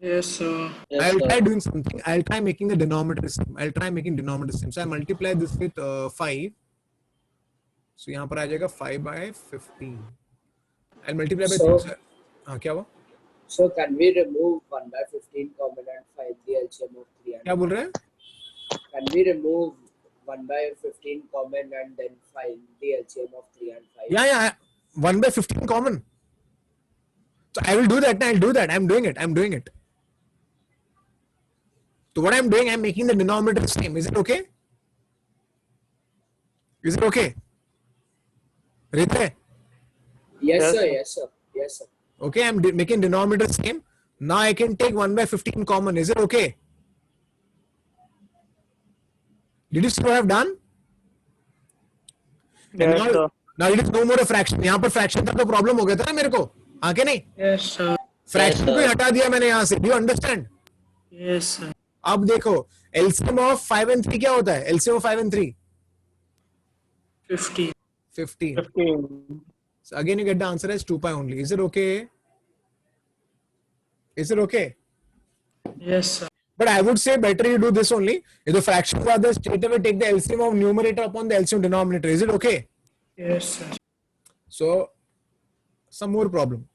Yes, sir. I'll try doing something. I'll try making the denominator same. I'll try making denominator same. So I multiply this with 5. So यहाँ पर आ जाएगा 5 by 15. I'll multiply by 3. हाँ क्या हुआ? So can we remove 1 by 15 common and find the LCM of 3 and क्या बोल रहे हैं? Can we remove 1 by 15 common and then find the LCM of 3 and 5? Yeah. 1 by 15 common. So I will do that. I'll do that. I'm doing it. So what I'm doing, I'm making the denominator same. Is it okay? Rite? Yes, sir. Okay, I'm making denominator same. Now I can take 1 by 15 common. Is it okay? Did you see what I've done? Yes, sir. Now it is no more a fraction. यहाँ पर fraction था तो problem हो गया था ना मेरे को, हाँ क्या नहीं? Yes, sir. Fraction को ही हटा दिया मैंने यहाँ से. Do you understand? Yes, sir. अब देखो LCM of 5 and 3 क्या होता है? LCM of 5 and 3 15. 15. So again you get the answer as 2 pi only. Is it okay? Yes, sir. But I would say better you do this only. If the fraction was there, straight away take the LCM of numerator upon the LCM denominator. Is it okay? Yes, sir. So some more problem.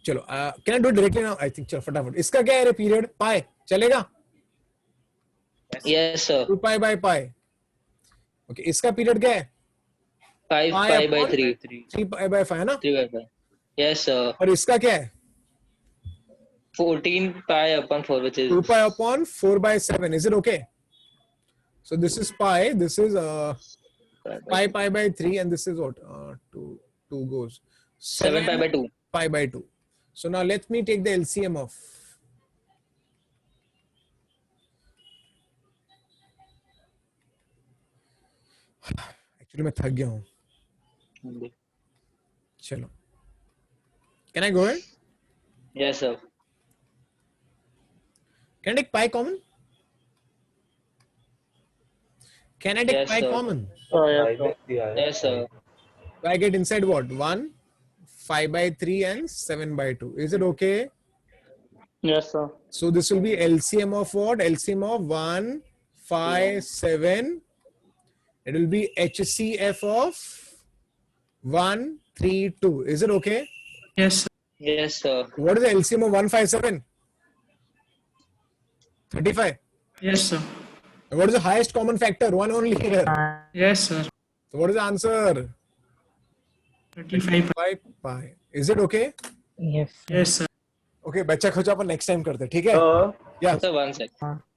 चलो can I do it directly now? I think चलो फटाफट. इसका क्या है रे period? Pi चलेगा? Yes, sir. 2 pi by pi. Okay, इसका period क्या है? 5 pi by 3. 3 pi by 5 है ना? 3 by 5. Yes, sir. और इसका क्या है? 14 pi upon 4, which is 2 pi upon 4 by 7. Is it okay? So this is pi. This is pi by 3, and this is what? 2 goes. 7 pi by 2. Pi by 2. So now let me take the LCM of. Actually मैं थक गया हूँ. चलो. Can I go ahead? Yes, sir. Can I take pi common? Can I take Yes, pi sir. common? Yes, sir. So I get inside what? 1, 5 by 3 and 7 by 2. Is it okay? Yes, sir. So this will be LCM of what? LCM of 1, 5, 7. It will be HCF of 1, 3, 2. Is it okay? Yes, sir. Yes, sir. What is the LCM of 157? 35. Yes, sir. What is the highest common factor? One only here. Yes, sir. So what is the answer? 35 pi. Is it okay? Yes, sir. Okay, बच्चा खोचा अपन next time करते हैं, ठीक है? Yeah. Sir, 1 sec.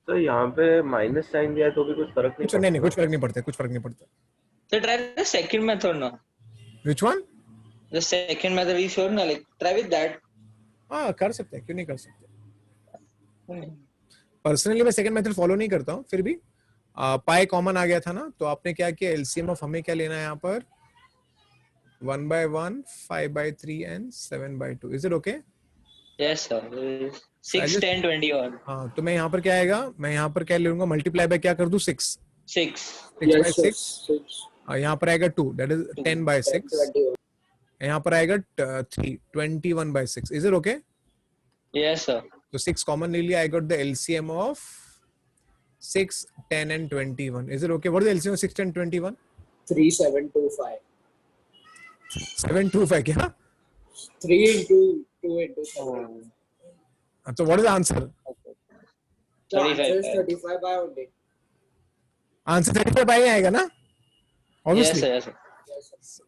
तो यहाँ पे minus sign दिया है तो भी कुछ फर्क नहीं नहीं कुछ फर्क नहीं पड़ता. So try the second method now. Which one? The second method we showed now, like try with that. हाँ कर सकते हैं, क्यों नहीं कर सकते? पर्सनली मैं सेकंड मेथड फॉलो नहीं करता हूँ, फिर भी पाई कॉमन आ गया था ना, तो आपने क्या किया? एलसीएम ऑफ हमें क्या लेना है यहाँ पर? 1 by 1, 5 by 3 and 7 by 2. Is it okay? Yes, sir. 6, 10, 20 और. हाँ, तो मैं यहाँ पर क्या आएगा? मैं यहाँ पर क्या लूंगा? मल्टीप्लाई बाय क्या कर दूं? 6. 6. 6 by 6. यहाँ पर आएगा 2. That is 10 by 6. यहाँ पर आएगा 3. 21 by 6. Is it okay? Yes, sir. So 6 common ले लिया. I got the LCM of 6, 10 and 21. Is it okay? What is the LCM of 6, 10, 21? 3725. 725 क्या? 3 into 2 into 7. So what is the answer? The answer is 35 by only. Answer 35 by आएगा ना? Obviously. Yes, sir.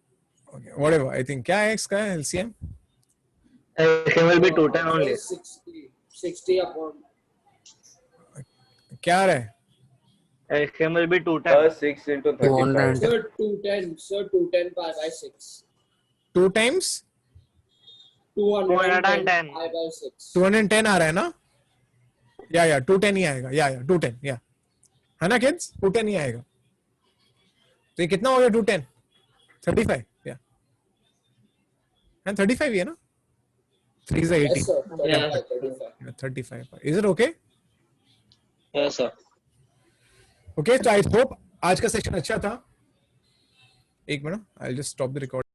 Okay, whatever. I think क्या है इसका LCM? LCM will be 210 only. 60 upon. क्या आ रहा है? LCM will be 210. 6 into 35. Sir, 210. Sir, 210 pi by 6. 2 times 210 pi by 6. 210 आ रहा है ना? या 210 ही आएगा. या 210 या है ना kids? 210 ही आएगा. तो ये कितना हो गया 210 35 या and 35 ही है ना 3 is 80 Yes, sir. Yeah. 35 is it okay? Yes, sir. Okay, so I hope आज का सेशन अच्छा था. एक minute, I'll just stop the recording.